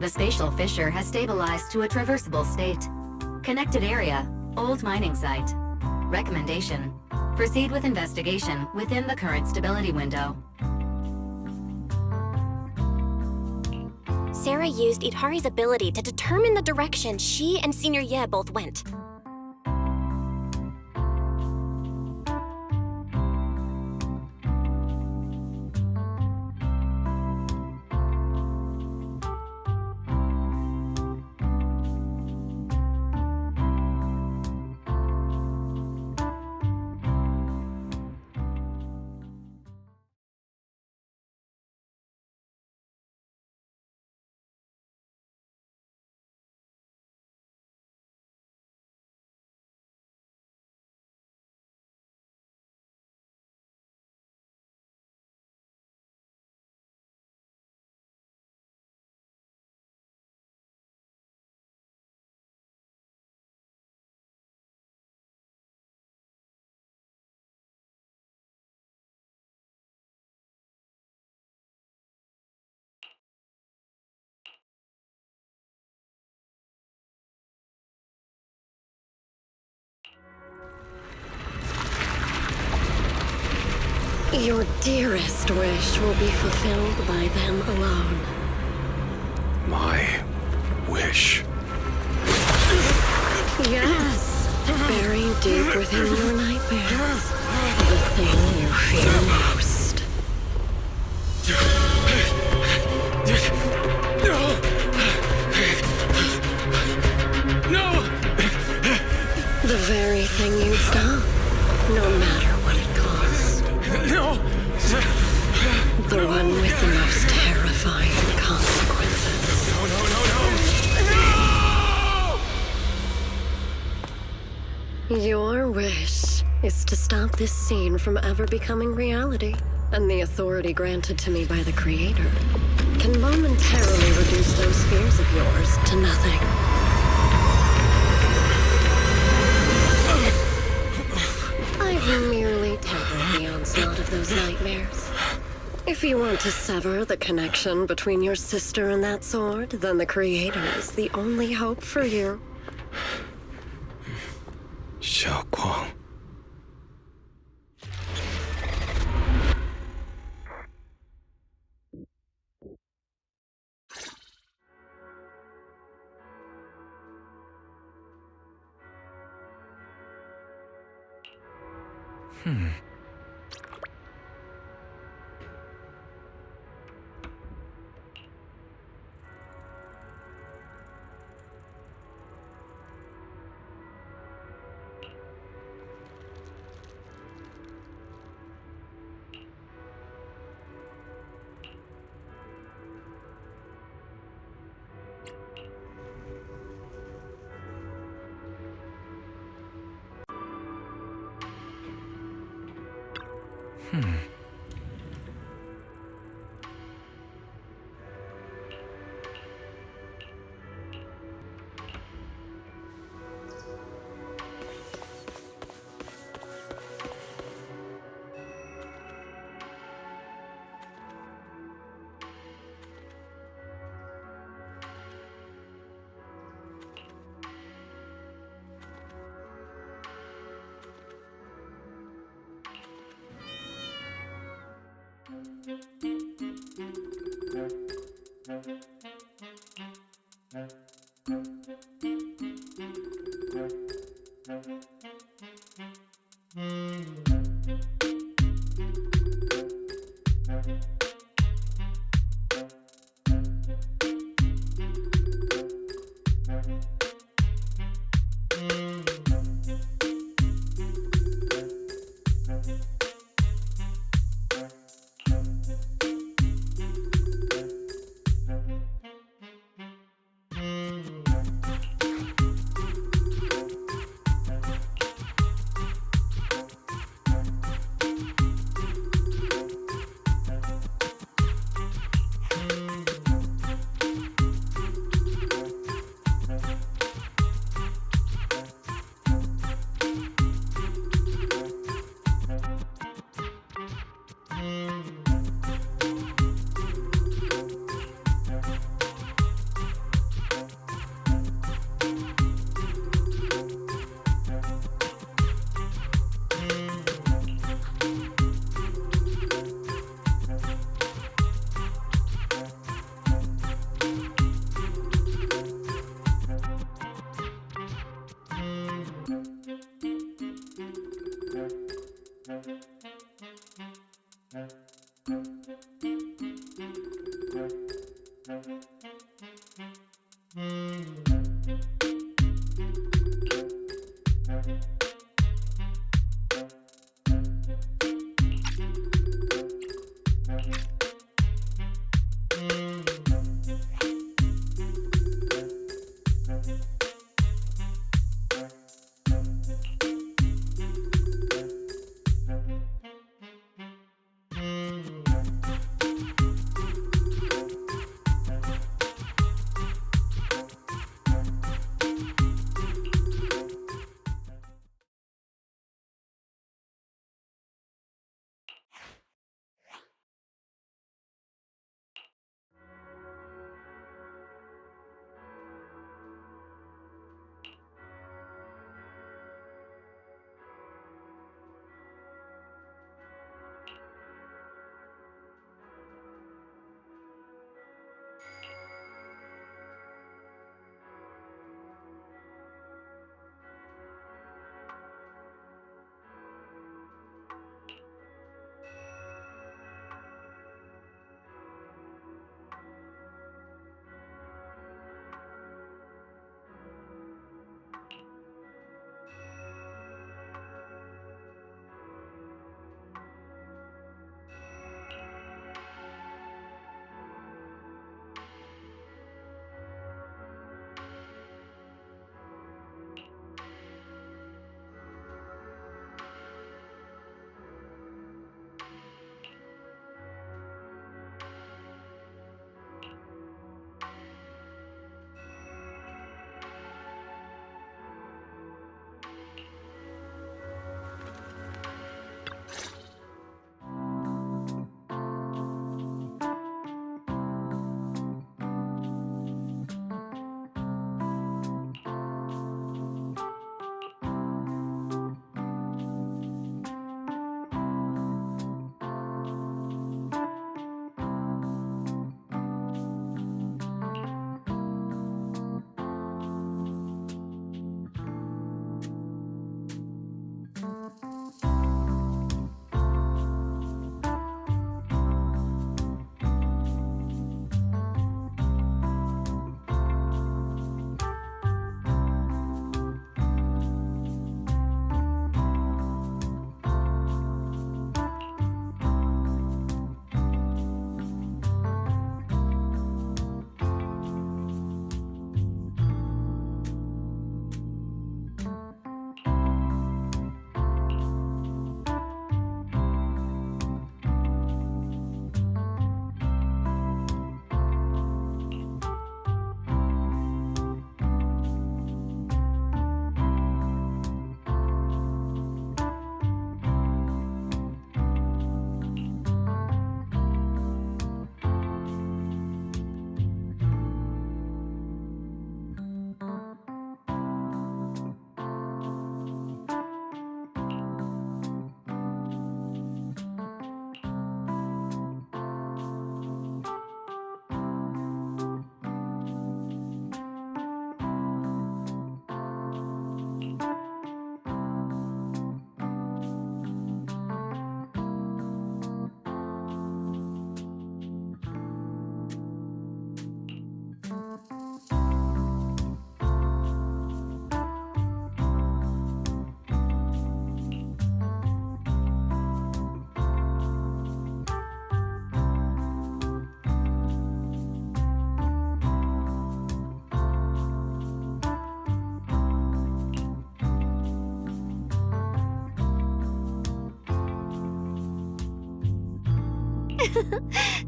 The spatial fissure has stabilized to a traversable state. Connected area, old mining site. Recommendation: proceed with investigation within the current stability window. Sarah used Idhari's ability to determine the direction she and Senior Ye both went. Your dearest wish will be fulfilled by them alone. My wish. Yes, buried deep within your nightmares. The thing you fear most. No! The very thing you'd stop, no matter what it costs. No! The one with the most terrifying consequences. No! Your wish is to stop this scene from ever becoming reality, and the authority granted to me by the Creator can momentarily reduce those fears of yours to nothing. I've merely tempered the onslaught of those nightmares. If you want to sever the connection between your sister and that sword, then the Creator is the only hope for you. Guang.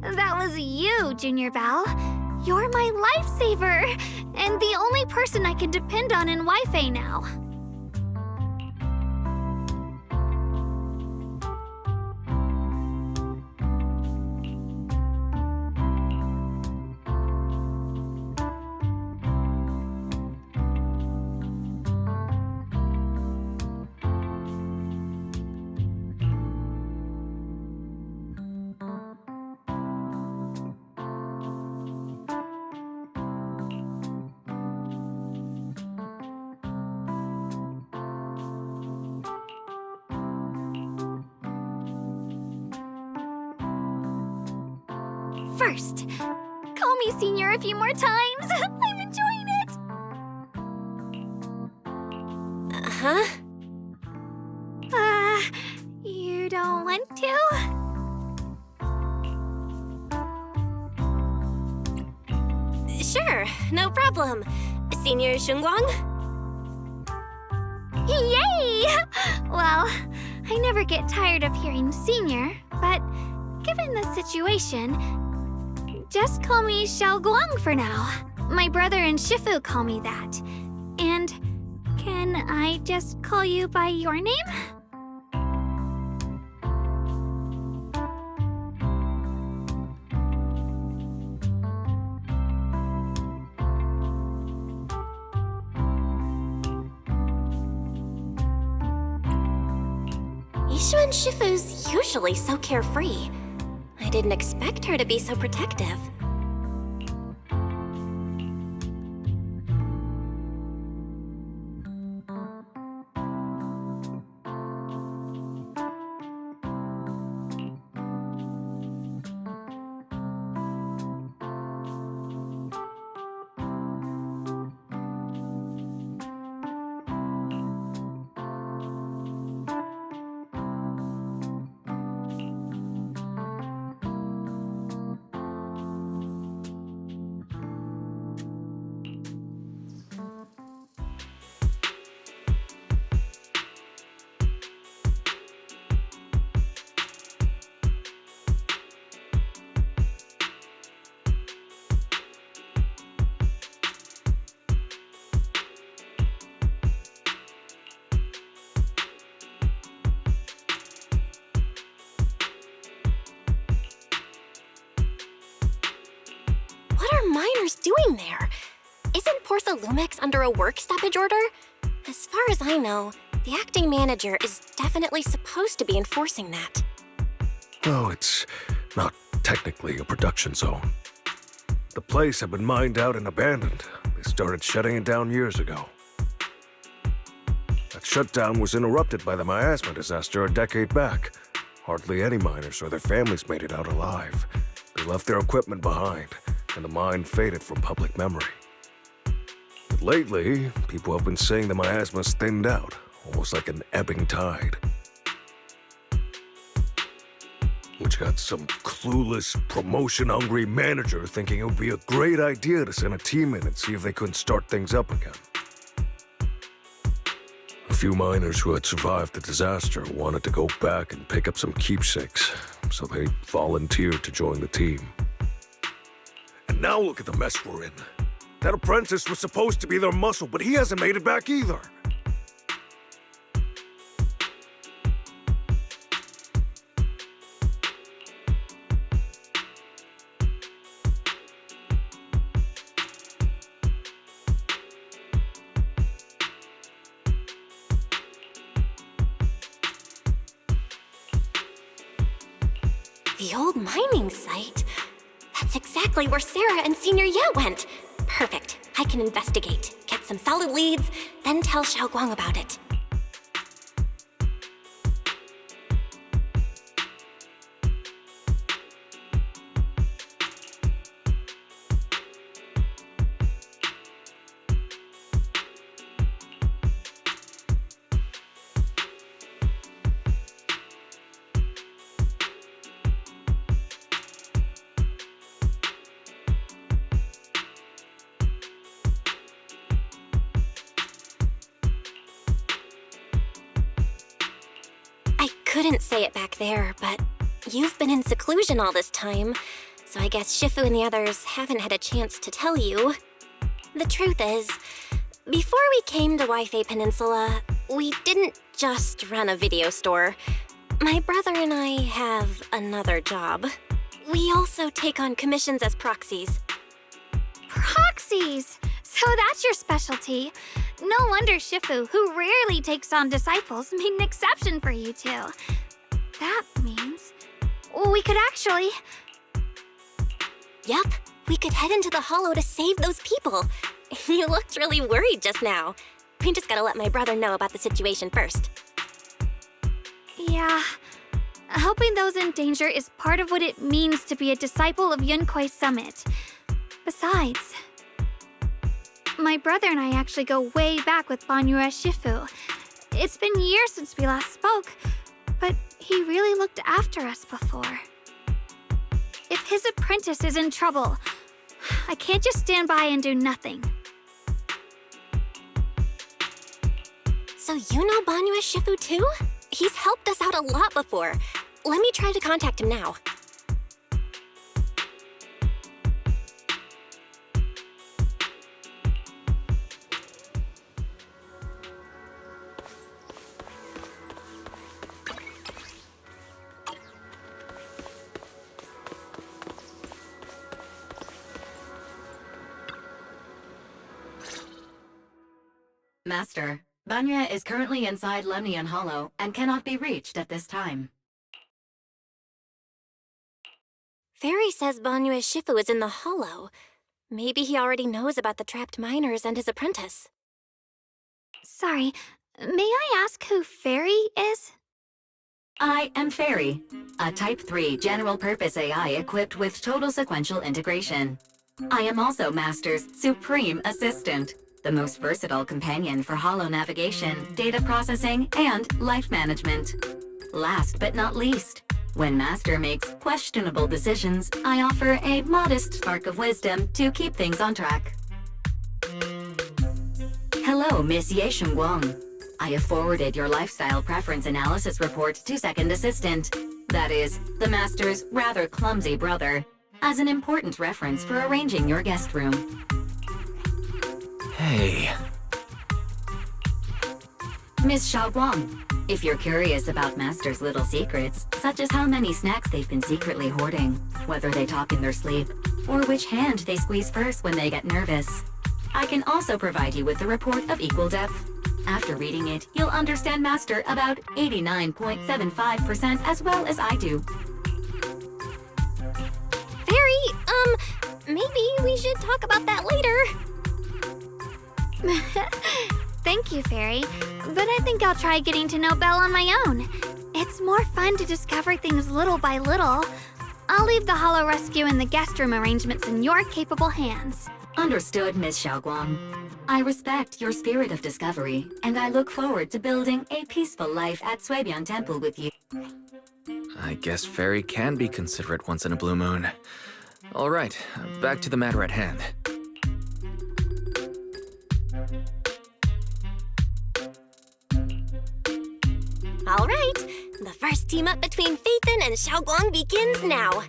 That was you, Junior Val. You're my lifesaver, and the only person I can depend on in Wi-Fi now. First, call me Senior a few more times. I'm enjoying it. Huh? You don't want to? Sure, no problem. Senior Shunguang? Yay! Well, I never get tired of hearing Senior, but given the situation, just call me Guang for now. My brother and Shifu call me that. And can I just call you by your name? Yeshua and Shifu's usually so carefree. I didn't expect her to be so protective. Miners doing there? Isn't Porthalumix under a work stoppage order? As far as I know, the acting manager is definitely supposed to be enforcing that. Oh, it's not technically a production zone. The place had been mined out and abandoned. They started shutting it down years ago. That shutdown was interrupted by the miasma disaster a decade back. Hardly any miners or their families made it out alive. They left their equipment behind, and the mine faded from public memory. But lately, people have been saying the miasma's thinned out, almost like an ebbing tide. Which got some clueless, promotion-hungry manager thinking it would be a great idea to send a team in and see if they couldn't start things up again. A few miners who had survived the disaster wanted to go back and pick up some keepsakes, so they volunteered to join the team. And now look at the mess we're in. That apprentice was supposed to be their muscle, but he hasn't made it back either. The old mining site? That's exactly where Sarah and Senior Ye went. Perfect. I can investigate, get some solid leads, then tell Guang about it. Couldn't say it back there, but You've been in seclusion all this time, so I guess Shifu and the others haven't had a chance to tell you. The truth is, before we came to Waifei Peninsula, we didn't just run a video store. My brother and I have another job. We also take on commissions as proxies. Proxies! So that's your specialty. No wonder Shifu, who rarely takes on disciples, made an exception for you two. That means we could actually... Yup, we could head into the Hollow to save those people. You looked really worried just now. We just gotta let my brother know about the situation first. Yeah. Helping those in danger is part of what it means to be a disciple of Yunkwei Summit. Besides, my brother and I actually go way back with Banyue Shifu. It's been years since we last spoke, but he really looked after us before. If his apprentice is in trouble, I can't just stand by and do nothing. So you know Banyue Shifu too? He's helped us out a lot before. Let me try to contact him now. Master, Banyue is currently inside Lemnian Hollow and cannot be reached at this time. Fairy says Banyue Shifu is in the Hollow. Maybe he already knows about the trapped miners and his apprentice. Sorry, may I ask who Fairy is? I am Fairy, a Type 3 general-purpose AI equipped with total sequential integration. I am also Master's supreme assistant, the most versatile companion for hollow navigation, data processing, and life management. Last but not least, when Master makes questionable decisions, I offer a modest spark of wisdom to keep things on track. Hello, Miss Yeshunguang. I have forwarded your lifestyle preference analysis report to Second Assistant, that is, the Master's rather clumsy brother, as an important reference for arranging your guest room. Hey. Miss Shaol, if you're curious about Master's little secrets, such as how many snacks they've been secretly hoarding, whether they talk in their sleep, or which hand they squeeze first when they get nervous, I can also provide you with a report of equal depth. After reading it, you'll understand Master about 89.75% as well as I do. Fairy, maybe we should talk about that later. Thank you, Fairy, but I think I'll try getting to know Belle on my own. It's more fun to discover things little by little. I'll leave the Hollow Rescue and the guest room arrangements in your capable hands. Understood, Miss Shaol. I respect your spirit of discovery, and I look forward to building a peaceful life at Suibian Temple with you. I guess Fairy can be considerate once in a blue moon. All right, back to the matter at hand. All right, the first team up between Phaethon and Shaoguang begins now.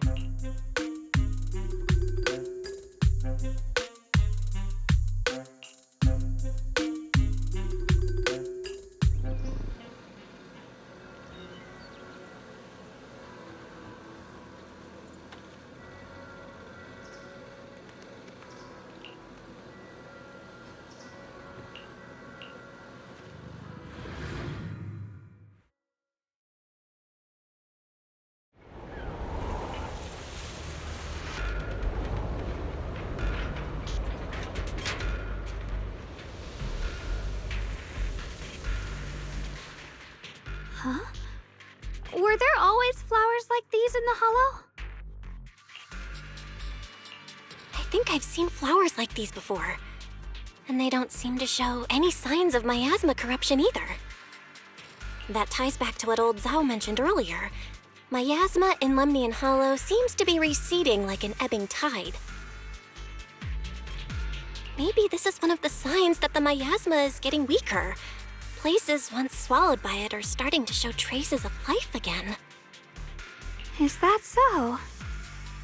Huh? Were there always flowers like these in the Hollow? I think I've seen flowers like these before. And they don't seem to show any signs of miasma corruption either. That ties back to what old Zhao mentioned earlier. Miasma in Lemnian Hollow seems to be receding like an ebbing tide. Maybe this is one of the signs that the miasma is getting weaker. Places once swallowed by it are starting to show traces of life again. Is that so?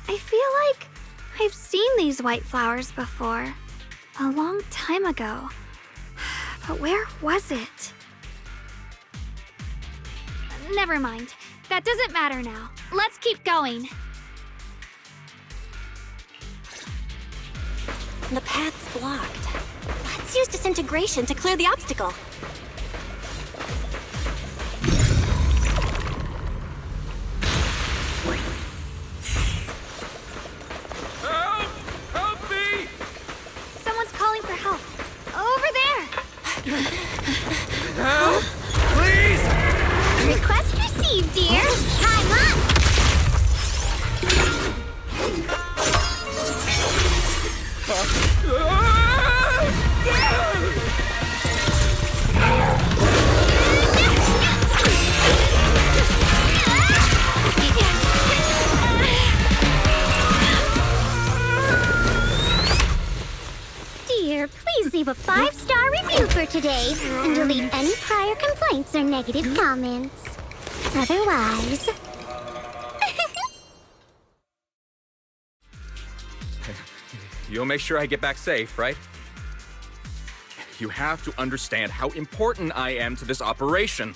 I feel like I've seen these white flowers before. A long time ago. But where was it? Never mind. That doesn't matter now. Let's keep going. The path's blocked. Let's use disintegration to clear the obstacle. Help! Help me! Someone's calling for help. Over there! Help! Please! Request received, dear. Time up! Dear, please leave a 5-star review for today and delete any prior complaints or negative comments. Otherwise... You'll make sure I get back safe, right? You have to understand how important I am to this operation.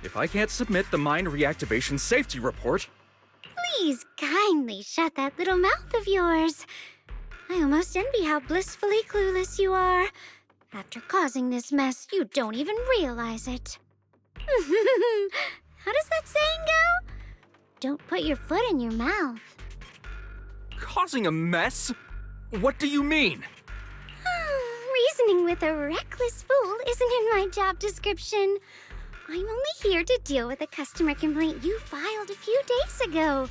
If I can't submit the mine reactivation safety report... Please kindly shut that little mouth of yours. I almost envy how blissfully clueless you are. After causing this mess, you don't even realize it. How does that saying go? Don't put your foot in your mouth. Causing a mess? What do you mean? Reasoning with a reckless fool isn't in my job description. I'm only here to deal with a customer complaint you filed a few days ago.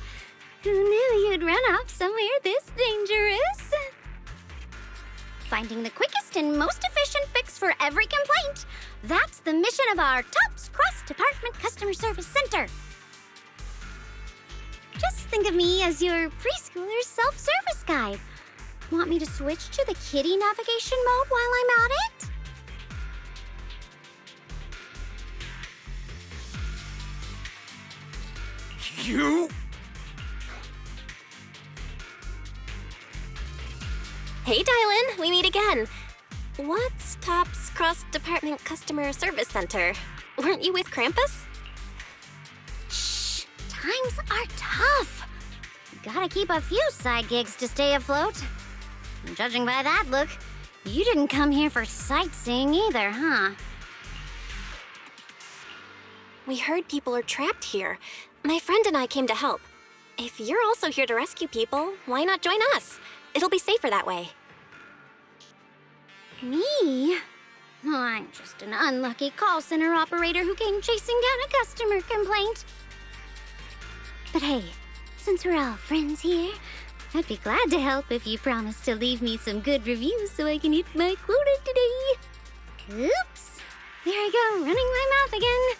Who knew you'd run off somewhere this dangerous? Finding the quickest and most efficient fix for every complaint. That's the mission of our TOPS cross-department customer service center. Just think of me as your preschooler's self-service guide. Want me to switch to the kiddie navigation mode while I'm at it? You? Hey, Dialyn, we meet again. What's TOPS Cross-Department Customer Service Center? Weren't you with Krampus? Shh, times are tough. Gotta keep a few side gigs to stay afloat. Judging by that look, you didn't come here for sightseeing either, huh? We heard people are trapped here. My friend and I came to help. If you're also here to rescue people, why not join us? It'll be safer that way. Me? Oh, I'm just an unlucky call center operator who came chasing down a customer complaint. But hey, since we're all friends here, I'd be glad to help if you promise to leave me some good reviews so I can hit my quota today. Oops. There I go, running my mouth again.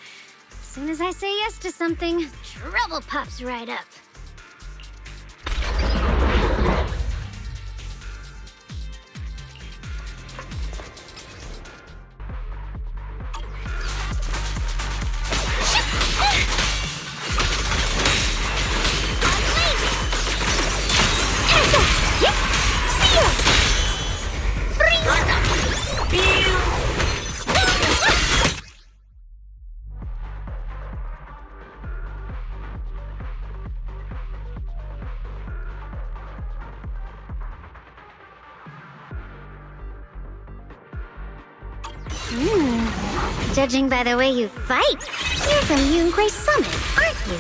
As soon as I say yes to something, trouble pops right up. Judging by the way you fight, you're from Yunquay Summit, aren't you?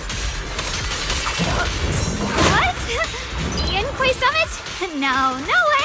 What? Yunquay Summit? No, no way!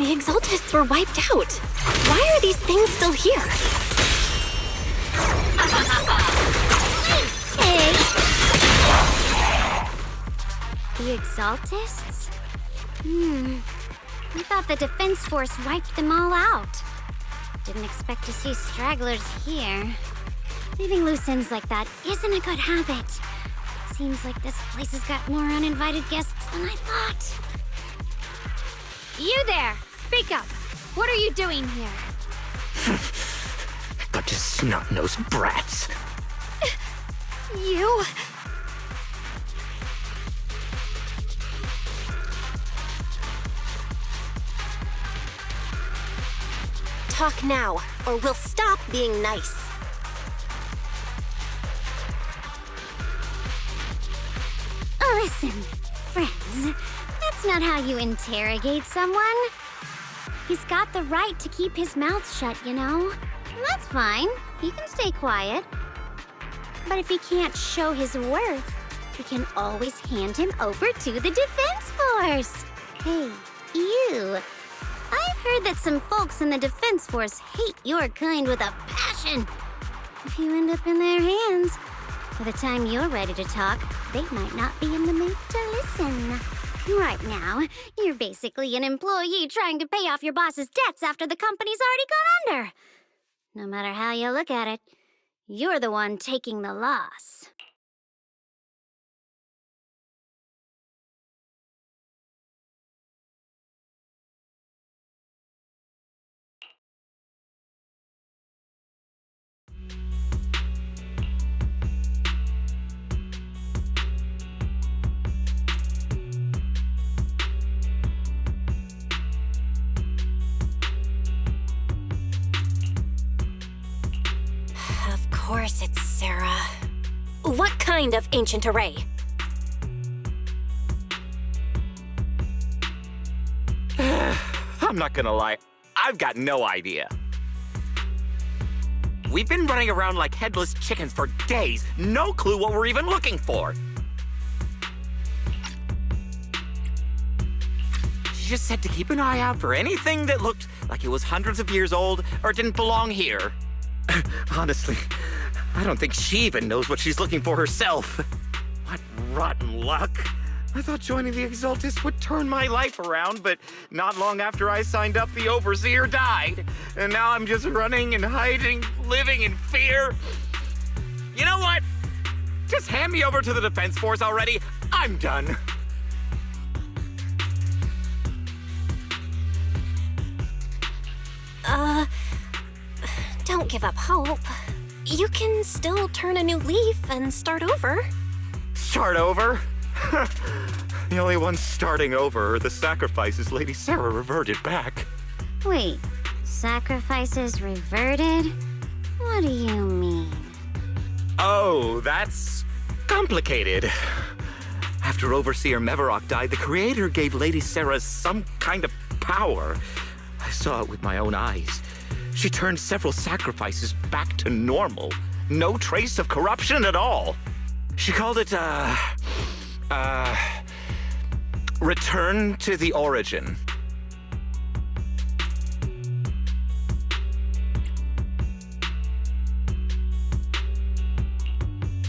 The Exaltists were wiped out. Why are these things still here? Hey! The Exaltists? I thought the defense force wiped them all out. Didn't expect to see stragglers here. Leaving loose ends like that isn't a good habit. Seems like this place has got more uninvited guests than I thought. You there! Speak up! What are you doing here? Bunch of snot-nosed brats. You... Talk now, or we'll stop being nice. Listen, friends, that's not how you interrogate someone. He's got the right to keep his mouth shut, you know? And that's fine. He can stay quiet. But if he can't show his worth, we can always hand him over to the defense force. Hey, you. I've heard that some folks in the defense force hate your kind with a passion. If you end up in their hands, by the time you're ready to talk, they might not be in the mood to listen. Right now, you're basically an employee trying to pay off your boss's debts after the company's already gone under. No matter how you look at it, you're the one taking the loss. Of course it's Sarah. What kind of ancient array? I'm not gonna lie, I've got no idea. We've been running around like headless chickens for days, no clue what we're even looking for. She just said to keep an eye out for anything that looked like it was hundreds of years old or didn't belong here. Honestly, I don't think she even knows what she's looking for herself. What rotten luck. I thought joining the Exaltist would turn my life around, but not long after I signed up, the Overseer died. And now I'm just running and hiding, living in fear. You know what? Just hand me over to the Defense Force already. I'm done. Don't give up hope. You can still turn a new leaf and start over. Start over? The only ones starting over are the sacrifices Lady Sarah reverted back. Wait, sacrifices reverted? What do you mean? Oh, that's complicated. After Overseer Mevarok died, the Creator gave Lady Sarah some kind of power. I saw it with my own eyes. She turned several sacrifices back to normal. No trace of corruption at all. She called it, Return to the Origin.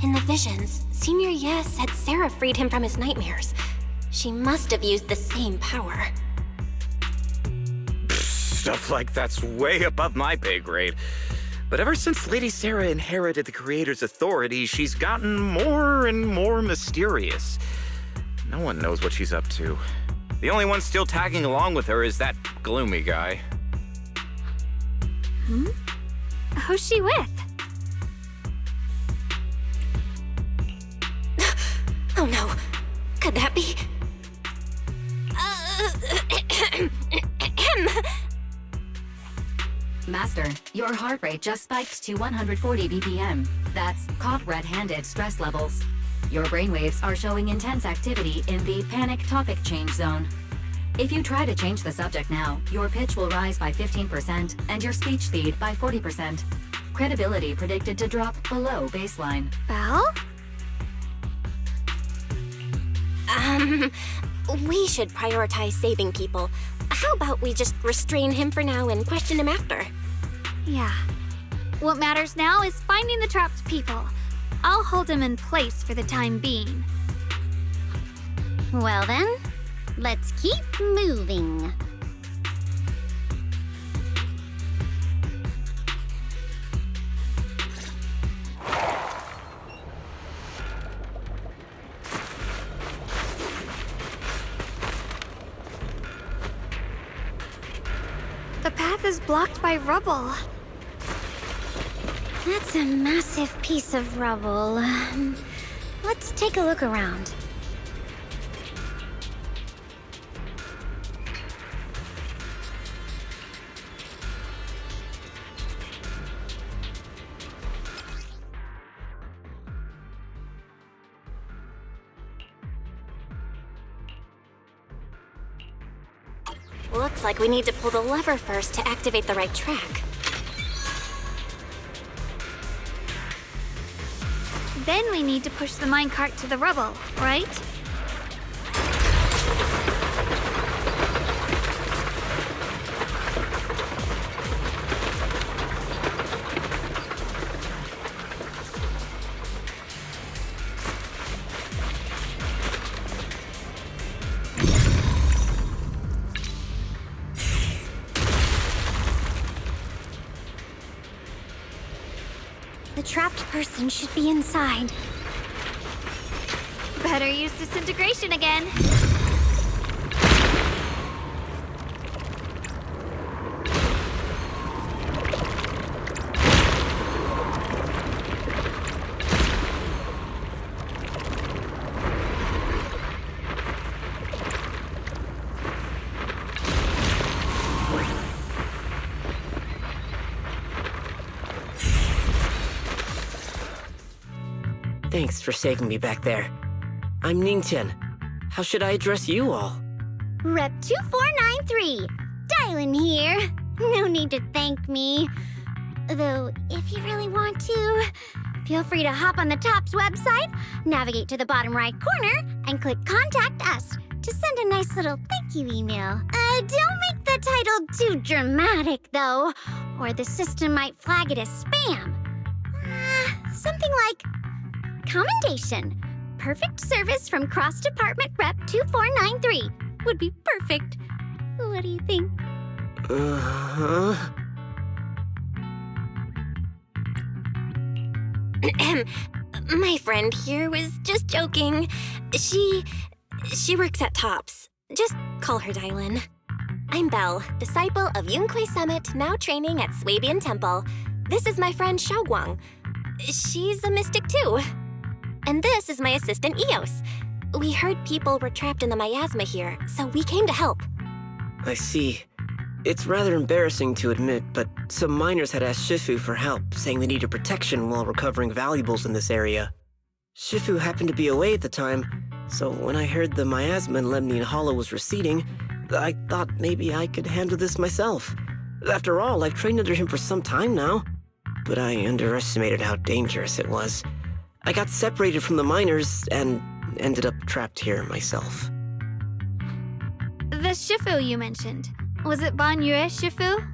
In the visions, Senior Ye said Sarah freed him from his nightmares. She must have used the same power. Stuff like that's way above my pay grade. But ever since Lady Sarah inherited the Creator's authority, she's gotten more and more mysterious. No one knows what she's up to. The only one still tagging along with her is that gloomy guy. Who's she with? Oh no, could that be? Master, your heart rate just spiked to 140 BPM. That's caught red-handed stress levels. Your brainwaves are showing intense activity in the panic topic change zone. If you try to change the subject now, your pitch will rise by 15% and your speech speed by 40%. Credibility predicted to drop below baseline. Belle? We should prioritize saving people. how about we just restrain him for now and question him after? Yeah. What matters now is finding the trapped people. I'll hold him in place for the time being. Well then, let's keep moving. The path is blocked by rubble. That's a massive piece of rubble. Let's take a look around. Looks like we need to pull the lever first to activate the right track. Then we need to push the minecart to the rubble, right? The trapped person should be inside. Better use disintegration again. Thanks for saving me back there. I'm Ningen. How should I address you all? Rep 2493, Dialyn here. No need to thank me. Though, if you really want to, feel free to hop on the TOPS website, navigate to the bottom right corner, and click Contact Us to send a nice little thank you email. Don't make the title too dramatic, though, or the system might flag it as spam. Something like Commendation. Perfect service from Cross Department Rep 2493 would be perfect. What do you think? My friend here was just joking. She works at TOPS. Just call her Dialyn. I'm Belle, disciple of Yunque Summit, now training at Swabian Temple. This is my friend Guang. She's a mystic too. And this is my assistant Eos. We heard people were trapped in the miasma here, so we came to help. I see. It's rather embarrassing to admit, but some miners had asked Shifu for help, saying they needed protection while recovering valuables in this area. Shifu happened to be away at the time, so when I heard the miasma in Lemnian Hollow was receding, I thought maybe I could handle this myself. After all, I've trained under him for some time now. But I underestimated how dangerous it was. I got separated from the miners and ended up trapped here myself. The Shifu you mentioned. Was it Banyue Shifu?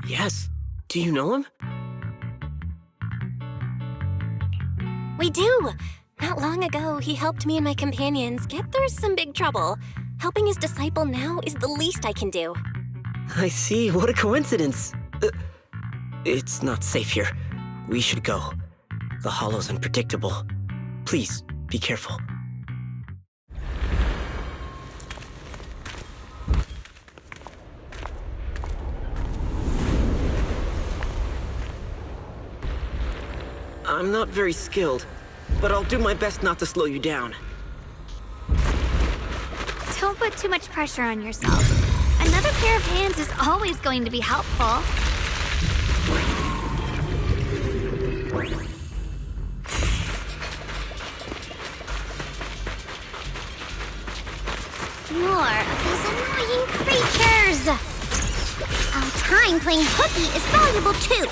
Yes. Do you know him? We do! Not long ago, he helped me and my companions get through some big trouble. Helping his disciple now is the least I can do. I see. What a coincidence. It's not safe here. We should go. The hollow's unpredictable. Please, be careful. I'm not very skilled, but I'll do my best not to slow you down. Don't put too much pressure on yourself. Another pair of hands is always going to be helpful. More of those annoying creatures! Our time playing hooky is valuable too!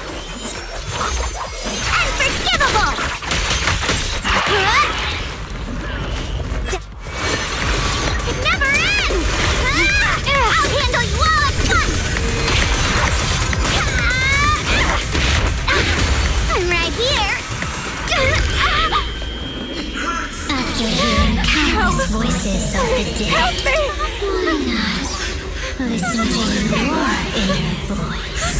Unforgivable! It never ends! I'll handle you Voices of the dead. Help me! Why not? Listen to your inner voice.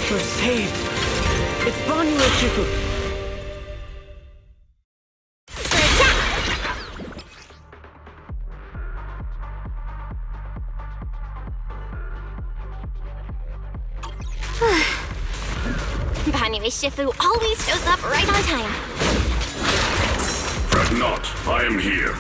We're saved. It's Banyue Shifu. Banyue Shifu always shows up right on time. Fret not, I am here.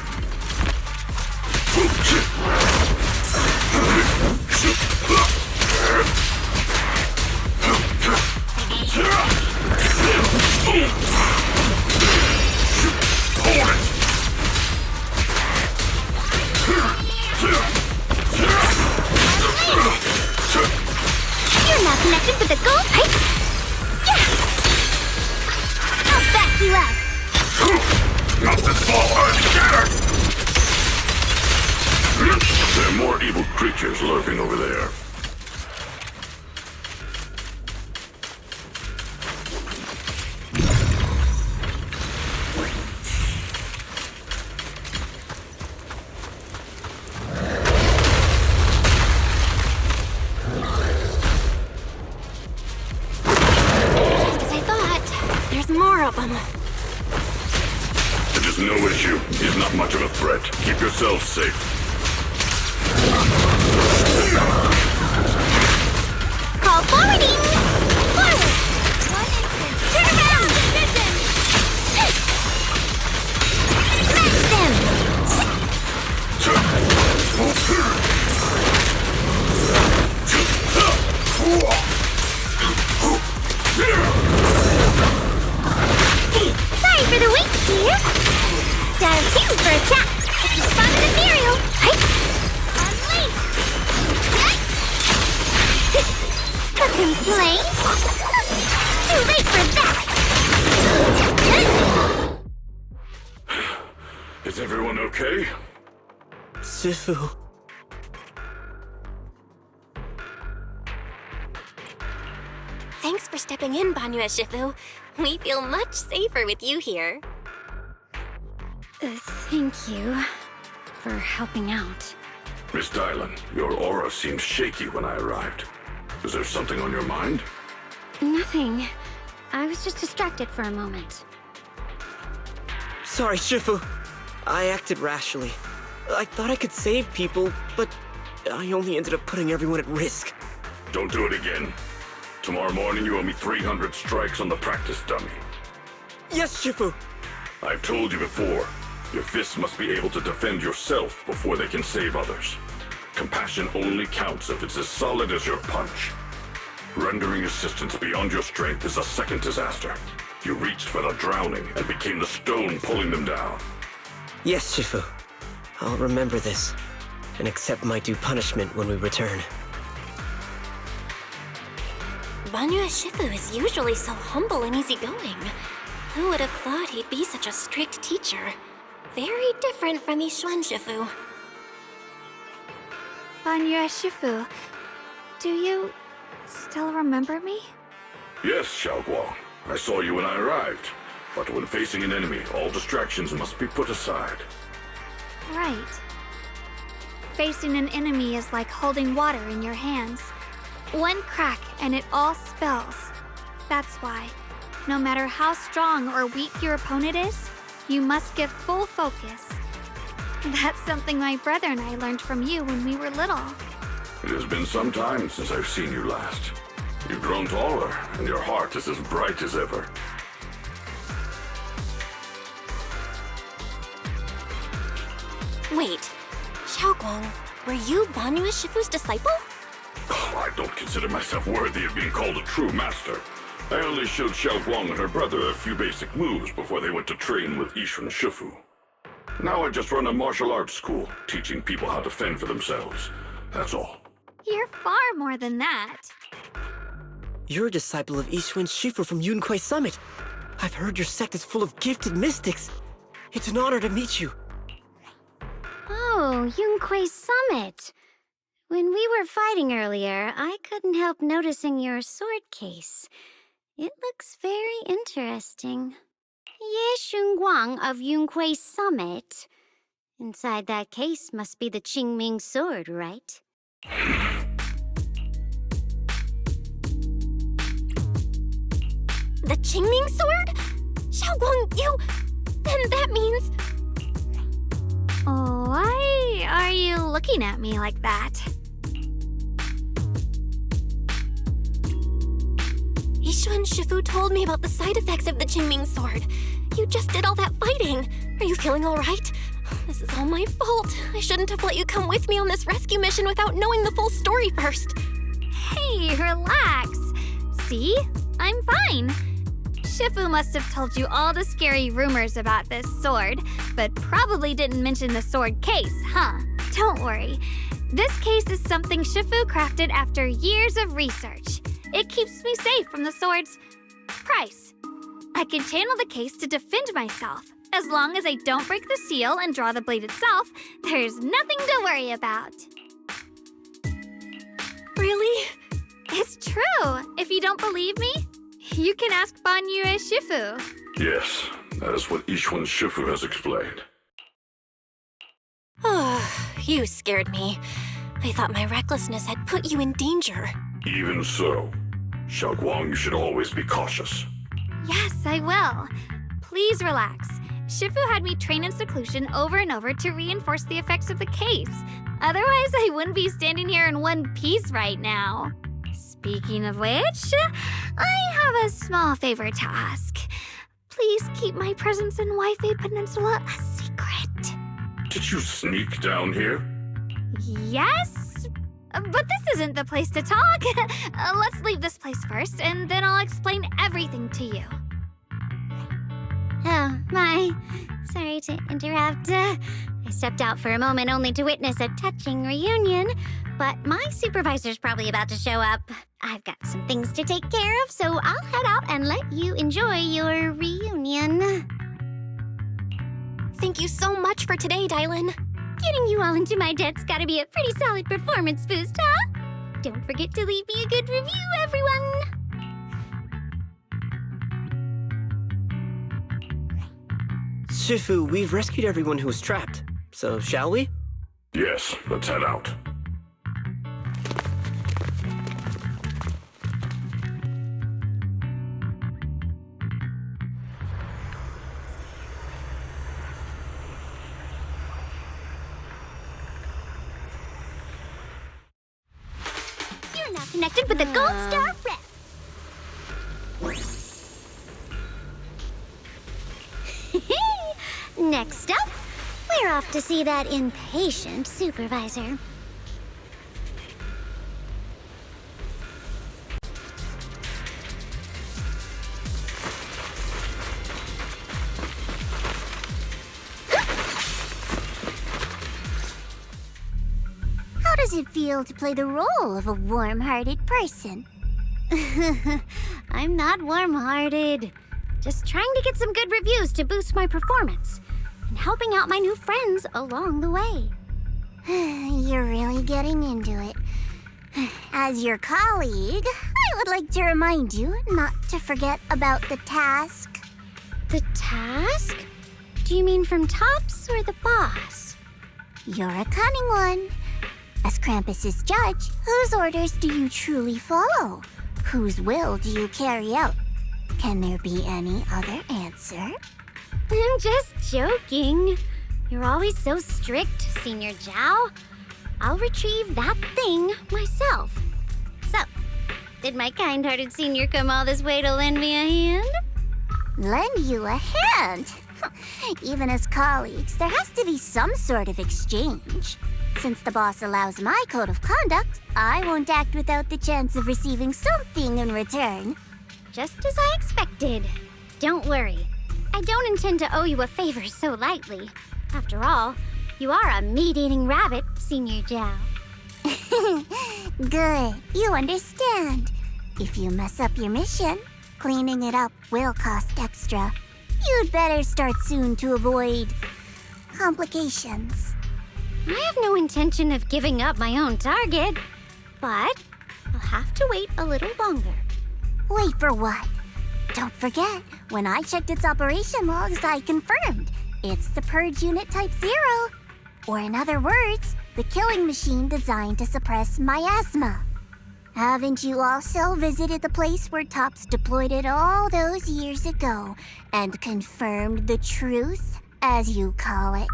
You're not connected with the gold pipe. Yeah. I'll back you up. Not this far, I'm scared! There are more evil creatures lurking over there. Just as I thought. There's more of them. It is no issue. He is not much of a threat. Keep yourself safe. Call forwarding. Forward. Turn around. Smash them. Sorry for the wait, dear. Down two for a chat. If you spot an ethereal, unleash. A complaint? Too late for that. Is everyone okay? Shifu. Thanks for stepping in, Banyue Shifu. We feel much safer with you here. Thank you for helping out. Miss Dialyn, your aura seemed shaky when I arrived. Is there something on your mind? Nothing. I was just distracted for a moment. Sorry, Shifu. I acted rashly. I thought I could save people, but I only ended up putting everyone at risk. Don't do it again. Tomorrow morning you owe me 300 strikes on the practice dummy. Yes, Shifu. I've told you before, your fists must be able to defend yourself before they can save others. Compassion only counts if it's as solid as your punch. Rendering assistance beyond your strength is a second disaster. You reached for the drowning and became the stone pulling them down. Yes, Shifu. I'll remember this and accept my due punishment when we return. Banyue Shifu is usually so humble and easygoing. Who would have thought he'd be such a strict teacher? Very different from Yeshun Shifu. Banyue Shifu, do you still remember me? Yes, Shaol. I saw you when I arrived. But when facing an enemy, all distractions must be put aside. Right. Facing an enemy is like holding water in your hands. One crack and it all spills. That's why, no matter how strong or weak your opponent is, you must give full focus. That's something my brother and I learned from you when we were little. It has been some time since I've seen you last. You've grown taller, and your heart is as bright as ever. Wait, Guang, were you Banyue Shifu's disciple? Oh, I don't consider myself worthy of being called a true master. I only showed Guang and her brother a few basic moves before they went to train with Yeshun Shifu. Now I just run a martial arts school, teaching people how to fend for themselves. That's all. You're far more than that. You're a disciple of Yeshun Shifu from Yunquai Summit. I've heard your sect is full of gifted mystics. It's an honor to meet you. Oh, Oh, Yunquei Summit. When we were fighting earlier, I couldn't help noticing your sword case. It looks very interesting. Yeshunguang of Yunquei Summit. Inside that case must be the Qingming sword, right? The Qingming sword? Shaolguang, you... Then that means... Why are you looking at me like that? Yishun Shifu told me about the side effects of the Qingming sword. You just did all that fighting. Are you feeling all right? This is all my fault. I shouldn't have let you come with me on this rescue mission without knowing the full story first. Hey, relax. See? I'm fine. Shifu must have told you all the scary rumors about this sword, but probably didn't mention the sword case, huh? Don't worry. This case is something Shifu crafted after years of research. It keeps me safe from the sword's price. I can channel the case to defend myself. As long as I don't break the seal and draw the blade itself, there's nothing to worry about. Really? It's true. If you don't believe me, you can ask Banyue Shifu. Yes, that is what Yishun Shifu has explained. Oh, you scared me. I thought my recklessness had put you in danger. Even so, Guang, you should always be cautious. Yes, I will. Please relax. Shifu had me train in seclusion over and over to reinforce the effects of the case. Otherwise, I wouldn't be standing here in one piece right now. Speaking of which, I have a small favor to ask. Please keep my presence in Wi-Fi Peninsula a secret. Did you sneak down here? Yes? But this isn't the place to talk. Let's leave this place first, and then I'll explain everything to you. Oh, my. Sorry to interrupt. I stepped out for a moment only to witness a touching reunion, but my supervisor's probably about to show up. I've got some things to take care of, so I'll head out and let you enjoy your reunion. Thank you so much for today, Dialyn. Getting you all into my debt's gotta be a pretty solid performance boost, huh? Don't forget to leave me a good review, everyone! Shifu, we've rescued everyone who was trapped. So, shall we? Yes, let's head out. You're now connected with the Gold Star Rep. Next up, we're off to see that impatient supervisor. How does it feel to play the role of a warm-hearted person? I'm not warm-hearted. Just trying to get some good reviews to boost my performance, and helping out my new friends along the way. You're really getting into it. As your colleague, I would like to remind you not to forget about the task. The task? Do you mean from Tops or the boss? You're a cunning one. As Krampus's judge, whose orders do you truly follow? Whose will do you carry out? Can there be any other answer? I'm just joking. You're always so strict, Senior Zhao. I'll retrieve that thing myself. So, did my kind-hearted senior come all this way to lend me a hand? Lend you a hand? Even as colleagues, there has to be some sort of exchange. Since the boss allows my code of conduct, I won't act without the chance of receiving something in return. Just as I expected. Don't worry. I don't intend to owe you a favor so lightly. After all, you are a meat-eating rabbit, Senior Zhao. Good. You understand. If you mess up your mission, cleaning it up will cost extra. You'd better start soon to avoid complications. I have no intention of giving up my own target, but I'll have to wait a little longer. Wait for what? Don't forget, when I checked its operation logs, I confirmed. It's the Purge Unit Type 0. Or in other words, the killing machine designed to suppress miasma. Haven't you also visited the place where Tops deployed it all those years ago and confirmed the truth, as you call it?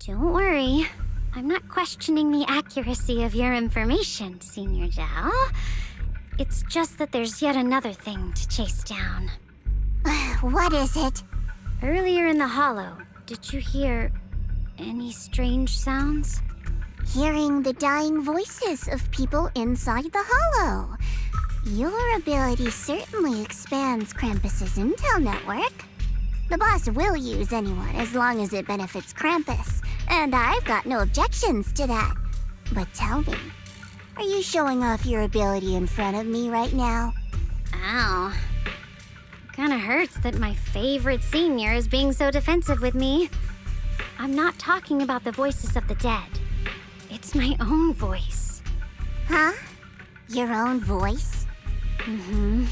Don't worry. I'm not questioning the accuracy of your information, Senior Zhao. It's just that there's yet another thing to chase down. What is it? Earlier in the hollow, did you hear any strange sounds? Hearing the dying voices of people inside the hollow. Your ability certainly expands Krampus's intel network. The boss will use anyone as long as it benefits Krampus, and I've got no objections to that. But tell me, are you showing off your ability in front of me right now? Ow. Kinda hurts that my favorite senior is being so defensive with me. I'm not talking about the voices of the dead. It's my own voice. Huh? Your own voice? Mm-hmm.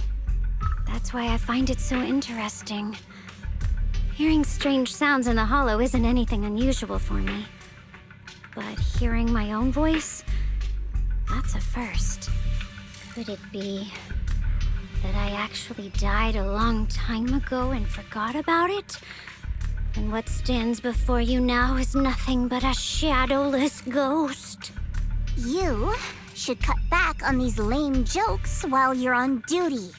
That's why I find it so interesting. Hearing strange sounds in the hollow isn't anything unusual for me. But hearing my own voice, that's a first. Could it be that I actually died a long time ago and forgot about it? And what stands before you now is nothing but a shadowless ghost. You should cut back on these lame jokes while you're on duty.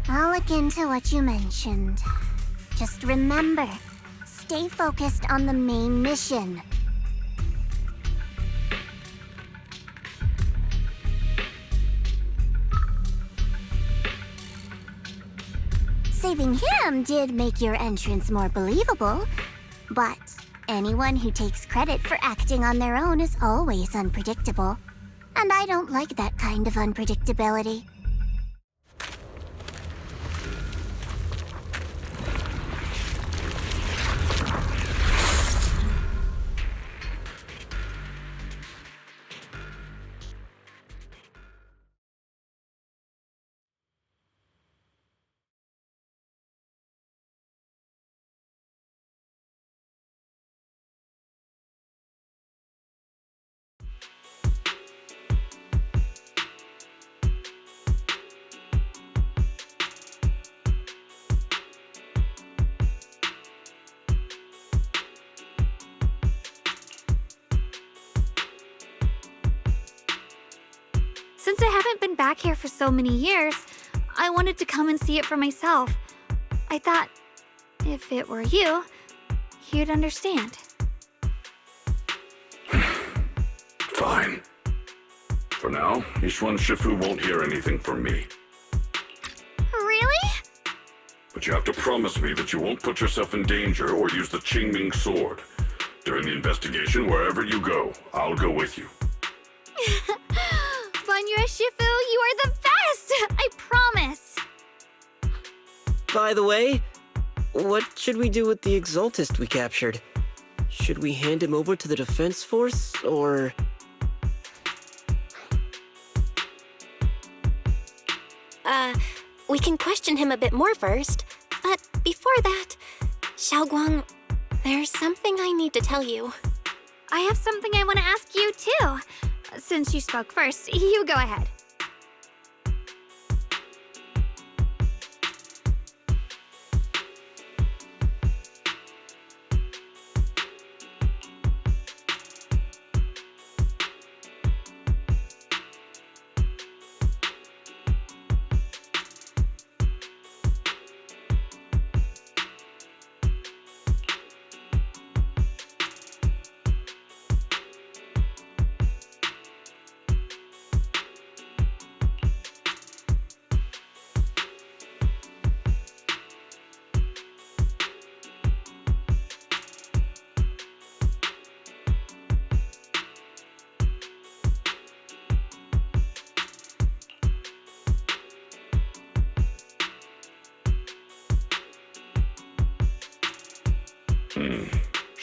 I'll look into what you mentioned. Just remember, stay focused on the main mission. Saving him did make your entrance more believable, but anyone who takes credit for acting on their own is always unpredictable. And I don't like that kind of unpredictability. Since I haven't been back here for so many years, I wanted to come and see it for myself. I thought if it were you, you'd understand. Fine. For now, Yeshun Shifu won't hear anything from me. Really? But you have to promise me that you won't put yourself in danger or use the Qingming sword. During the investigation, wherever you go, I'll go with you. Banyue Shifu, you are the best! I promise! By the way, what should we do with the Exaltist we captured? Should we hand him over to the defense force, or...? We can question him a bit more first. But before that, Guang, there's something I need to tell you. I have something I want to ask you, too. Since you spoke first, you go ahead.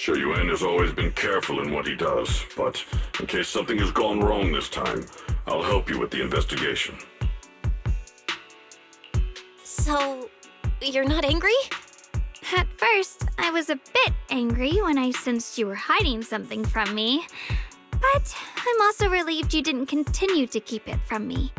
Shiyuan has always been careful in what he does, but in case something has gone wrong this time, I'll help you with the investigation. So, you're not angry? At first, I was a bit angry when I sensed you were hiding something from me. But I'm also relieved you didn't continue to keep it from me.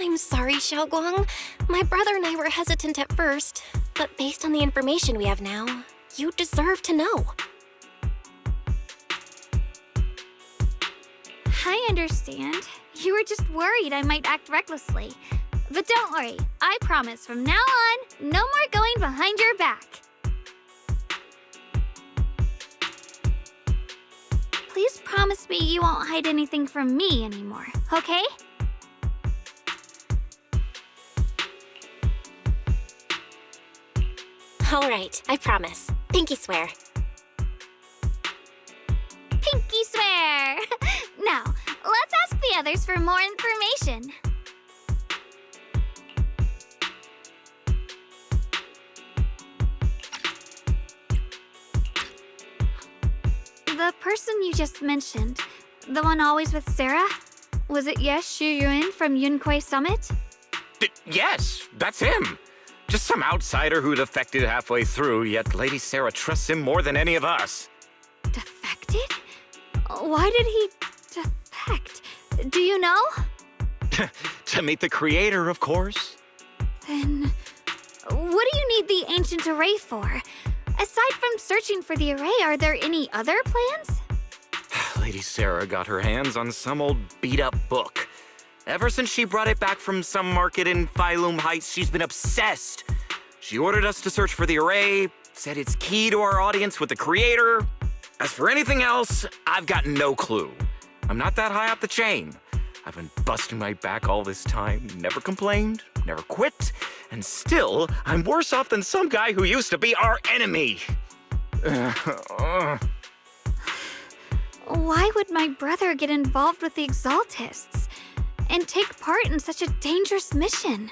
I'm sorry, Guang. My brother and I were hesitant at first, but based on the information we have now, you deserve to know. I understand. You were just worried I might act recklessly. But don't worry, I promise from now on, no more going behind your back. Please promise me you won't hide anything from me anymore, okay? All right, I promise. Pinky swear. Pinky swear! Now, let's ask the others for more information. The person you just mentioned, the one always with Sarah? Was it Shiyuan from Yunquei Summit? Yes, that's him. Just some outsider who defected halfway through, yet Lady Sarah trusts him more than any of us. Defected? Why did he defect? Do you know? To meet the creator, of course. Then, what do you need the ancient array for? Aside from searching for the array, are there any other plans? Lady Sarah got her hands on some old beat-up book. Ever since she brought it back from some market in Phylum Heights, she's been obsessed. She ordered us to search for the array, said it's key to our audience with the creator. As for anything else, I've got no clue. I'm not that high up the chain. I've been busting my back all this time, never complained, never quit, and still, I'm worse off than some guy who used to be our enemy. Why would my brother get involved with the Exaltists and take part in such a dangerous mission?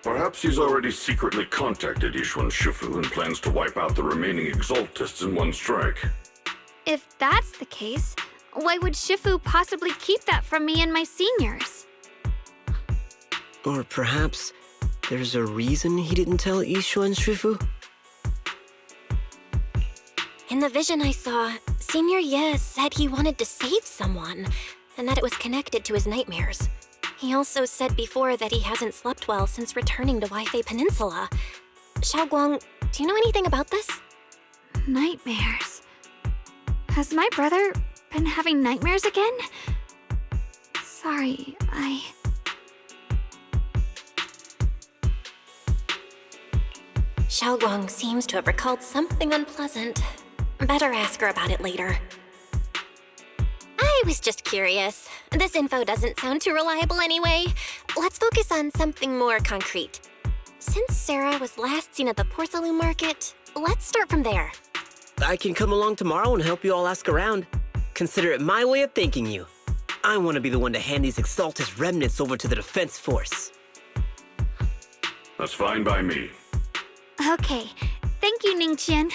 Perhaps he's already secretly contacted Yeshun Shifu and plans to wipe out the remaining Exaltists in one strike. If that's the case, why would Shifu possibly keep that from me and my seniors? Or perhaps there's a reason he didn't tell Yeshun Shifu? In the vision I saw, Senior Ye said he wanted to save someone, and that it was connected to his nightmares. He also said before that he hasn't slept well since returning to Waifei Peninsula. Guang, do you know anything about this? Nightmares. Has my brother been having nightmares again? Sorry, Guang seems to have recalled something unpleasant. Better ask her about it later. I was just curious. This info doesn't sound too reliable anyway. Let's focus on something more concrete. Since Sarah was last seen at the porcelain market, let's start from there. I can come along tomorrow and help you all ask around. Consider it my way of thanking you. I want to be the one to hand these Exaltist remnants over to the defense force. That's fine by me. Okay. Thank you, Ningen.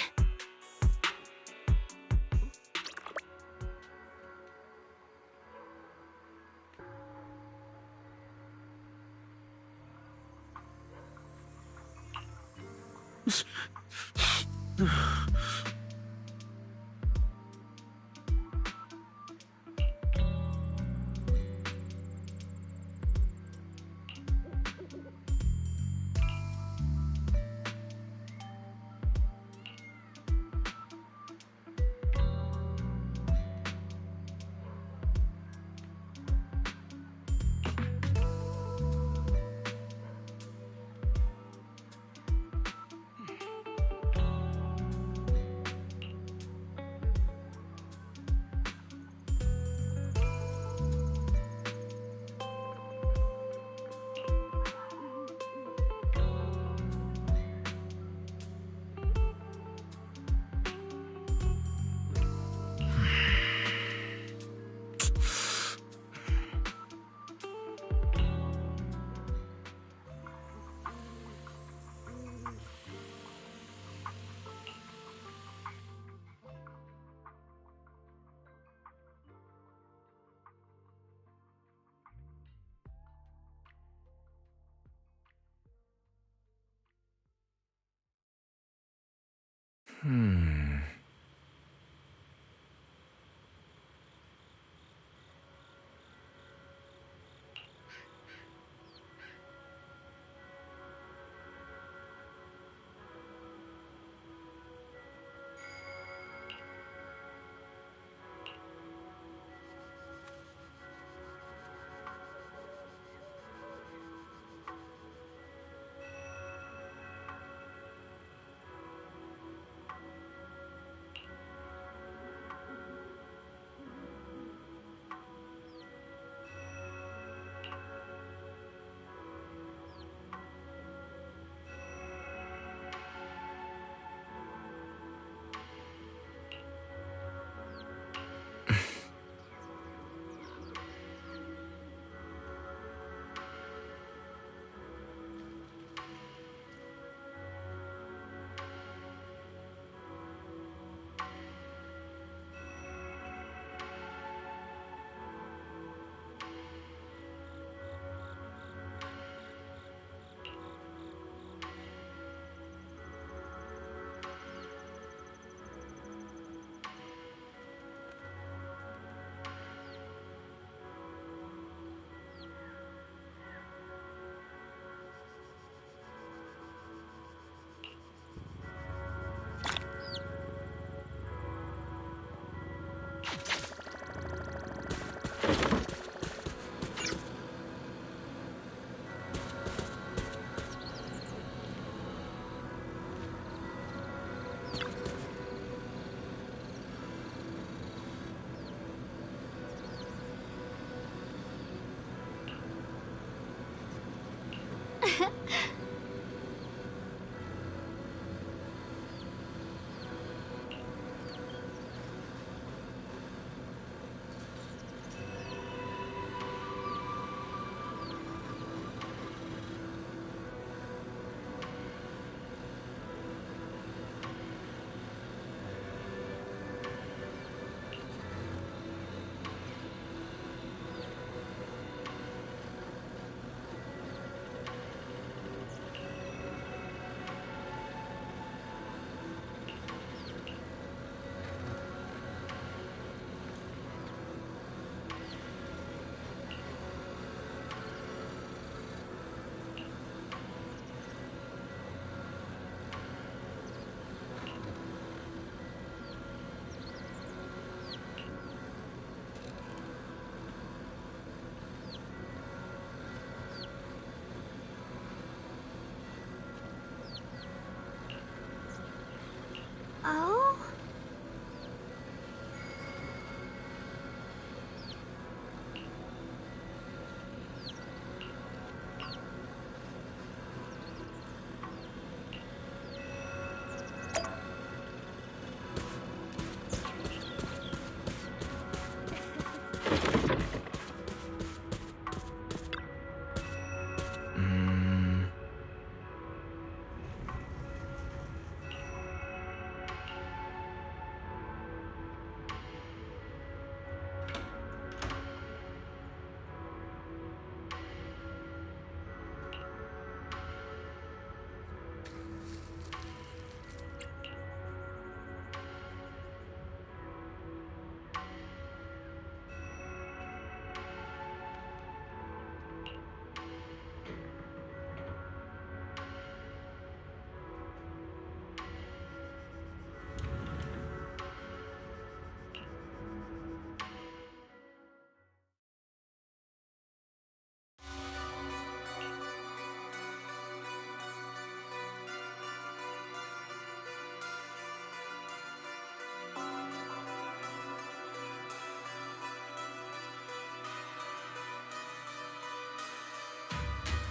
Oh?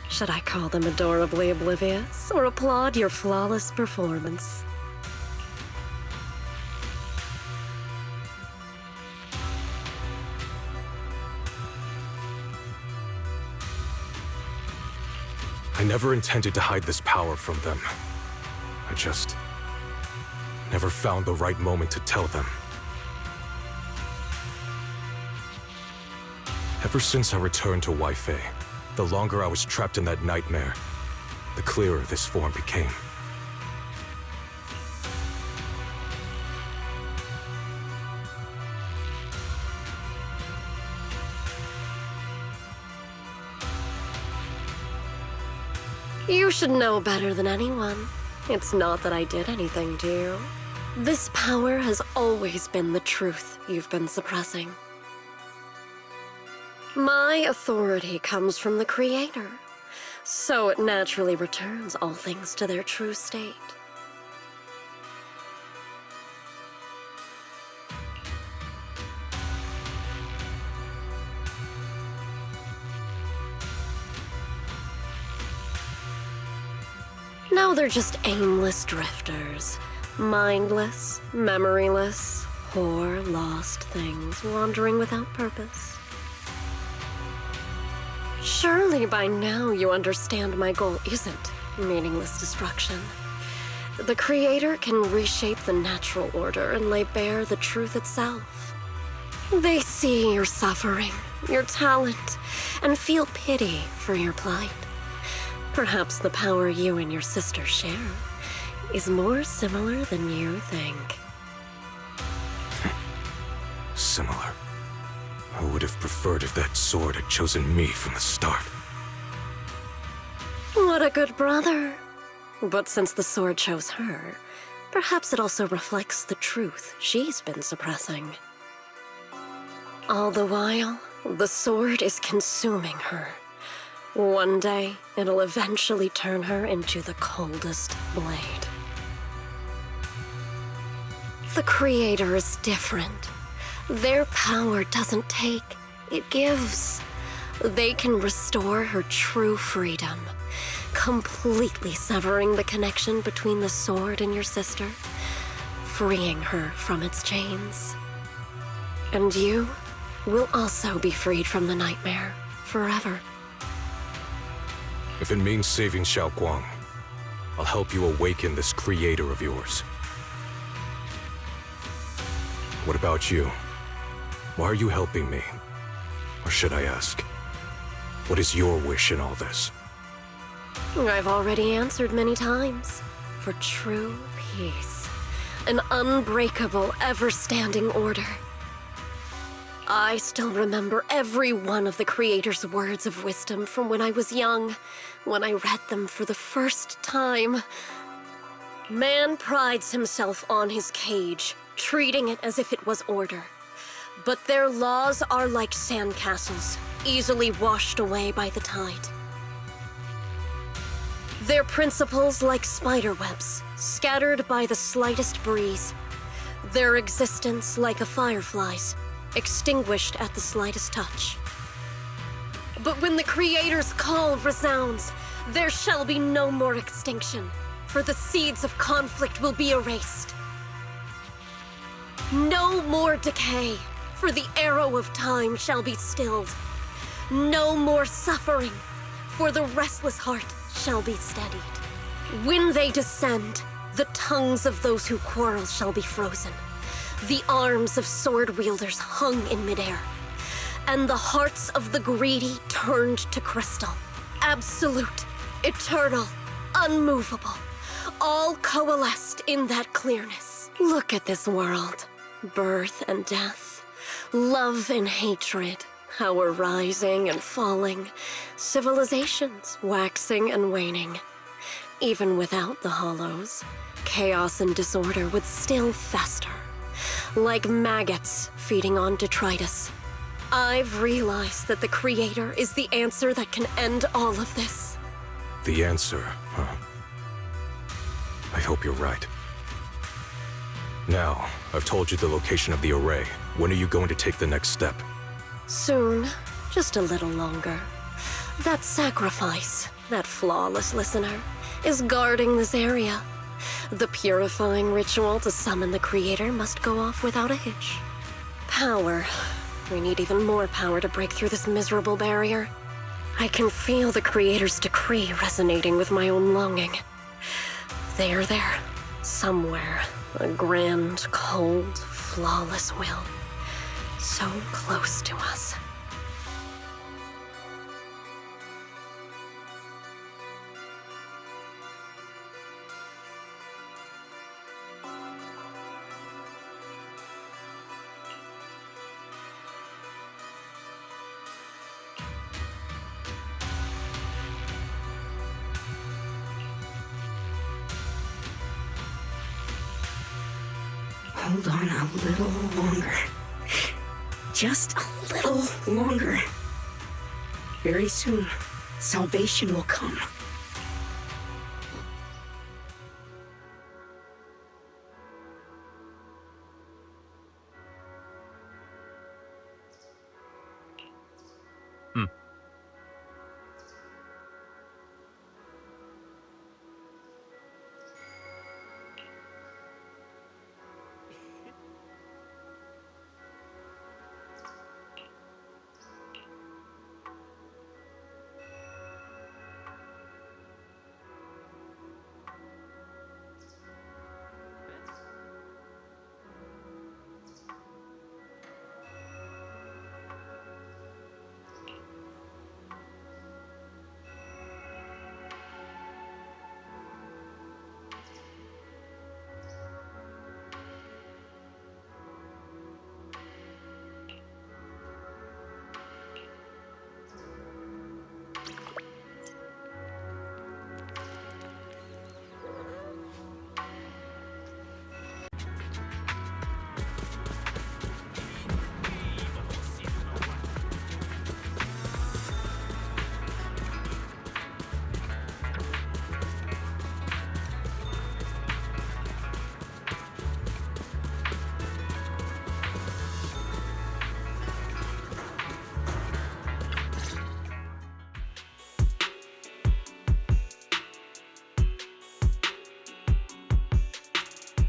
Should I call them adorably oblivious, or applaud your flawless performance? I never intended to hide this power from them. I just never found the right moment to tell them. Ever since I returned to Wi-Fi, the longer I was trapped in that nightmare, the clearer this form became. You should know better than anyone. It's not that I did anything to you. This power has always been the truth you've been suppressing. My authority comes from the Creator, so it naturally returns all things to their true state. Now they're just aimless drifters, mindless, memoryless, poor, lost things wandering without purpose. Surely by now you understand my goal isn't meaningless destruction. The Creator can reshape the natural order and lay bare the truth itself. They see your suffering, your talent, and feel pity for your plight. Perhaps the power you and your sister share is more similar than you think. Similar. I would have preferred if that sword had chosen me from the start. What a good brother. But since the sword chose her, perhaps it also reflects the truth she's been suppressing. All the while, the sword is consuming her. One day, it'll eventually turn her into the coldest blade. The Creator is different. Their power doesn't take, it gives. They can restore her true freedom, completely severing the connection between the sword and your sister, freeing her from its chains. And you will also be freed from the nightmare forever. If it means saving Guang, I'll help you awaken this creator of yours. What about you? Why are you helping me? Or should I ask, what is your wish in all this? I've already answered many times. For true peace. An unbreakable, ever-standing order. I still remember every one of the Creator's words of wisdom from when I was young, when I read them for the first time. Man prides himself on his cage, treating it as if it was order. But their laws are like sandcastles, easily washed away by the tide. Their principles like spiderwebs, scattered by the slightest breeze. Their existence like a firefly's, extinguished at the slightest touch. But when the Creator's call resounds, there shall be no more extinction, for the seeds of conflict will be erased. No more decay, for the arrow of time shall be stilled. No more suffering, for the restless heart shall be steadied. When they descend, the tongues of those who quarrel shall be frozen, the arms of sword wielders hung in midair, and the hearts of the greedy turned to crystal. Absolute, eternal, unmovable, all coalesced in that clearness. Look at this world. Birth and death, love and hatred, our rising and falling, civilizations waxing and waning. Even without the hollows, chaos and disorder would still fester, like maggots feeding on detritus. I've realized that the Creator is the answer that can end all of this. The answer, huh? I hope you're right. Now, I've told you the location of the array. When are you going to take the next step? Soon, just a little longer. That sacrifice, that flawless listener, is guarding this area. The purifying ritual to summon the Creator must go off without a hitch. Power. We need even more power to break through this miserable barrier. I can feel the Creator's decree resonating with my own longing. They are there, somewhere. A grand, cold, flawless will. So close to us. Hold on a little longer. Just a little longer. Very soon, salvation will come.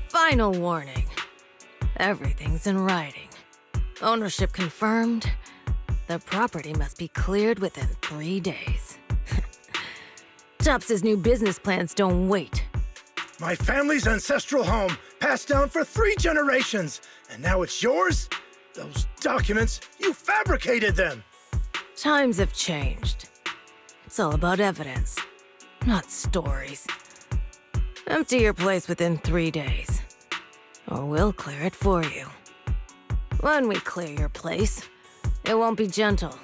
Final warning. Everything's in writing. Ownership confirmed. The property must be cleared within 3 days. Tubbs' new business plans don't wait. My family's ancestral home, passed down for 3 generations, and now it's yours? Those documents, you fabricated them! Times have changed. It's all about evidence, not stories. Empty your place within 3 days, or we'll clear it for you. When we clear your place, it won't be gentle.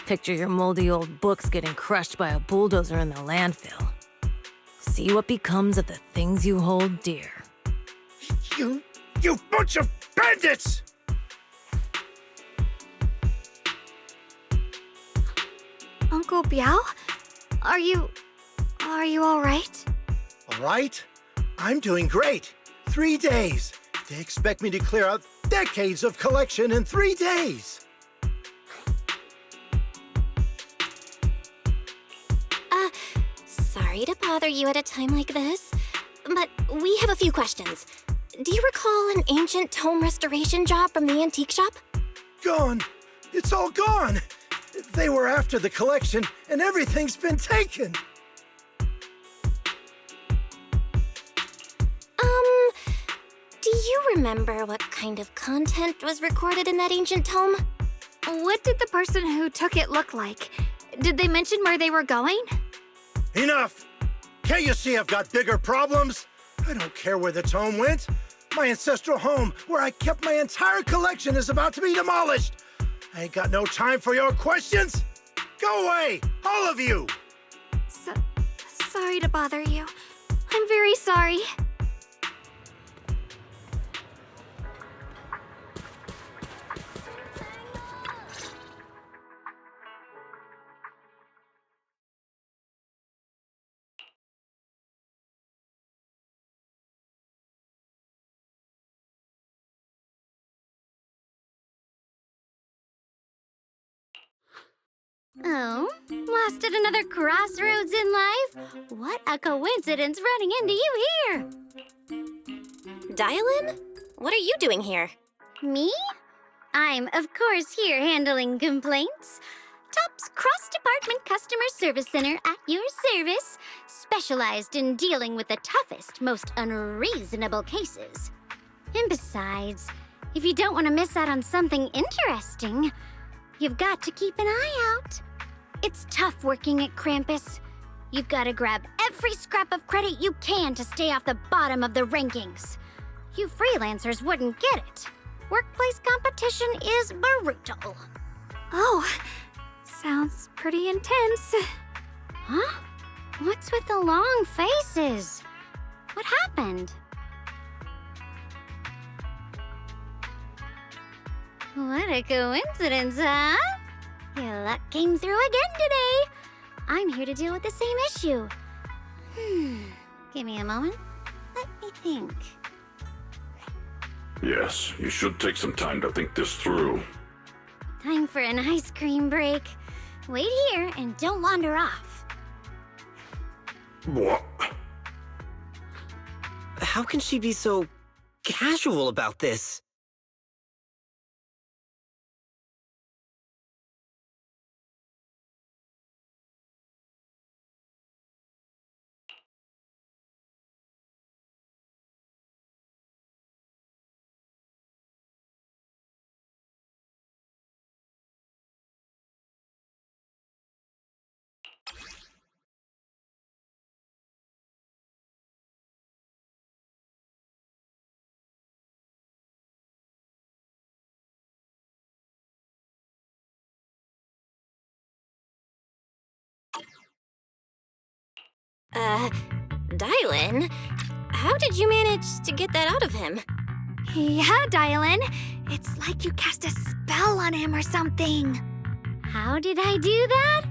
Picture your moldy old books getting crushed by a bulldozer in the landfill. See what becomes of the things you hold dear. You bunch of bandits! Uncle Biao? Are Are you all right? All right? I'm doing great. 3 days. They expect me to clear out decades of collection in 3 days. Sorry to bother you at a time like this, but we have a few questions. Do you recall an ancient tome restoration job from the antique shop? Gone. It's all gone. They were after the collection, and everything's been taken. Do you remember what kind of content was recorded in that ancient tome? What did the person who took it look like? Did they mention where they were going? Enough! Can't you see I've got bigger problems? I don't care where the tome went. My ancestral home, where I kept my entire collection, is about to be demolished. I ain't got no time for your questions. Go away, all of you! Sorry to bother you. I'm very sorry. Oh, lost at another crossroads in life? What a coincidence running into you here! Dialyn? What are you doing here? Me? I'm, of course, here handling complaints. TOP's cross-department customer service center at your service, specialized in dealing with the toughest, most unreasonable cases. And besides, if you don't want to miss out on something interesting, you've got to keep an eye out. It's tough working at Krampus. You've got to grab every scrap of credit you can to stay off the bottom of the rankings. You freelancers wouldn't get it. Workplace competition is brutal. Oh, sounds pretty intense. Huh? What's with the long faces? What happened? What a coincidence, huh? Your luck came through again today. I'm here to deal with the same issue. Give me a moment. Let me think. Yes, you should take some time to think this through. Time for an ice cream break. Wait here and don't wander off. What? How can she be so casual about this? Dialyn? How did you manage to get that out of him? Yeah, Dialyn. It's like you cast a spell on him or something. How did I do that?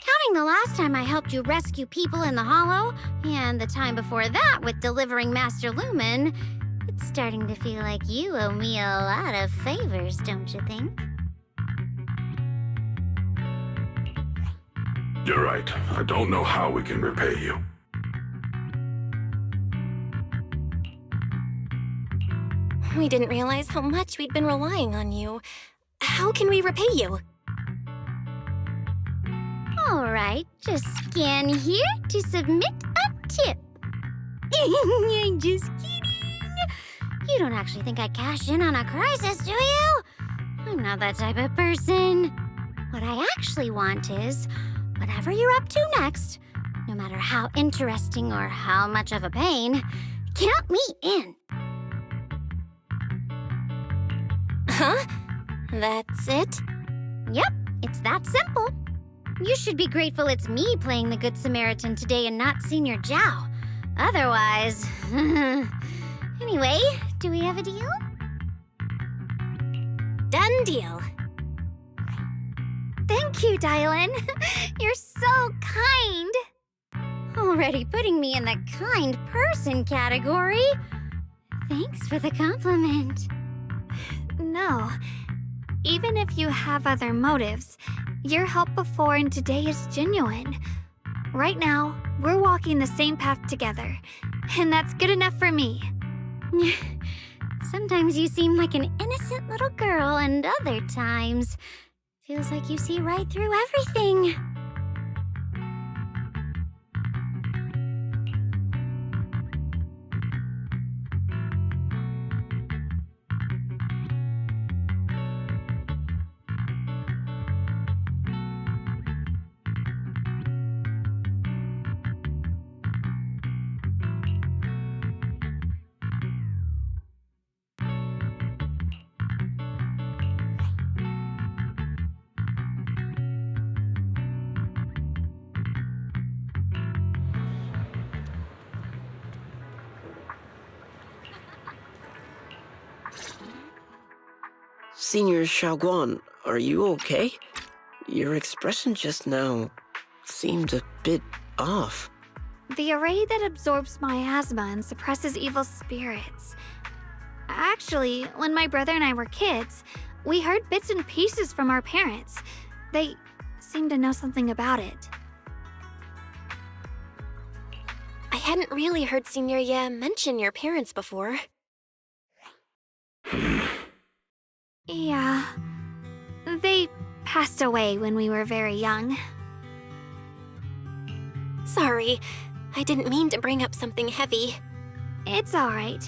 Counting the last time I helped you rescue people in the Hollow, and the time before that with delivering Master Lumen, it's starting to feel like you owe me a lot of favors, don't you think? You're right. I don't know how we can repay you. We didn't realize how much we'd been relying on you. How can we repay you? All right, just scan here to submit a tip. I'm just kidding. You don't actually think I cash in on a crisis, do you? I'm not that type of person. What I actually want is, whatever you're up to next, no matter how interesting or how much of a pain, count me in. Huh? That's it? Yep, it's that simple. You should be grateful it's me playing the Good Samaritan today and not Senior Zhao. Otherwise... Anyway, do we have a deal? Done deal. Thank you, Dialyn. You're so kind. Already putting me in the kind person category. Thanks for the compliment. No. Even if you have other motives, your help before and today is genuine. Right now, we're walking the same path together, and that's good enough for me. Sometimes you seem like an innocent little girl, and other times, feels like you see right through everything. Senior Shunguang, are you okay? Your expression just now seemed a bit off. The array that absorbs miasma and suppresses evil spirits. Actually, when my brother and I were kids, we heard bits and pieces from our parents. They seemed to know something about it. I hadn't really heard Senior Ye mention your parents before. Yeah. They passed away when we were very young. Sorry, I didn't mean to bring up something heavy. It's alright.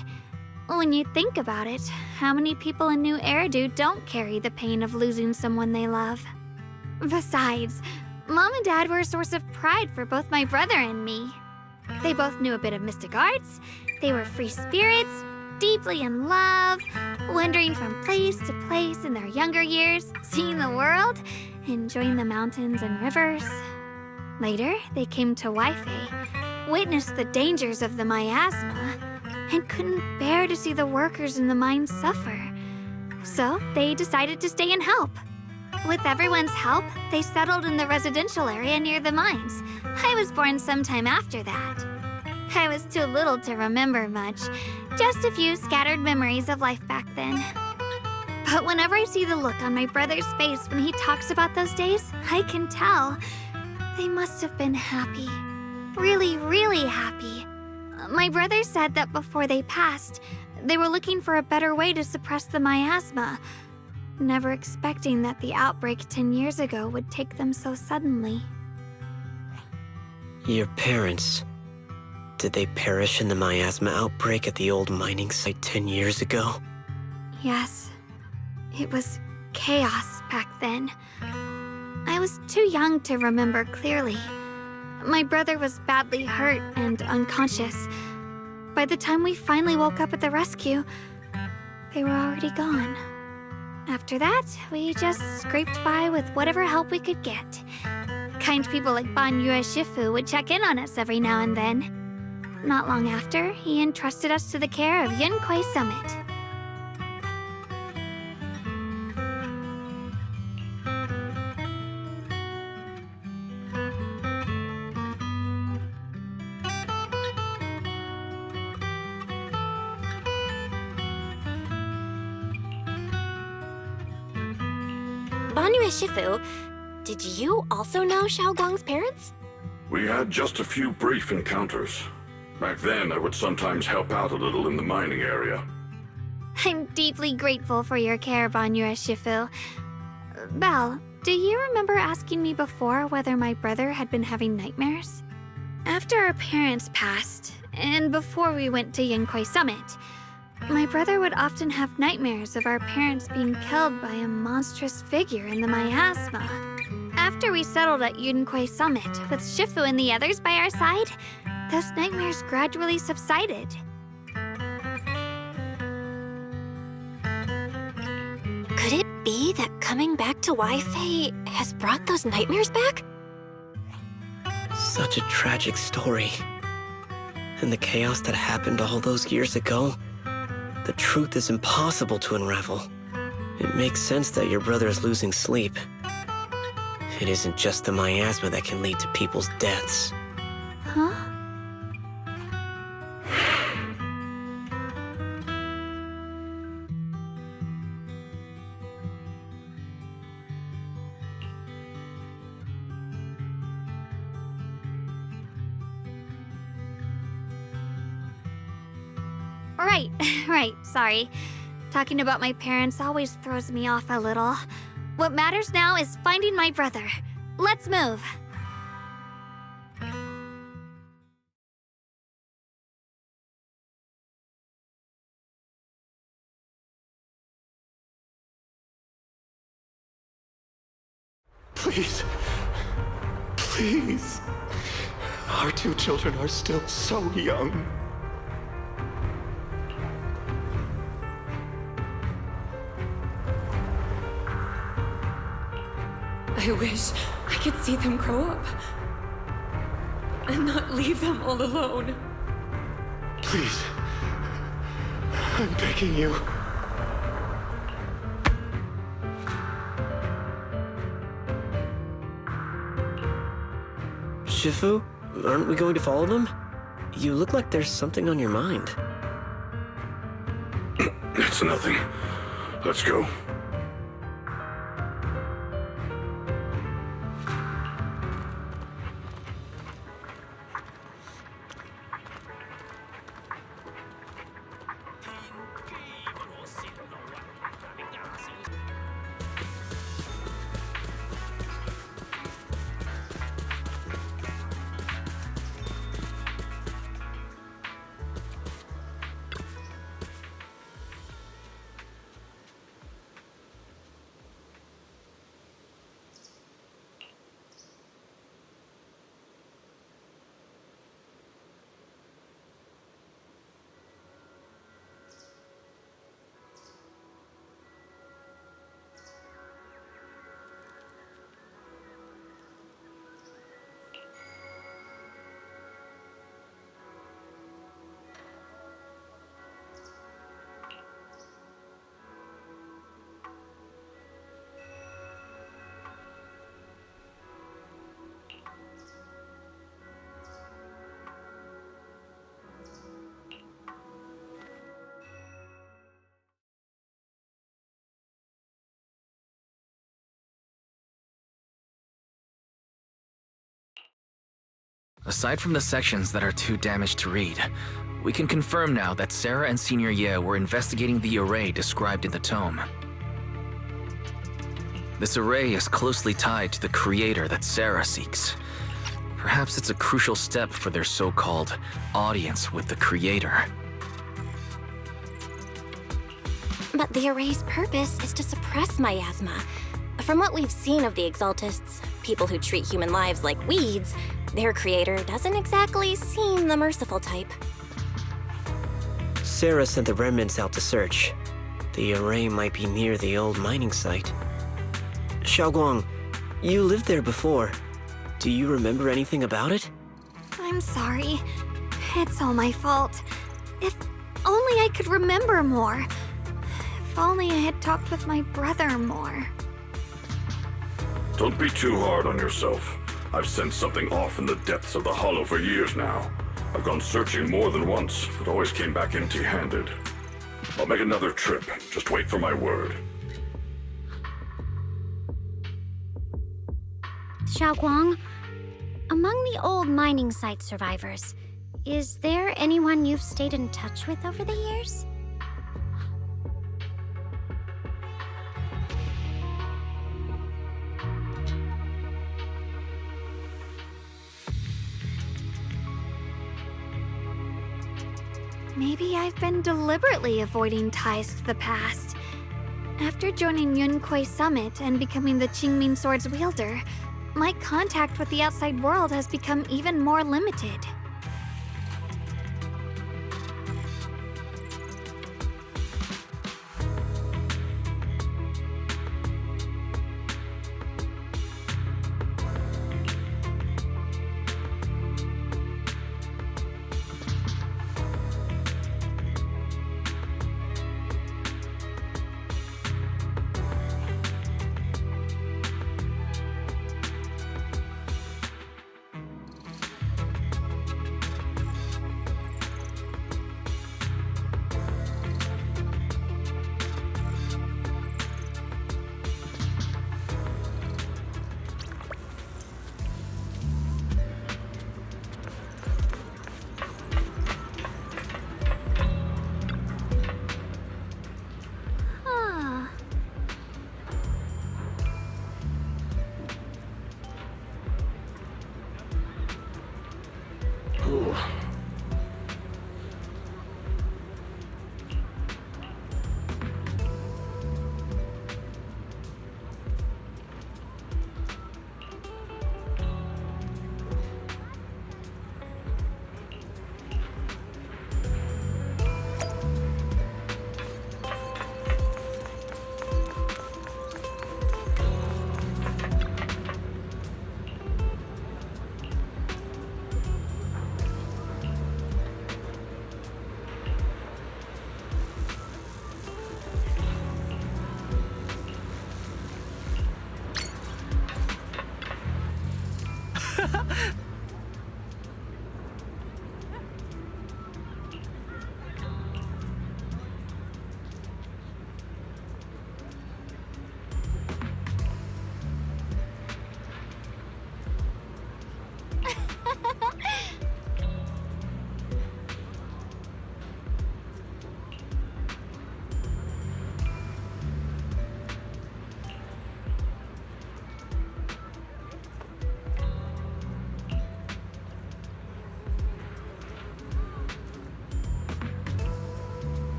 When you think about it, how many people in New Eridu don't carry the pain of losing someone they love? Besides, Mom and Dad were a source of pride for both my brother and me. They both knew a bit of mystic arts, they were free spirits, deeply in love, wandering from place to place in their younger years, seeing the world, enjoying the mountains and rivers. Later, they came to Wi-Fi, witnessed the dangers of the miasma, and couldn't bear to see the workers in the mines suffer. So they decided to stay and help. With everyone's help, they settled in the residential area near the mines. I was born sometime after that. I was too little to remember much, just a few scattered memories of life back then. But whenever I see the look on my brother's face when he talks about those days, I can tell. They must have been happy. Really, really happy. My brother said that before they passed, they were looking for a better way to suppress the miasma, never expecting that the outbreak 10 years ago would take them so suddenly. Your parents, did they perish in the miasma outbreak at the old mining site 10 years ago? Yes. It was chaos back then. I was too young to remember clearly. My brother was badly hurt and unconscious. By the time we finally woke up at the rescue, they were already gone. After that, we just scraped by with whatever help we could get. Kind people like Banyue Shifu would check in on us every now and then. Not long after, he entrusted us to the care of Yunquay Summit. Banyue Shifu, did you also know Shaoguang's parents? We had just a few brief encounters. Back then, I would sometimes help out a little in the mining area. I'm deeply grateful for your care, Banyue Shifu. Belle, do you remember asking me before whether my brother had been having nightmares? After our parents passed, and before we went to Yunquay Summit, my brother would often have nightmares of our parents being killed by a monstrous figure in the miasma. After we settled at Yunquay Summit, with Shifu and the others by our side, those nightmares gradually subsided. Could it be that coming back to Wi-Fi has brought those nightmares back? Such a tragic story. And the chaos that happened all those years ago, the truth is impossible to unravel. It makes sense that your brother is losing sleep. It isn't just the miasma that can lead to people's deaths. Huh? Right, sorry. Talking about my parents always throws me off a little. What matters now is finding my brother. Let's move. Please. Please. Our two children are still so young. I wish I could see them grow up. And not leave them all alone. Please. I'm begging you. Shifu, aren't we going to follow them? You look like there's something on your mind. It's nothing. Let's go. Aside from the sections that are too damaged to read, we can confirm now that Sarah and Senior Ye were investigating the array described in the tome. This array is closely tied to the creator that Sarah seeks. Perhaps it's a crucial step for their so-called audience with the creator. But the array's purpose is to suppress miasma. From what we've seen of the Exaltists, people who treat human lives like weeds, their creator doesn't exactly seem the merciful type. Sarah sent the remnants out to search. The array might be near the old mining site. Guang, you lived there before. Do you remember anything about it? I'm sorry. It's all my fault. If only I could remember more. If only I had talked with my brother more. Don't be too hard on yourself. I've sensed something off in the depths of the hollow for years now. I've gone searching more than once, but always came back empty-handed. I'll make another trip. Just wait for my word. Guang, among the old mining site survivors, is there anyone you've stayed in touch with over the years? Maybe I've been deliberately avoiding ties to the past. After joining Yunquei Summit and becoming the Qingming Sword's wielder, my contact with the outside world has become even more limited.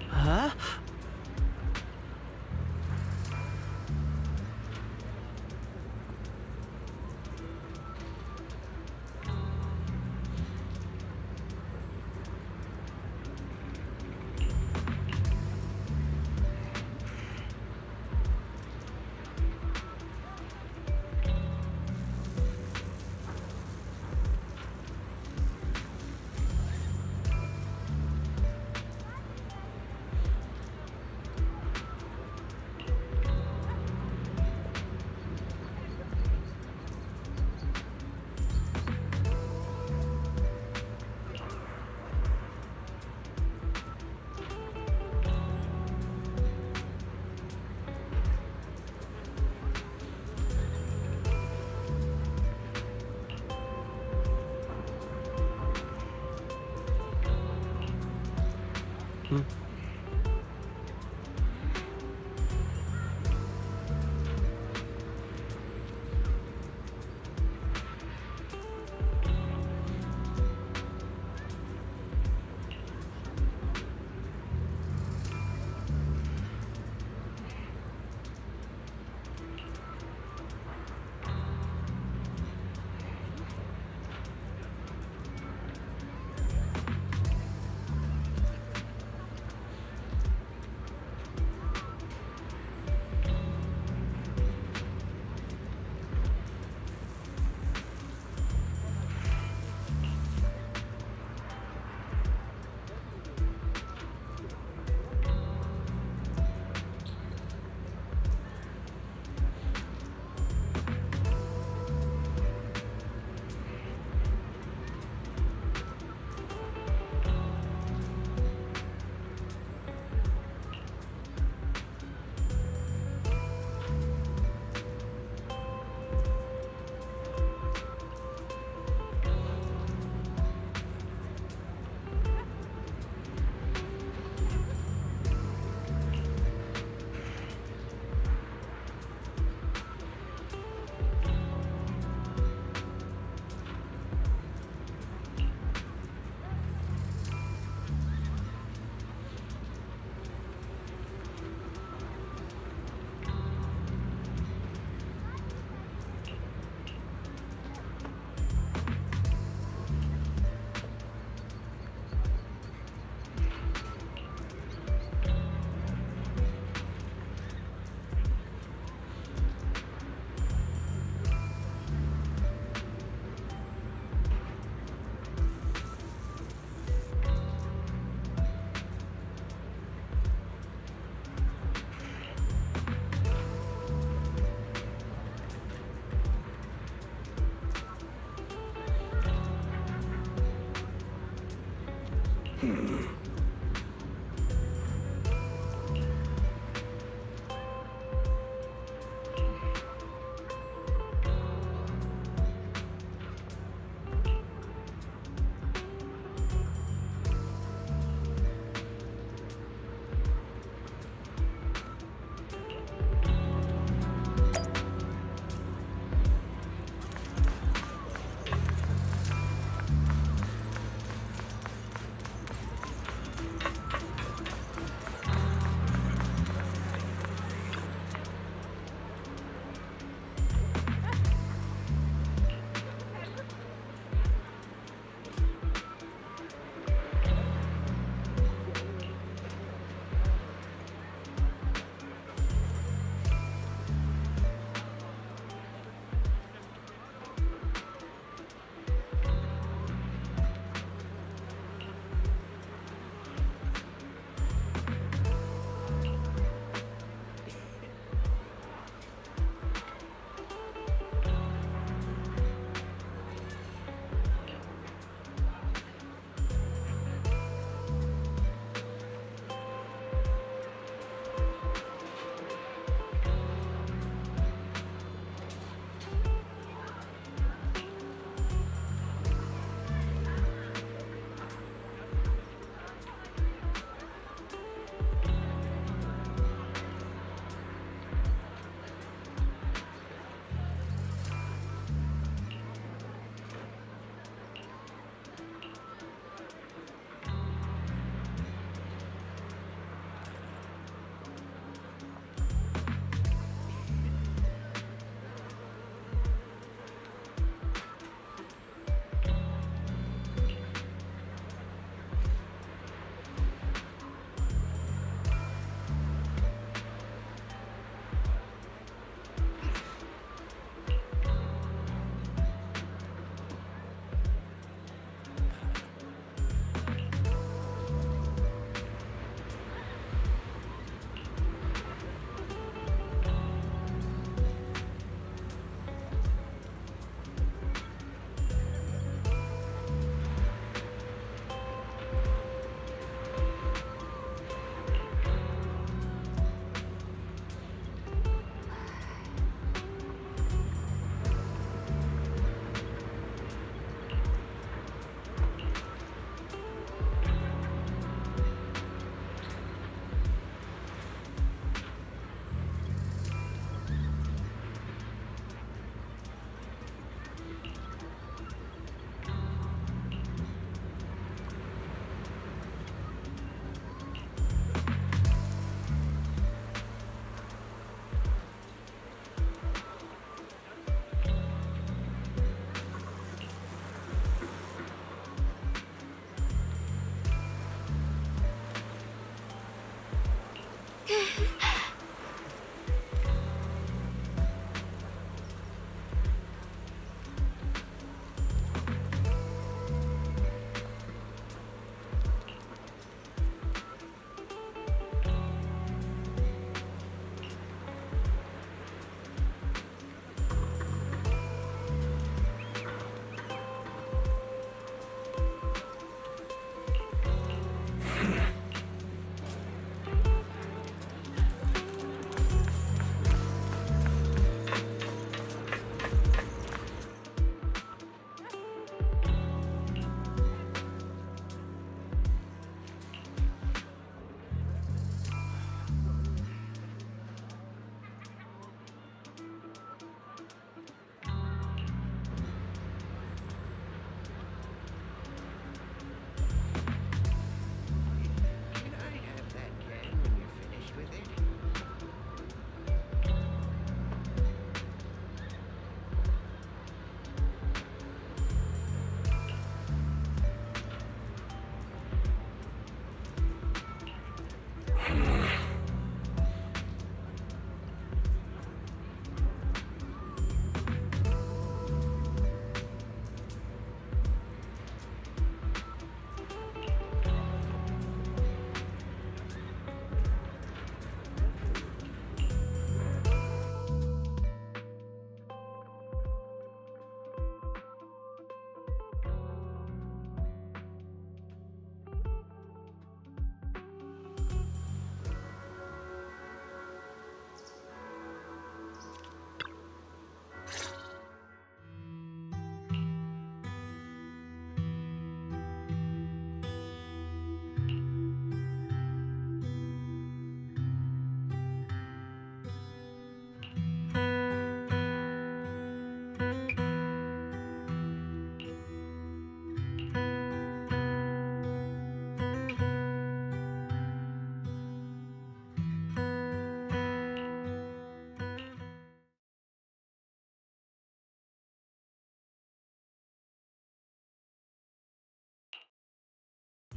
Huh?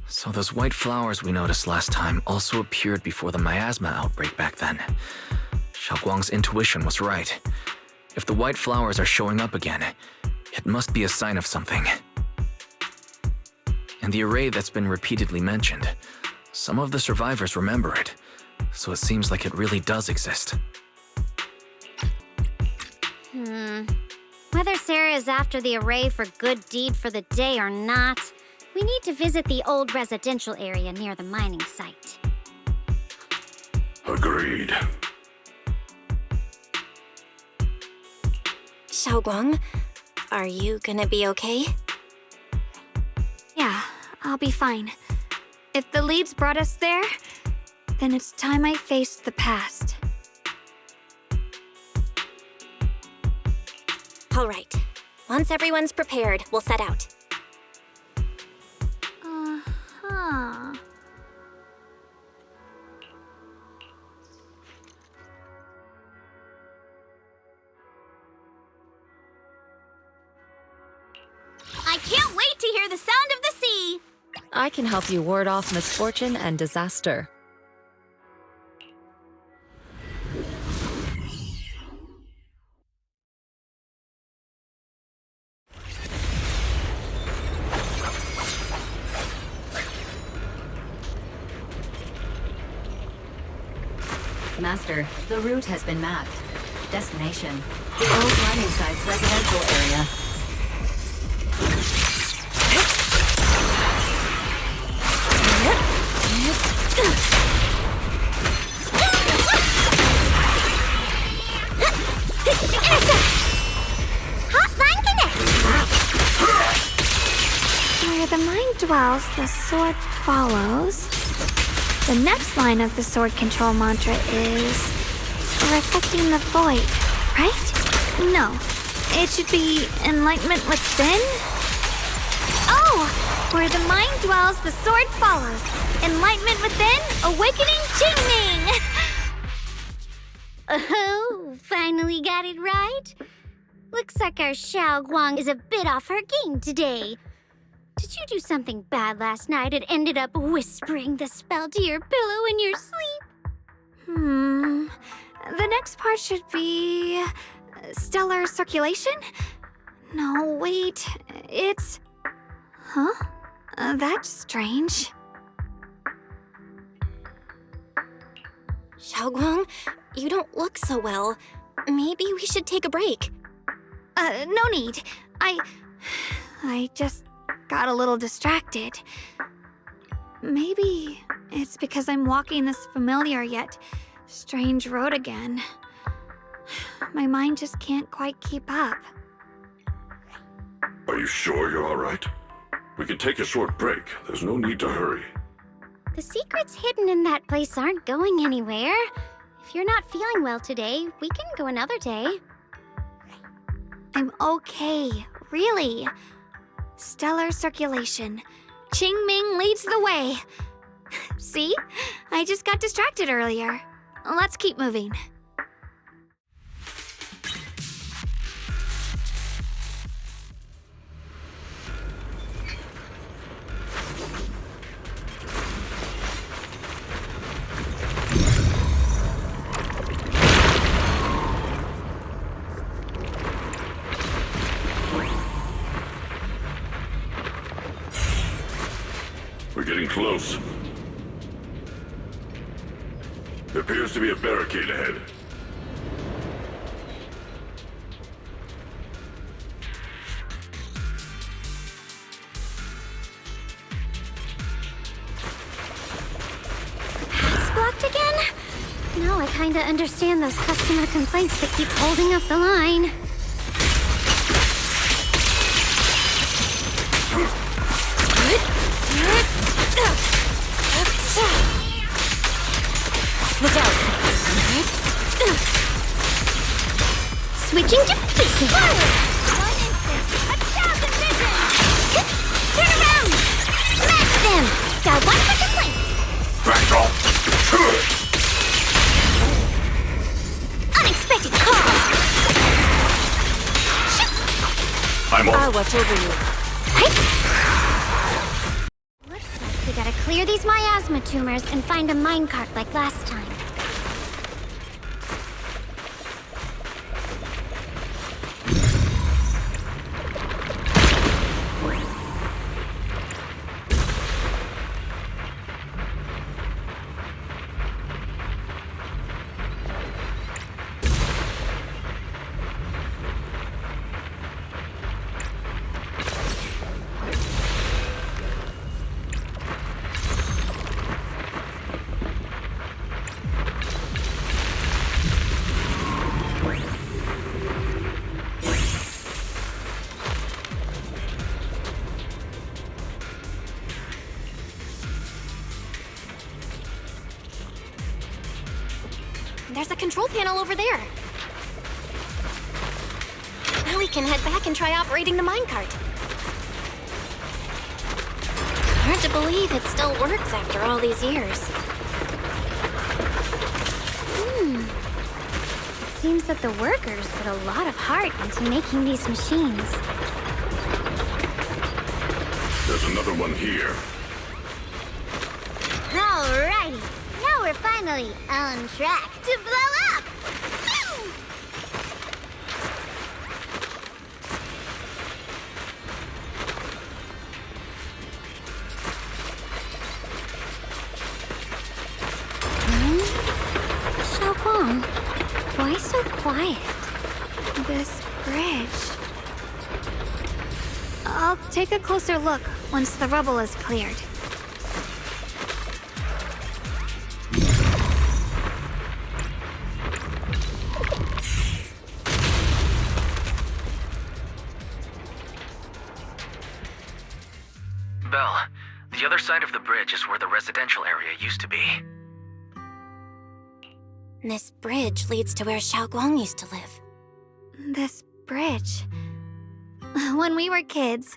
So those white flowers we noticed last time also appeared before the miasma outbreak back then. Xiaoguang's intuition was right. If the white flowers are showing up again, it must be a sign of something. And the array that's been repeatedly mentioned, some of the survivors remember it, so it seems like it really does exist. Whether Sarah is after the array for good deed for the day or not, we need to visit the old residential area near the mining site. Agreed. Xiaoguang, are you gonna be okay? Yeah, I'll be fine. If the leads brought us there, then it's time I faced the past. All right. Once everyone's prepared, we'll set out. Uh-huh. I can't wait to hear the sound of the sea! I can help you ward off misfortune and disaster. Master, the route has been mapped. Destination: the old mining site's residential area. Where the mind dwells, the sword follows. The next line of the sword control mantra is reflecting the void, right? No, it should be enlightenment within. Oh, where the mind dwells, the sword follows. Enlightenment within, awakening Jingming. Oh, finally got it right. Looks like our Xiaoguang is a bit off her game today. Did you do something bad last night and ended up whispering the spell to your pillow in your sleep? The next part should be stellar circulation? No, wait, it's... Huh? That's strange. Xiaoguang, you don't look so well. Maybe we should take a break. No need. I just got a little distracted. Maybe it's because I'm walking this familiar yet strange road again. My mind just can't quite keep up. Are you sure you're all right? We can take a short break. There's no need to hurry. The secrets hidden in that place aren't going anywhere. If you're not feeling well today, we can go another day. I'm okay, really. Stellar circulation. Qingming leads the way. See? I just got distracted earlier. Let's keep moving. We're getting close. There appears to be a barricade ahead. It's blocked again? Now I kinda understand those customer complaints that keep holding up the line. Look out! Switching to business. One instant, 1,000 visions. Turn around. Smash them. Got one for complaint. Back off. Unexpected call. I'm on. I'll watch over you. Looks like the gotta clear these miasma tumors and find a minecart like last time. There's a control panel over there. Now we can head back and try operating the minecart. Hard to believe it still works after all these years. It seems that the workers put a lot of heart into making these machines. There's another one here. Alrighty, now we're finally on track to blow up! Guang, why so quiet? This bridge. I'll take a closer look once the rubble is cleared. Belle, the other side of the bridge is where the residential area used to be. This bridge leads to where Guang used to live. This bridge. When we were kids,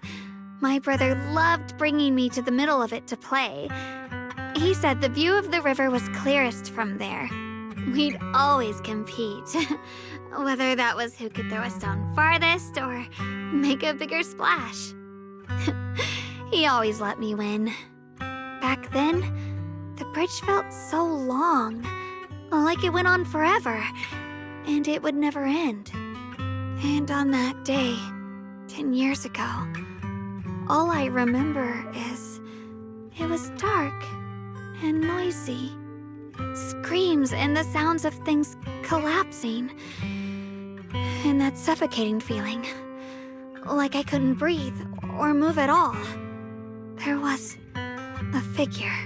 my brother loved bringing me to the middle of it to play. He said the view of the river was clearest from there. We'd always compete, whether that was who could throw a stone farthest or make a bigger splash. He always let me win. Back then, the bridge felt so long, like it went on forever, and it would never end. And on that day, 10 years ago, all I remember is it was dark and noisy. Screams and the sounds of things collapsing. And that suffocating feeling, like I couldn't breathe or move at all. There was a figure,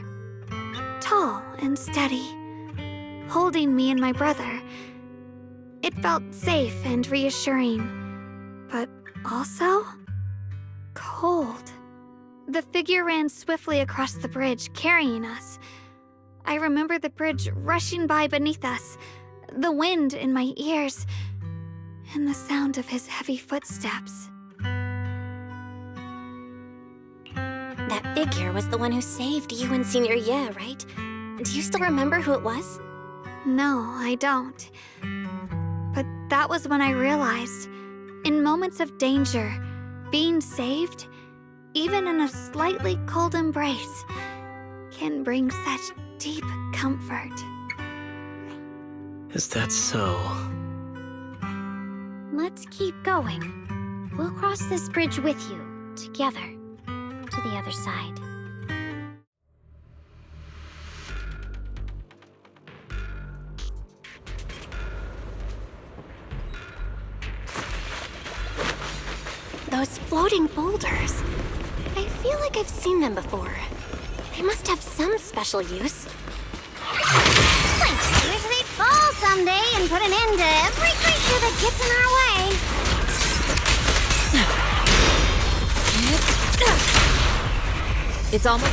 tall and steady, holding me and my brother. It felt safe and reassuring, but also cold. The figure ran swiftly across the bridge, carrying us. I remember the bridge rushing by beneath us, the wind in my ears, and the sound of his heavy footsteps. That figure was the one who saved you and Senior Ye, right? Do you still remember who it was? No, I don't. But that was when I realized, in moments of danger, being saved, even in a slightly cold embrace, can bring such deep comfort. Is that so? Let's keep going. We'll cross this bridge with you, together, to the other side. Those floating boulders. I feel like I've seen them before. They must have some special use. I wish they'd fall someday and put an end to every creature that gets in our way. It's almost...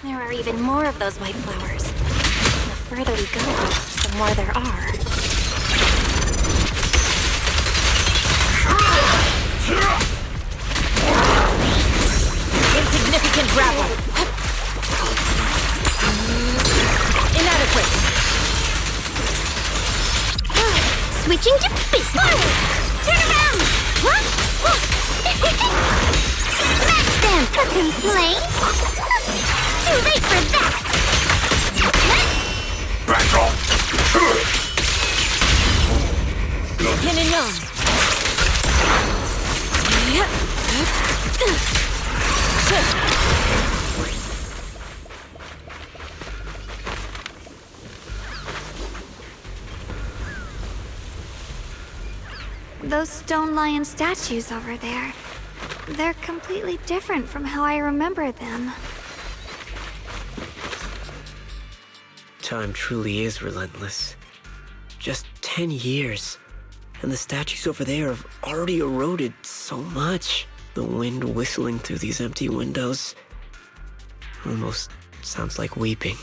There are even more of those white flowers. The further we go, the more there are. Insignificant grapple. Inadequate. Switching to business. Turn around. What? Smash them. A complaint? Too late for that. Back off! Yin and yang. Those stone lion statues over there. They're completely different from how I remember them. Time truly is relentless. Just 10 years, and the statues over there have already eroded so much. The wind whistling through these empty windows almost sounds like weeping.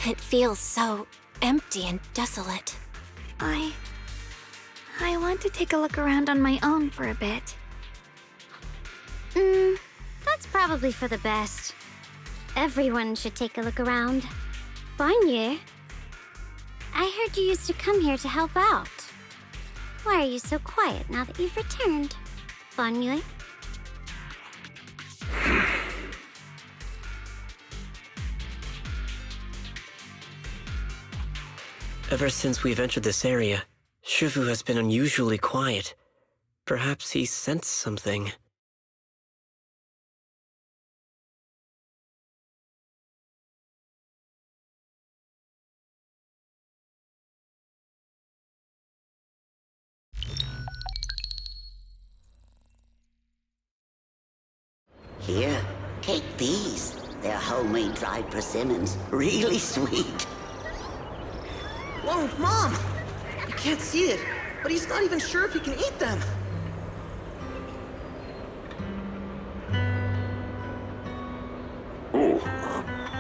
It feels so empty and desolate. I want to take a look around on my own for a bit. That's probably for the best. Everyone should take a look around. Banyue, I heard you used to come here to help out. Why are you so quiet now that you've returned, Banyue? Ever since we've entered this area, Shifu has been unusually quiet. Perhaps he sensed something. Here, take these. They're homemade dried persimmons. Really sweet. Whoa, Mom! You can't see it, but he's not even sure if he can eat them. Oh,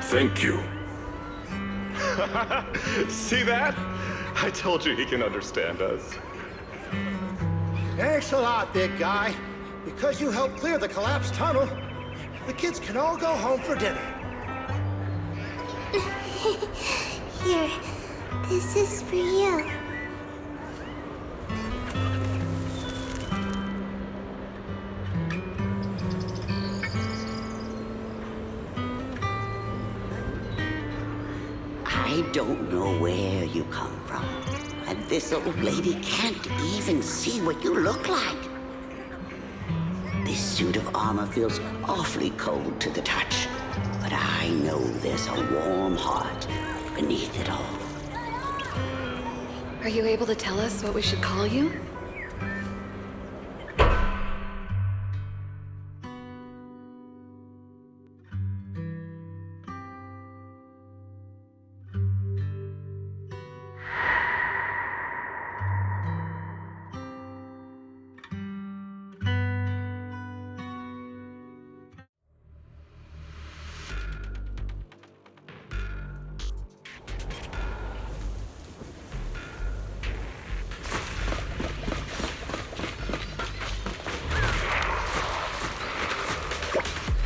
thank you. See that? I told you he can understand us. Thanks a lot, big guy. Because you helped clear the collapsed tunnel, the kids can all go home for dinner. Here, this is for you. I don't know where you come from, and this old lady can't even see what you look like. This suit of armor feels awfully cold to the touch, but I know there's a warm heart beneath it all. Are you able to tell us what we should call you?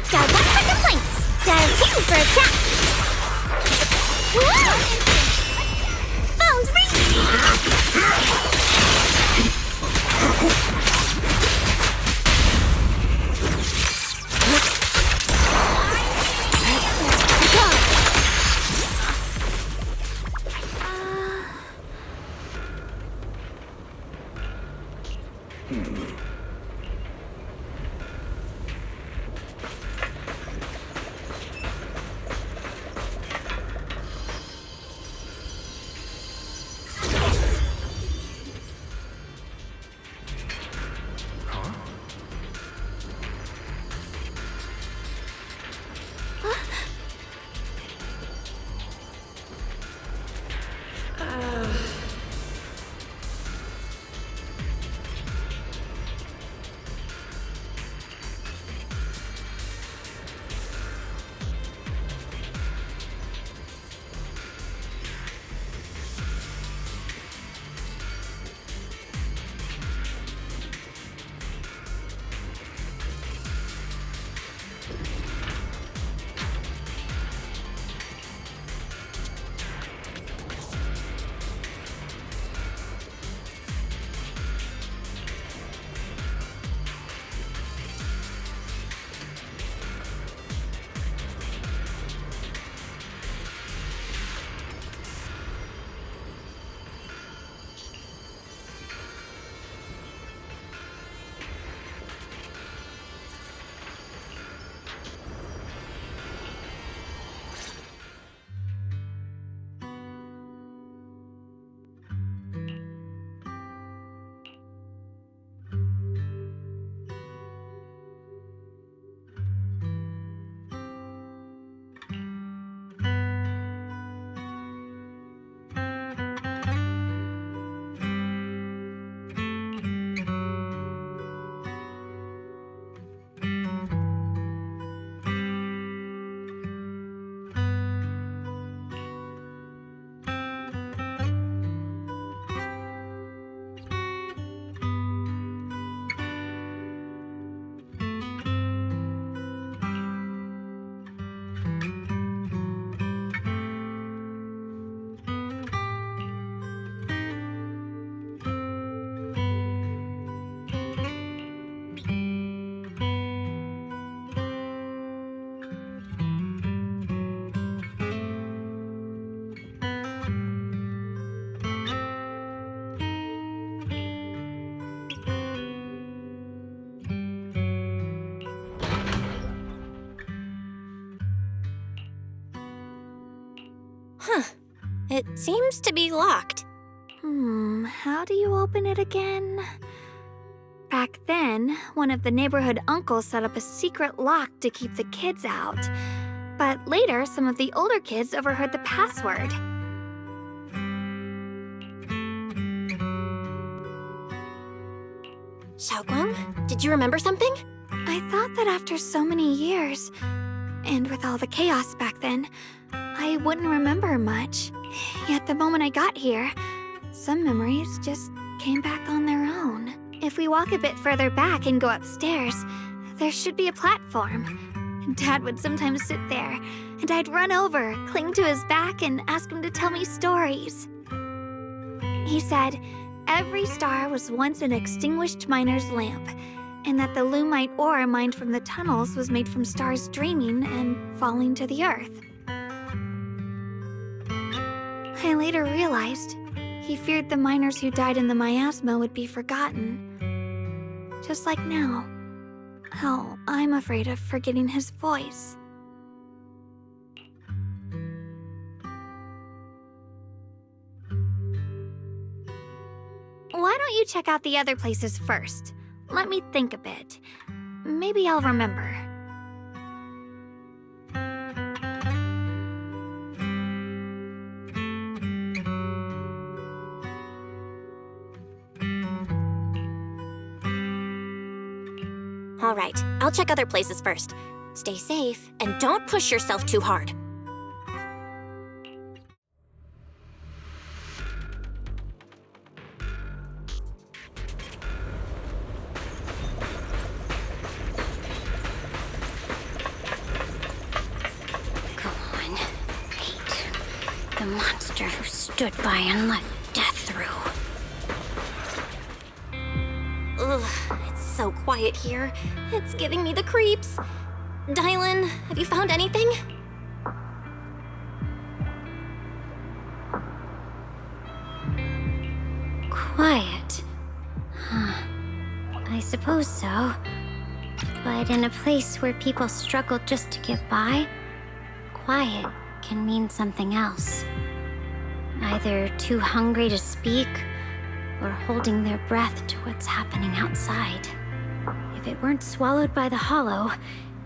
Dial 1 for complaints. Dial 2 for a chat. Phones Huh. It seems to be locked. How do you open it again? Back then, one of the neighborhood uncles set up a secret lock to keep the kids out. But later, some of the older kids overheard the password. Guang, did you remember something? I thought that after so many years, and with all the chaos back then, I wouldn't remember much. Yet the moment I got here, some memories just came back on their own. If we walk a bit further back and go upstairs, there should be a platform. Dad would sometimes sit there, and I'd run over, cling to his back, and ask him to tell me stories. He said every star was once an extinguished miner's lamp, and that the lumite ore mined from the tunnels was made from stars dreaming and falling to the earth. I later realized he feared the miners who died in the miasma would be forgotten. Just like now, how I'm afraid of forgetting his voice. Why don't you check out the other places first? Let me think a bit. Maybe I'll remember. All right, I'll check other places first. Stay safe, and don't push yourself too hard. Go on, Fate. The monster who stood by and let death through. Ugh, it's so quiet here. It's giving me the creeps. Dialyn, have you found anything? Quiet. Huh. I suppose so. But in a place where people struggle just to get by, quiet can mean something else. Either too hungry to speak, or holding their breath to what's happening outside. If it weren't swallowed by the hollow,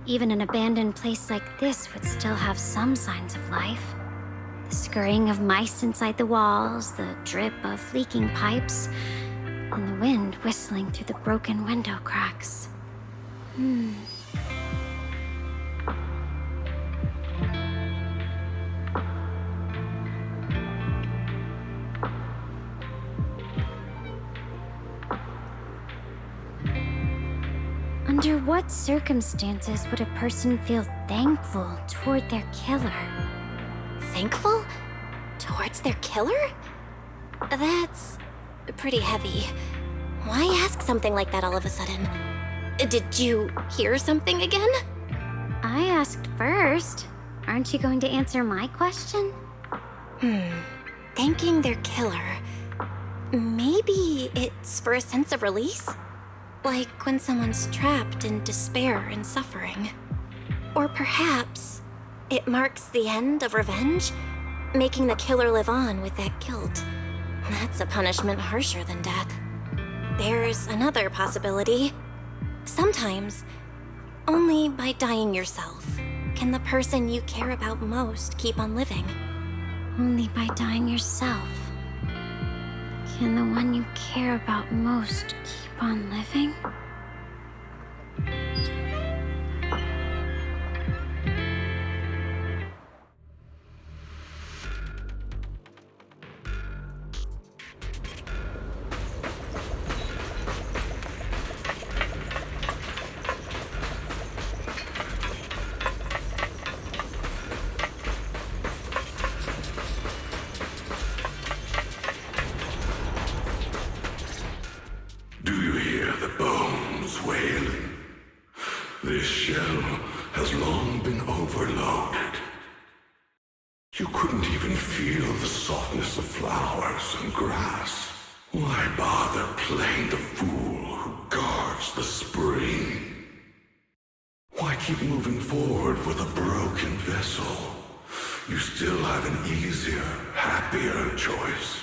even an abandoned place like this would still have some signs of life. The scurrying of mice inside the walls, the drip of leaking pipes, and the wind whistling through the broken window cracks. Under what circumstances would a person feel thankful toward their killer? Thankful? Towards their killer? That's pretty heavy. Why ask something like that all of a sudden? Did you hear something again? I asked first. Aren't you going to answer my question? Thanking their killer. Maybe it's for a sense of release? Like when someone's trapped in despair and suffering. Or perhaps it marks the end of revenge, making the killer live on with that guilt. That's a punishment harsher than death. There's another possibility. Sometimes, only by dying yourself can the person you care about most keep on living. Only by dying yourself can the one you care about most keep on living? Do you hear the bones wailing? This shell has long been overloaded. You couldn't even feel the softness of flowers and grass. Why bother playing the fool who guards the spring? Why keep moving forward with a broken vessel? you still have an easier, happier choice.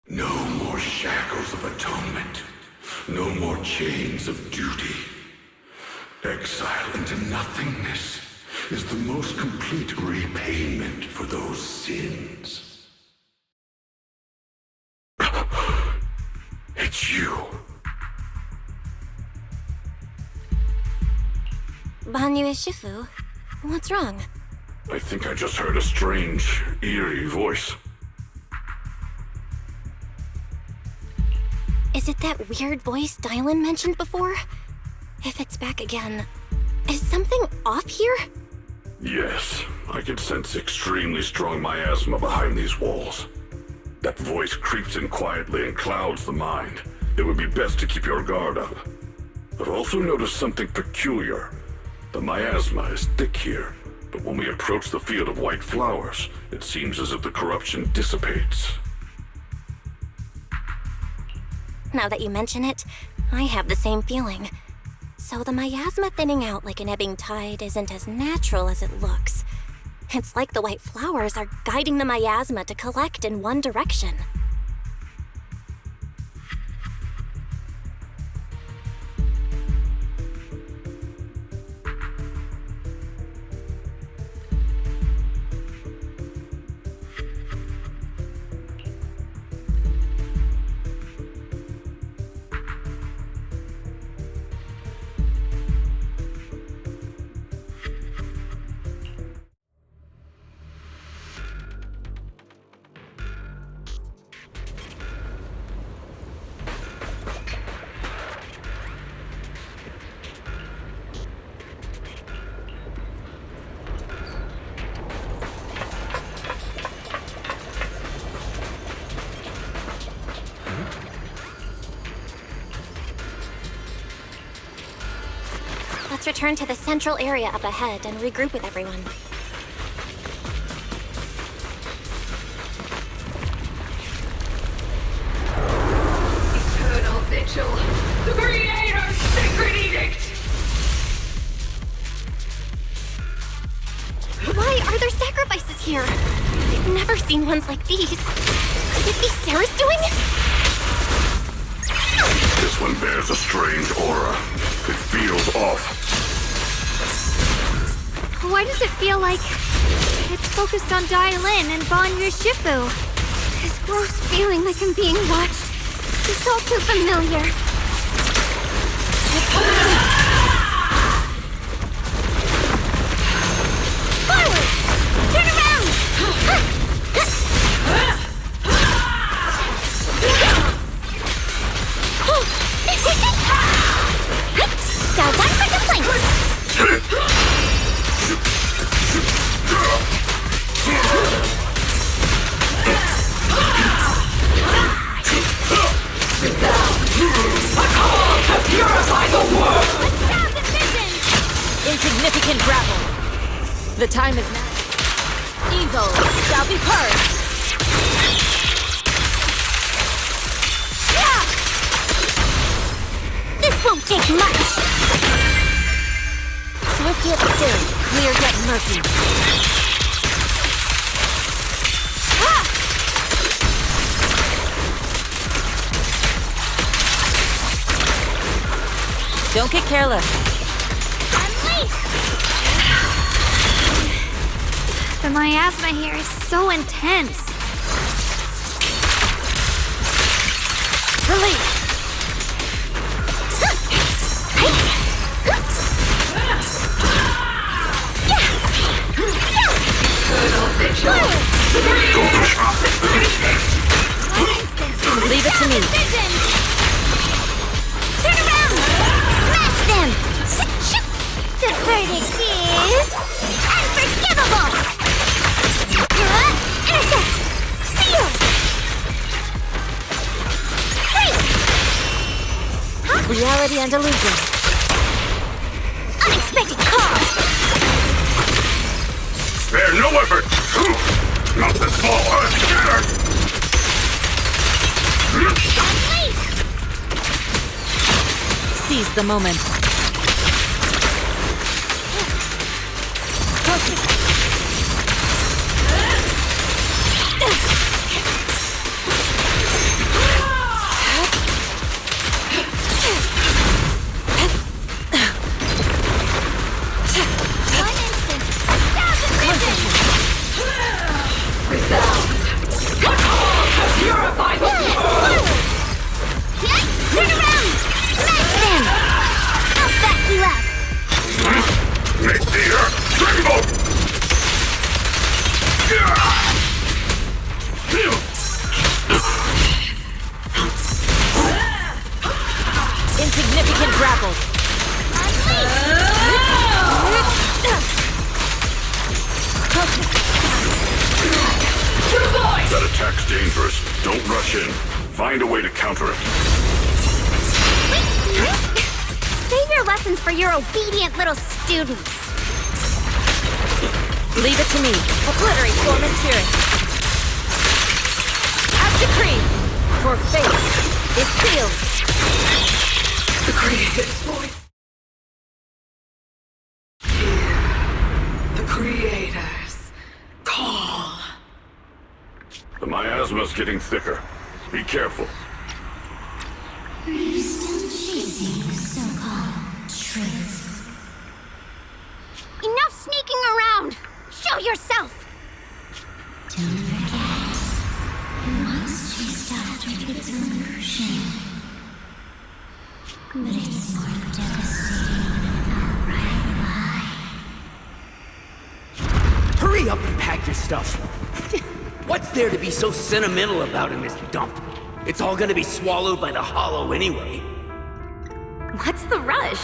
No more shackles of atonement. No more chains of duty. Exile into nothingness is the most complete repayment for those sins. It's you. Banyue Shifu, what's wrong? I think I just heard a strange, eerie voice. Is it that weird voice Dialyn mentioned before? If it's back again, is something off here? Yes, I can sense extremely strong miasma behind these walls. That voice creeps in quietly and clouds the mind. It would be best to keep your guard up. I've also noticed something peculiar. The miasma is thick here, but when we approach the field of white flowers, it seems as if the corruption dissipates. Now that you mention it, I have the same feeling. So the miasma thinning out like an ebbing tide isn't as natural as it looks. It's like the white flowers are guiding the miasma to collect in one direction. Let's return to the central area up ahead and regroup with everyone. Eternal vigil, the Creator's sacred edict! Why are there sacrifices here? I've never seen ones like these. Could it be Sarah's doing? This one bears a strange aura. It feels off. Why does it feel like it's focused on Dialyn and Banyue Shifu? This gross feeling like I'm being watched. It's all too familiar. Forward! Turn around! Dive down for the flanks! Purify the world! Insignificant gravel. The time is now. Evil shall be purged. This won't take much! Swift yet still, clear yet murky. Don't get careless. The miasma here is so intense. Release. Leave it to me. Turn around! Smash them! The verdict is unforgivable! Intercept! Seal! Free! Reality and illusion. Unexpected call! Spare no effort! Not this ball together! Seize the moment. resounds. What all to purify the world! Turn around! Smash it in! I'll back you up! Make the earth tremble! Insignificant grapple. That attack's dangerous. Don't rush in. Find a way to counter it. Save your lessons for your obedient little students. Leave it to me. Obliterate form and spirit. As decreed, for fate is sealed. The Creator's voice. The Creators call. The miasma's getting thicker. Be careful. Are you still chasing the so-called truth? Enough sneaking around! Show yourself! Don't forget, it once chased after its illusion. But it's more devastating than an outright lie. Hurry up and pack your stuff. What's there to be so sentimental about in this dump? It's all gonna be swallowed by the hollow anyway. What's the rush?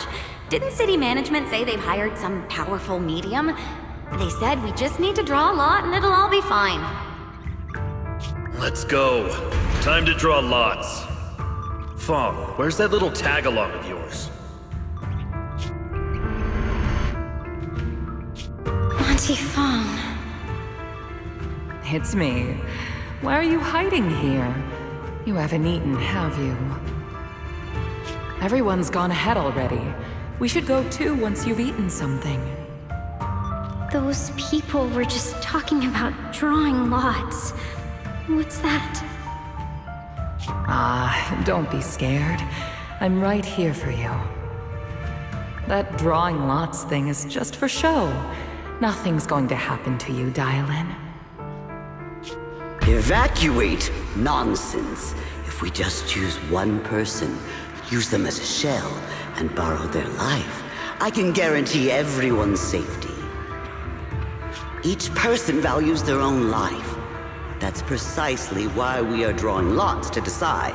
Didn't city management say they've hired some powerful medium? They said we just need to draw a lot and it'll all be fine. Let's go. Time to draw lots. Fong, where's that little tag-along of yours? Auntie Fong. It's me. Why are you hiding here? You haven't eaten, have you? Everyone's gone ahead already. We should go too once you've eaten something. Those people were just talking about drawing lots. What's that? Don't be scared. I'm right here for you. That drawing lots thing is just for show. Nothing's going to happen to you, Dialyn. Evacuate? Nonsense. If we just choose one person, use them as a shell, and borrow their life, I can guarantee everyone's safety. Each person values their own life. That's precisely why we are drawing lots to decide.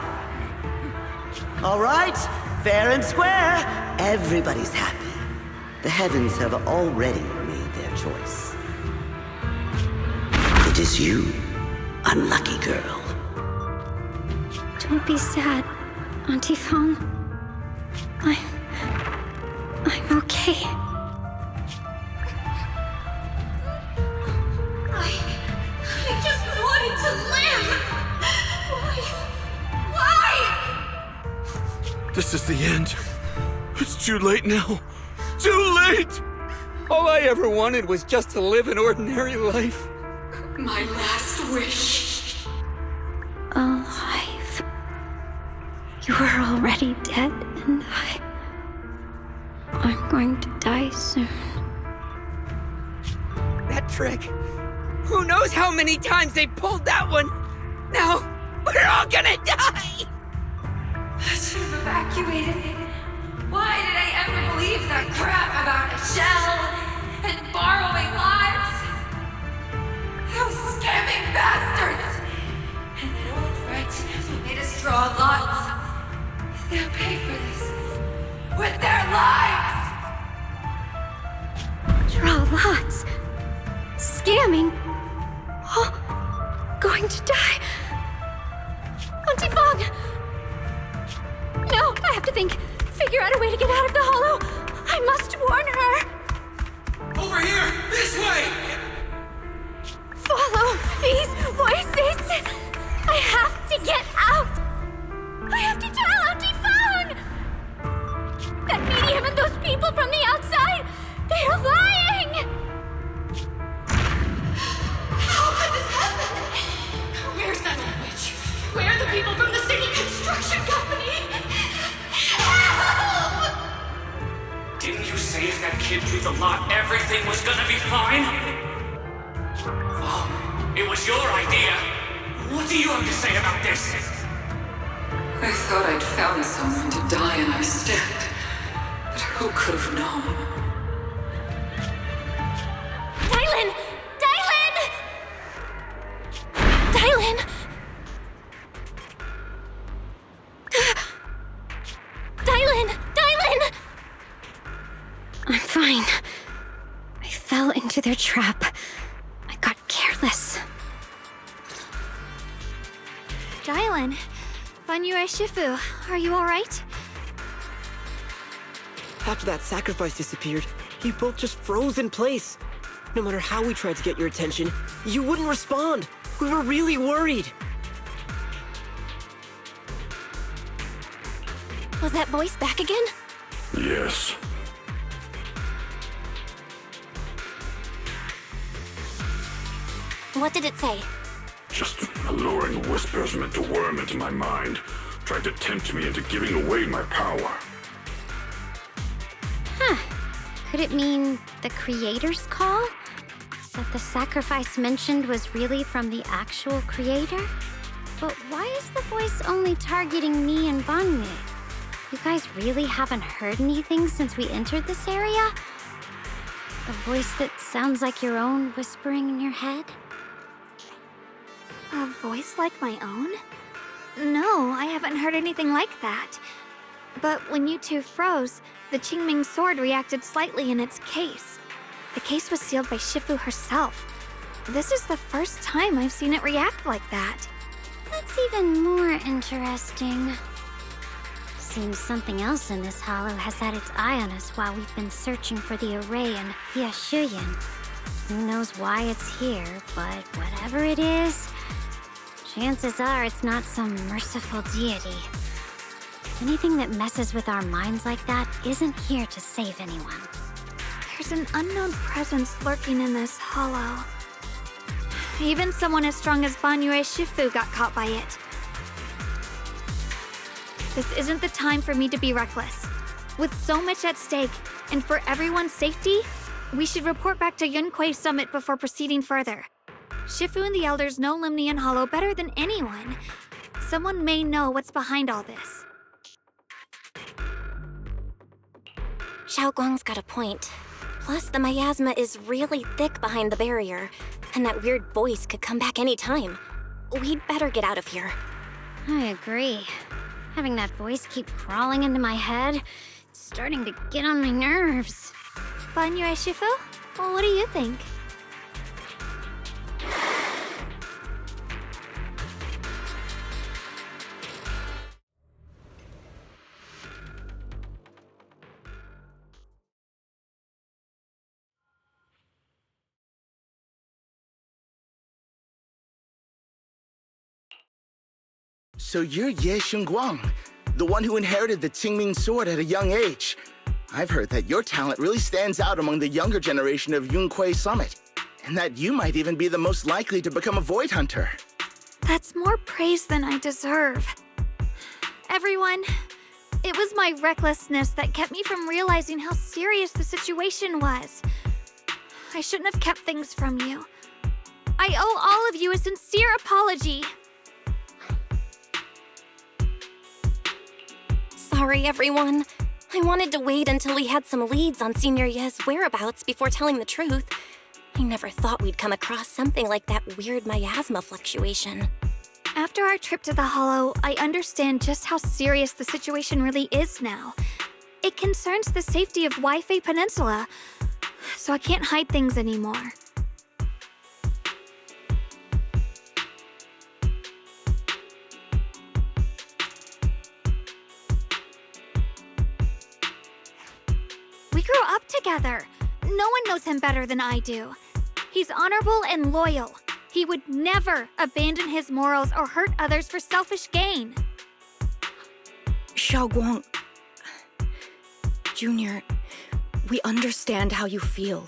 All right, fair and square. Everybody's happy. The heavens have already made their choice. It is you, unlucky girl. Don't be sad, Auntie Fong. I'm okay. I just wanted to live! Why? This is the end. It's too late now. Too late! All I ever wanted was just to live an ordinary life. My last wish. Alive. You were already dead, and I'm going to die soon. That trick. Who knows how many times they pulled that one? Now, we're all gonna die! I should have evacuated. Why did I ever believe that crap about a shell and borrowing lives? Those scamming bastards! And that old wretch who made us draw lots. They'll pay for this with their lives! Draw lots. Scamming. Oh, going to die. Auntie Fong! No, I have to think. Figure out a way to get out of the hollow. I must warn her. Over here! This way! Follow these voices. I have to get out. I have to tell Auntie Fong. That medium and those people from the outside, they're lying. How could this happen? Where's that old witch? Where are the people from the city construction company? Help! Didn't you say if that kid drew the lot, everything was gonna be fine? Oh, it was your idea. What do you have to say about this? I thought I'd found someone to die in our stead, but who could have known? Dialyn! Dialyn! Dialyn! Dialyn! Dialyn! I'm fine. I fell into their trap. I got careless. Dialyn, Banyue Shifu, are you alright? After that sacrifice disappeared, you both just froze in place. No matter how we tried to get your attention, you wouldn't respond. We were really worried. Was that voice back again? Yes. What did it say? Just alluring whispers meant to worm into my mind, trying to tempt me into giving away my power. Huh. Could it mean the creator's call? That the sacrifice mentioned was really from the actual creator? But why is the voice only targeting me and Banyue? You guys really haven't heard anything since we entered this area? A voice that sounds like your own whispering in your head? A voice like my own? No, I haven't heard anything like that. But when you two froze, the Qingming sword reacted slightly in its case. The case was sealed by Shifu herself. This is the first time I've seen it react like that. That's even more interesting. Seems something else in this hollow has had its eye on us while we've been searching for the array in yeshunguang. Who knows why it's here, but whatever it is, chances are it's not some merciful deity. Anything that messes with our minds like that isn't here to save anyone. There's an unknown presence lurking in this hollow. Even someone as strong as Banyue Shifu got caught by it. This isn't the time for me to be reckless. With so much at stake, and for everyone's safety, we should report back to Yunquei Summit before proceeding further. Shifu and the Elders know Limnian Hollow better than anyone. Someone may know what's behind all this. Guang's got a point. Plus, the miasma is really thick behind the barrier, and that weird voice could come back any time. We'd better get out of here. I agree. Having that voice keep crawling into my head, it's starting to get on my nerves. Banyue Shifu? Well, what do you think? So you're yeshunguang, the one who inherited the Qingming sword at a young age. I've heard that your talent really stands out among the younger generation of Yunquei Summit, and that you might even be the most likely to become a Void Hunter. That's more praise than I deserve. Everyone, it was my recklessness that kept me from realizing how serious the situation was. I shouldn't have kept things from you. I owe all of you a sincere apology. Sorry, everyone. I wanted to wait until we had some leads on Senior Ye's whereabouts before telling the truth. I never thought we'd come across something like that weird miasma fluctuation. After our trip to the Hollow, I understand just how serious the situation really is now. It concerns the safety of Waifei Peninsula, so I can't hide things anymore. We grew up together. No one knows him better than I do. He's honorable and loyal. He would never abandon his morals or hurt others for selfish gain. Guang, Junior, we understand how you feel.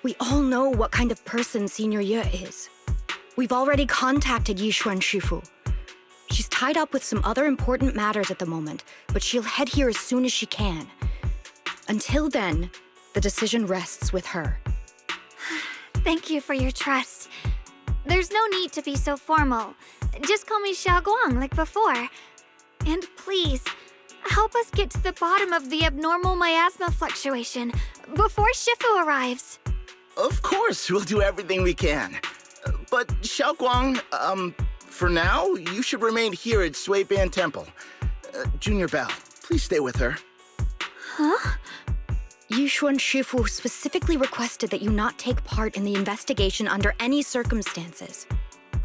We all know what kind of person Senior Ye is. We've already contacted Yishuan Shifu. She's tied up with some other important matters at the moment, but she'll head here as soon as she can. Until then, the decision rests with her. Thank you for your trust. There's no need to be so formal. Just call me Guang like before. And please, help us get to the bottom of the abnormal miasma fluctuation before Shifu arrives. Of course, we'll do everything we can. But Guang, for now, you should remain here at Ban Temple. Junior Bell, please stay with her. Huh? Yushuan Shifu specifically requested that you not take part in the investigation under any circumstances.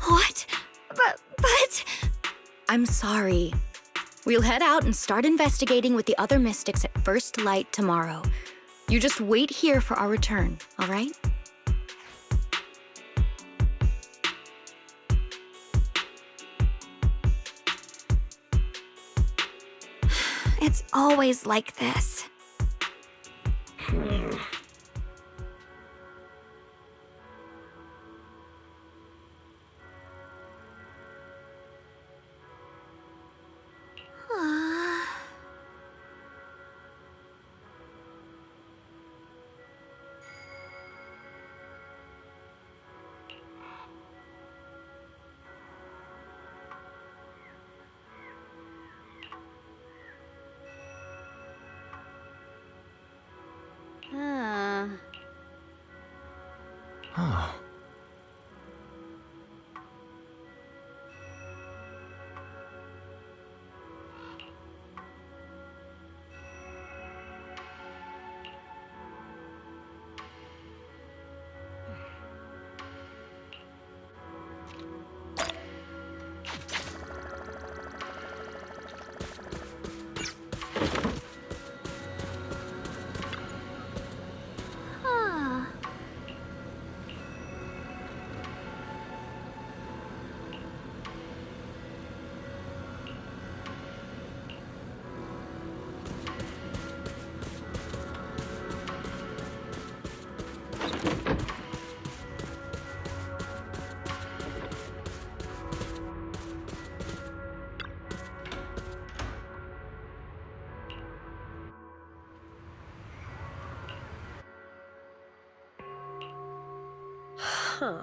What? But... I'm sorry. We'll head out and start investigating with the other mystics at first light tomorrow. You just wait here for our return, all right? It's always like this. Huh. Huh.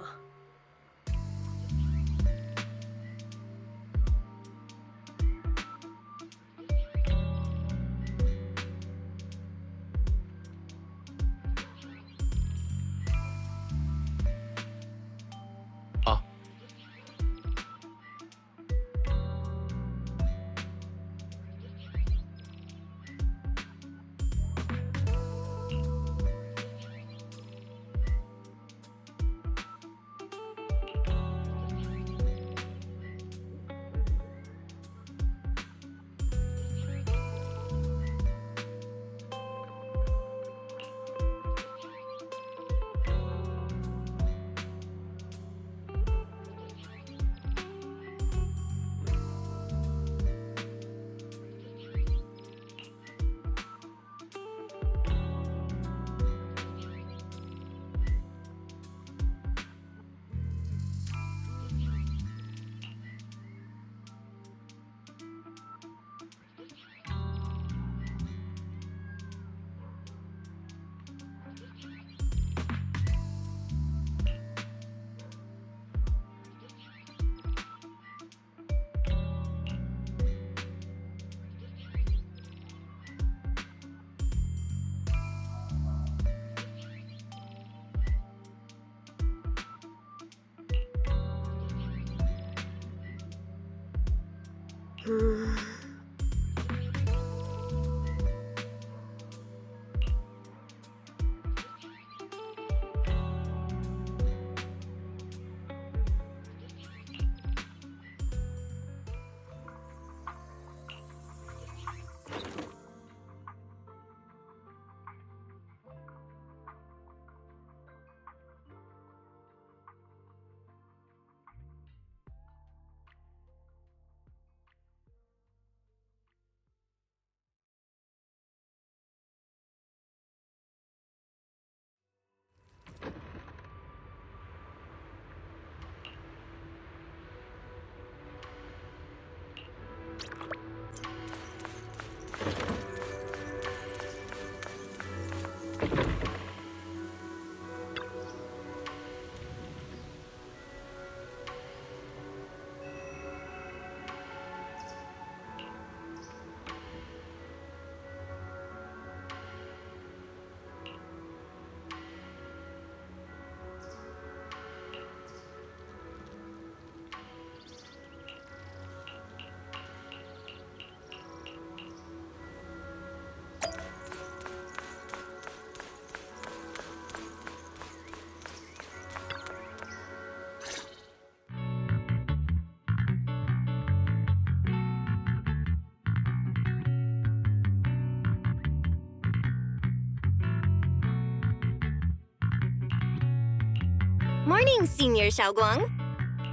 Morning, Senior Shunguang.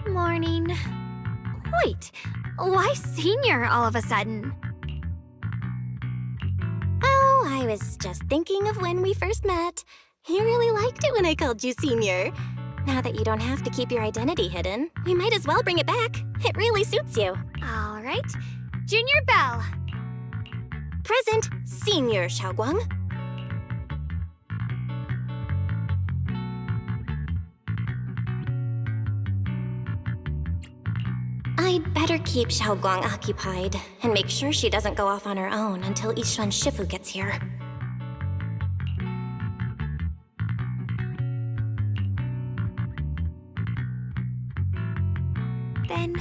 Morning. Wait, why Senior all of a sudden? Oh, I was just thinking of when we first met. You really liked it when I called you Senior. Now that you don't have to keep your identity hidden, we might as well bring it back. It really suits you. All right. Junior Bell. Present, Senior Shunguang. I'd better keep Shunguang occupied and make sure she doesn't go off on her own until Yishun Shifu gets here. Then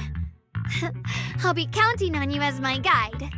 I'll be counting on you as my guide.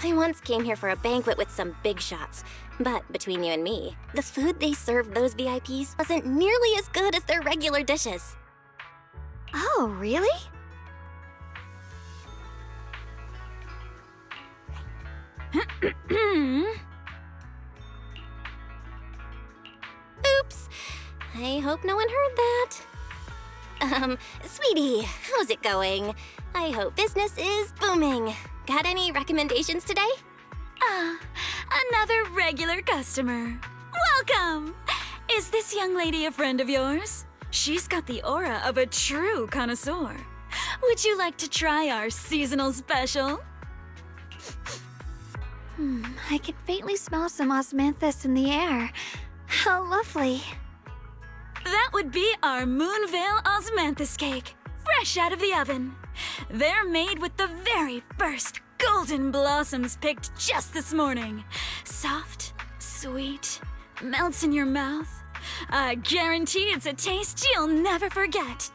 I once came here for a banquet with some big shots, but between you and me, the food they served those VIPs wasn't nearly as good as their regular dishes. Oh, really? Oops! I hope no one heard that. Sweetie, how's it going? I hope business is booming. Got any recommendations today? Another regular customer. Welcome! Is this young lady a friend of yours? She's got the aura of a true connoisseur. Would you like to try our seasonal special? I can faintly smell some Osmanthus in the air. How lovely. That would be our Moonveil Osmanthus cake, fresh out of the oven. They're made with the very first golden blossoms picked just this morning. Soft, sweet, melts in your mouth. I guarantee it's a taste you'll never forget.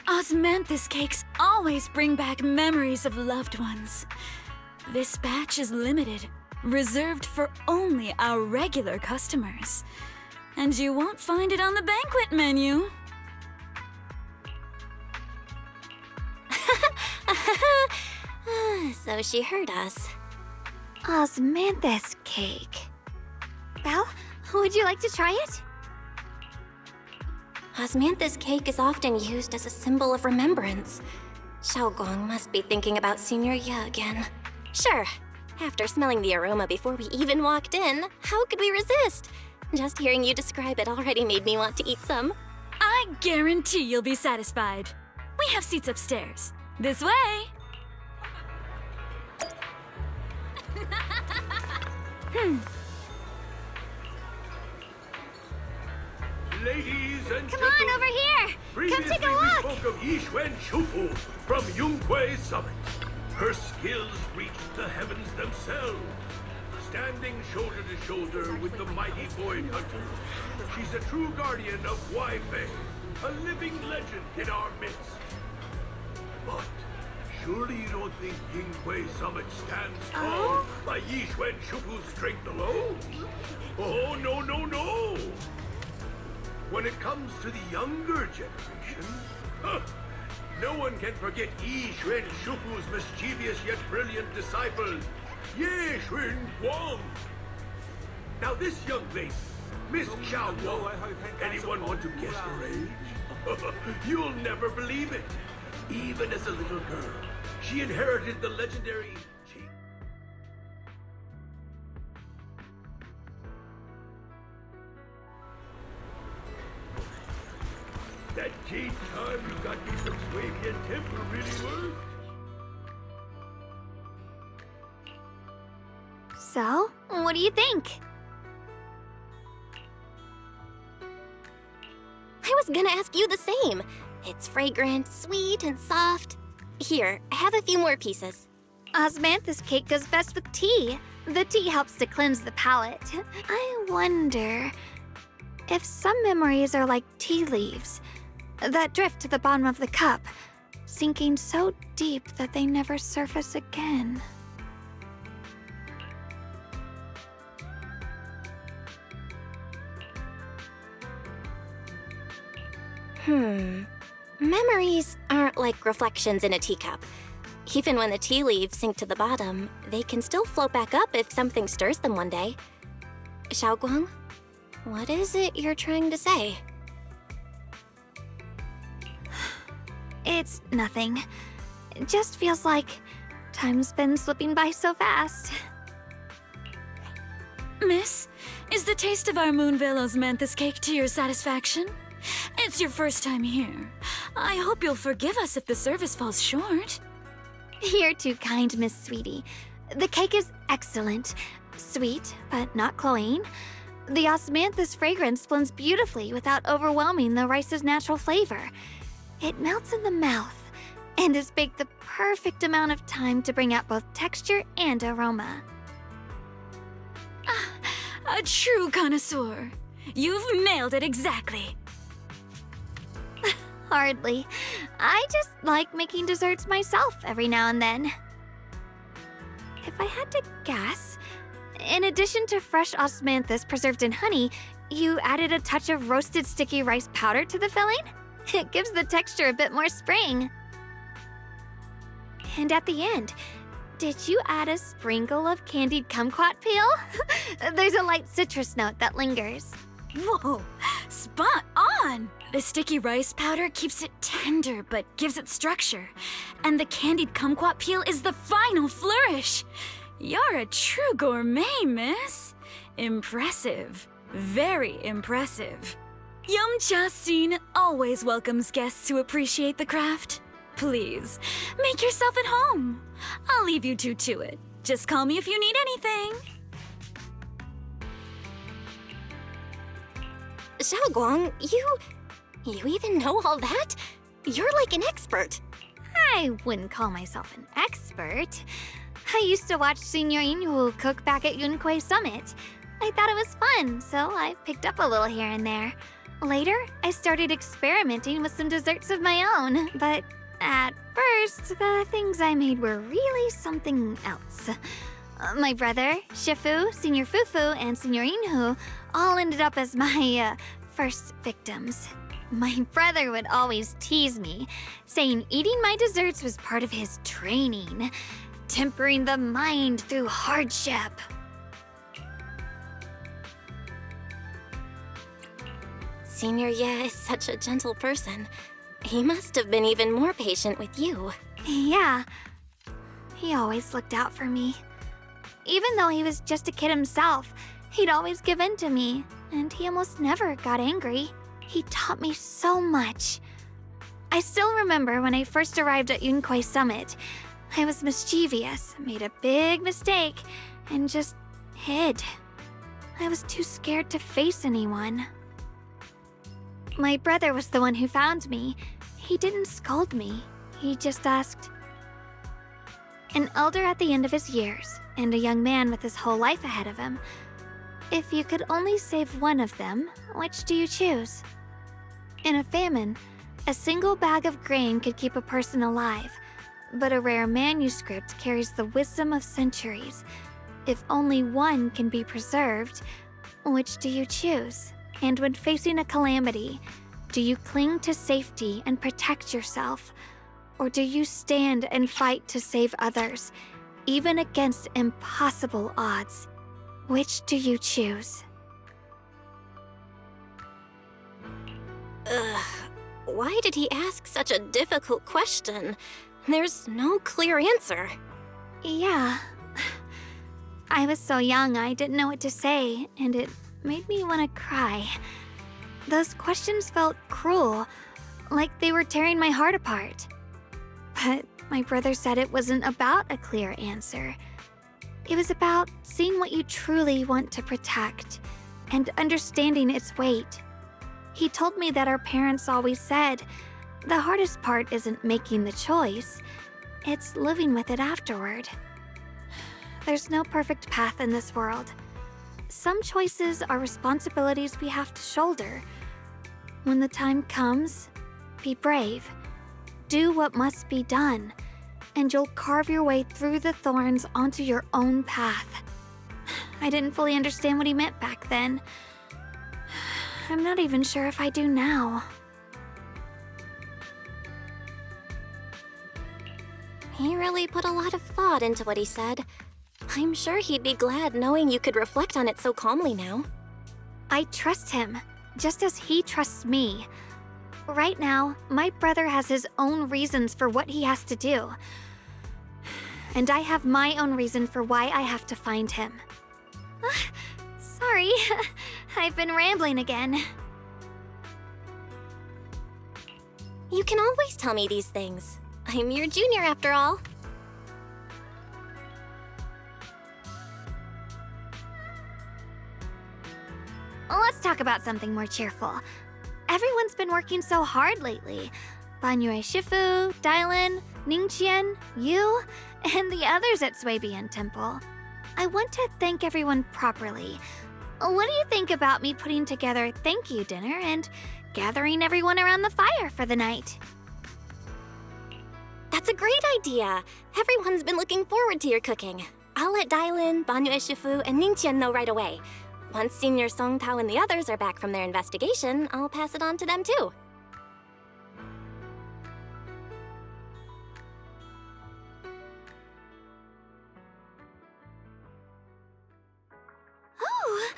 Osmanthus cakes always bring back memories of loved ones. This batch is limited, reserved for only our regular customers. And you won't find it on the banquet menu. So she heard us. Osmanthus cake. Belle, would you like to try it? Osmanthus cake is often used as a symbol of remembrance. Shao Guang must be thinking about Senior Ye again. Sure, After smelling the aroma before we even walked in, how could we resist? Just hearing you describe it already made me want to eat some. I guarantee you'll be satisfied. We have seats upstairs. This way. Ladies and Come on, over here! Come take a look! We spoke of Yishwen Shufu from Yunquei Summit. Her skills reached the heavens themselves, standing shoulder to shoulder with the mighty void hunter. She's a true guardian of Wai Fei, a living legend in our midst. But surely you don't think Yunquei Summit stands tall by Yishwen Shufu's strength alone? Oh, no, no, no! When it comes to the younger generation, no one can forget Yishwen Shufu's mischievous yet brilliant disciple, yeshunguang. Now this young lady, Miss Shaol, anyone want to guess her age? You'll never believe it. Even as a little girl, she inherited the legendary... That key time you got me some Swabian temper really worked. So, what do you think? I was gonna ask you the same. It's fragrant, sweet, and soft. Here, have a few more pieces. Osmanthus cake goes best with tea. The tea helps to cleanse the palate. I wonder if some memories are like tea leaves that drift to the bottom of the cup, sinking so deep that they never surface again. Memories aren't like reflections in a teacup. Even when the tea leaves sink to the bottom, they can still float back up if something stirs them one day. Xiaoguang, what is it you're trying to say? It's nothing. It just feels like time's been slipping by so fast. Miss, is the taste of our Moonvale Osmanthus cake to your satisfaction? It's your first time here. I hope you'll forgive us if the service falls short. You're too kind, Miss Sweetie. The cake is excellent. Sweet, but not cloying. The Osmanthus fragrance blends beautifully without overwhelming the rice's natural flavor. It melts in the mouth and is baked the perfect amount of time to bring out both texture and aroma. A true connoisseur. You've nailed it exactly. Hardly. I just like making desserts myself every now and then. If I had to guess, in addition to fresh osmanthus preserved in honey, you added a touch of roasted sticky rice powder to the filling? It gives the texture a bit more spring. And at the end, did you add a sprinkle of candied kumquat peel? There's a light citrus note that lingers. Whoa, spot on! The sticky rice powder keeps it tender but gives it structure. And the candied kumquat peel is the final flourish. You're a true gourmet, miss. Impressive. Very impressive. Yum-Cha Scene always welcomes guests who appreciate the craft. Please, make yourself at home. I'll leave you two to it. Just call me if you need anything. Xiaoguang, you even know all that? You're like an expert. I wouldn't call myself an expert. I used to watch Senior Inhu cook back at Yunquei Summit. I thought it was fun, so I picked up a little here and there. Later, I started experimenting with some desserts of my own, but at first, the things I made were really something else. My brother, Shifu, Senior Fufu, and Senior Inhu all ended up as my first victims. My brother would always tease me, saying eating my desserts was part of his training, tempering the mind through hardship. Senior Ye is such a gentle person. He must have been even more patient with you. Yeah, he always looked out for me. Even though he was just a kid himself, he'd always give in to me, and he almost never got angry. He taught me so much. I still remember when I first arrived at Yunquay Summit. I was mischievous, made a big mistake, and just hid. I was too scared to face anyone. My brother was the one who found me. He didn't scold me. He just asked. An elder at the end of his years, and a young man with his whole life ahead of him. If you could only save one of them, which do you choose? In a famine, a single bag of grain could keep a person alive, but a rare manuscript carries the wisdom of centuries. If only one can be preserved, which do you choose? And when facing a calamity, do you cling to safety and protect yourself? Or do you stand and fight to save others, even against impossible odds? Which do you choose? Why did he ask such a difficult question? There's no clear answer. Yeah. I was so young I didn't know what to say, and it made me want to cry. Those questions felt cruel, like they were tearing my heart apart. But my brother said it wasn't about a clear answer. It was about seeing what you truly want to protect and understanding its weight. He told me that our parents always said, the hardest part isn't making the choice, it's living with it afterward. There's no perfect path in this world. Some choices are responsibilities we have to shoulder. When the time comes, be brave. Do what must be done, and you'll carve your way through the thorns onto your own path. I didn't fully understand what he meant back then. I'm not even sure if I do now. He really put a lot of thought into what he said. I'm sure he'd be glad knowing you could reflect on it so calmly now. I trust him, just as he trusts me. Right now, my brother has his own reasons for what he has to do. And I have my own reason for why I have to find him. Sorry, I've been rambling again. You can always tell me these things. I'm your junior after all. Let's talk about something more cheerful. Everyone's been working so hard lately. Banyue Shifu, Dialyn, Ningen, you, and the others at Swabian Temple. I want to thank everyone properly. What do you think about me putting together a thank you dinner and gathering everyone around the fire for the night? That's a great idea. Everyone's been looking forward to your cooking. I'll let Dialyn, Banyue Shifu, and Ningqian know right away. Once Senior Song Tao and the others are back from their investigation, I'll pass it on to them too. Oh!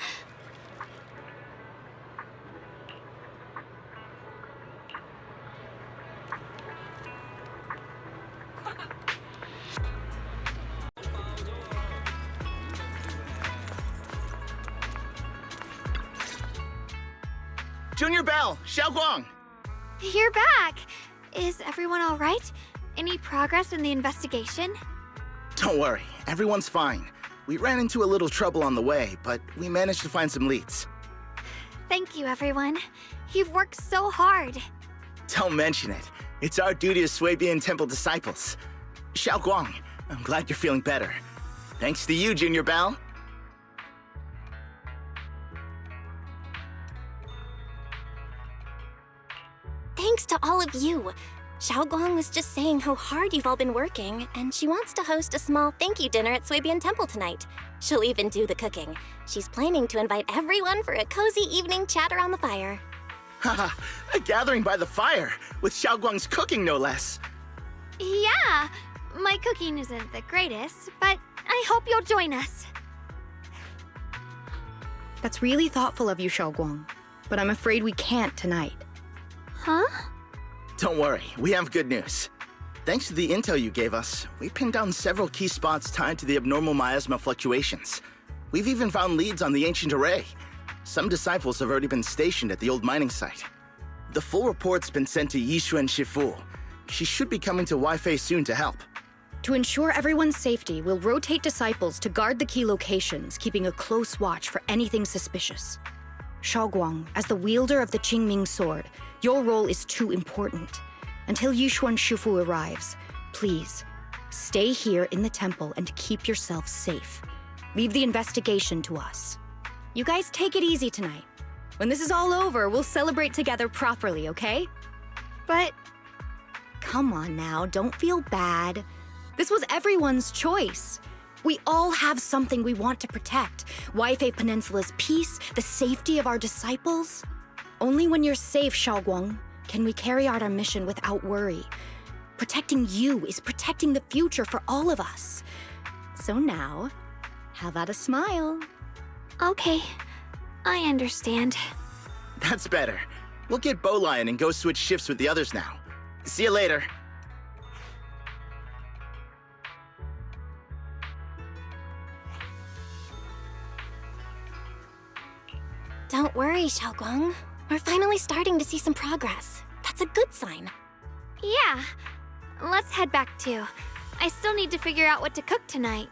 Junior Belle, Guang. You're back! Is everyone all right? Any progress in the investigation? Don't worry, everyone's fine. We ran into a little trouble on the way, but we managed to find some leads. Thank you, everyone. You've worked so hard. Don't mention it. It's our duty as Swabian Temple disciples. Guang, I'm glad you're feeling better. Thanks to you, Junior Belle. Thanks to all of you. Guang was just saying how hard you've all been working, and she wants to host a small thank you dinner at Swabian Temple tonight. She'll even do the cooking. She's planning to invite everyone for a cozy evening chat around the fire. Haha, a gathering by the fire, with Guang's cooking no less. Yeah, my cooking isn't the greatest, but I hope you'll join us. That's really thoughtful of you, Guang, but I'm afraid we can't tonight. Huh? Don't worry, we have good news. Thanks to the intel you gave us, we pinned down several key spots tied to the abnormal miasma fluctuations. We've even found leads on the ancient array. Some disciples have already been stationed at the old mining site. The full report's been sent to Yishun Shifu. She should be coming to Wi-Fi soon to help. To ensure everyone's safety, we'll rotate disciples to guard the key locations, keeping a close watch for anything suspicious. Guang, as the wielder of the Qingming sword, your role is too important. Until Yishun Shifu arrives, please, stay here in the temple and keep yourself safe. Leave the investigation to us. You guys take it easy tonight. When this is all over, we'll celebrate together properly, okay? But... come on now, don't feel bad. This was everyone's choice. We all have something we want to protect. Wi-Fi Peninsula's peace, the safety of our disciples. Only when you're safe, Guang, can we carry out our mission without worry. Protecting you is protecting the future for all of us. So now, how about a smile? Okay, I understand. That's better. We'll get Bowlion and go switch shifts with the others now. See you later. Don't worry, Guang. We're finally starting to see some progress. That's a good sign. Yeah, let's head back too. I still need to figure out what to cook tonight.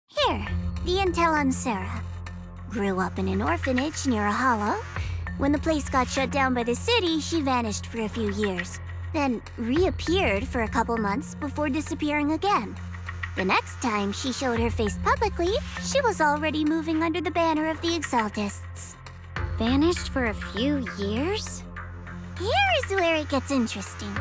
Here, the intel on Sarah. Grew up in an orphanage near a hollow. When the place got shut down by the city, she vanished for a few years. Then reappeared for a couple months before disappearing again. The next time she showed her face publicly, she was already moving under the banner of the Exaltists. Vanished for a few years? Here is where it gets interesting.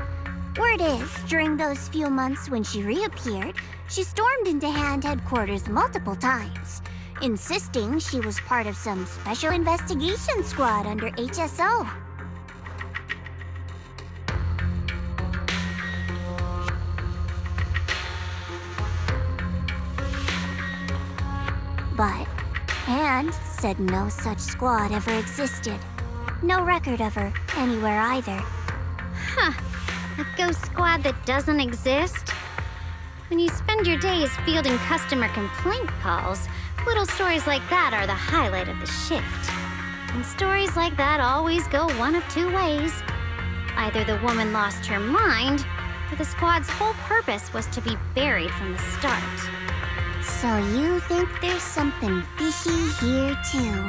Word is, during those few months when she reappeared, she stormed into Hand headquarters multiple times, insisting she was part of some special investigation squad under HSO. But Hand said no such squad ever existed. No record of her anywhere either. Huh. A ghost squad that doesn't exist? When you spend your days fielding customer complaint calls, little stories like that are the highlight of the shift. And stories like that always go one of two ways. Either the woman lost her mind, or the squad's whole purpose was to be buried from the start. So you think there's something fishy here too?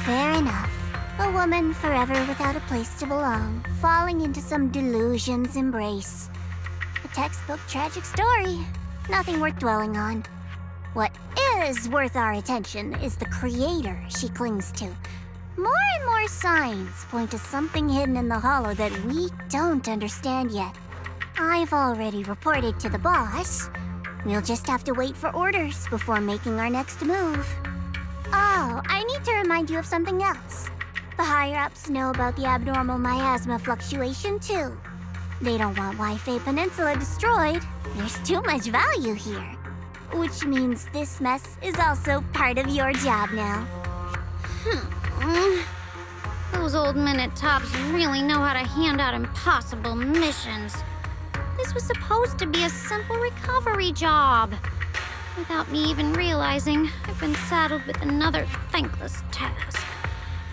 Fair enough. A woman forever without a place to belong, falling into some delusion's embrace. A textbook tragic story. Nothing worth dwelling on. What is worth our attention is the creator she clings to. More and more signs point to something hidden in the hollow that we don't understand yet. I've already reported to the boss. We'll just have to wait for orders before making our next move. Oh, I need to remind you of something else. The higher-ups know about the abnormal miasma fluctuation, too. They don't want Wi-Fi Peninsula destroyed. There's too much value here. Which means this mess is also part of your job now. Those old minute tops really know how to hand out impossible missions. This was supposed to be a simple recovery job. Without me even realizing, I've been saddled with another thankless task.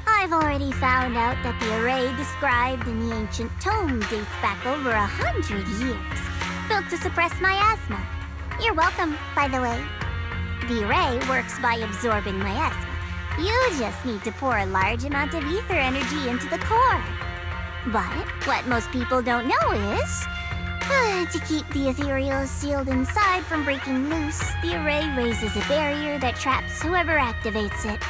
I've already found out that the array described in the ancient tome dates back over 100 years, built to suppress miasma. You're welcome, by the way. The array works by absorbing miasma. You just need to pour a large amount of ether energy into the core. But what most people don't know is, to keep the ethereal sealed inside from breaking loose, the array raises a barrier that traps whoever activates it.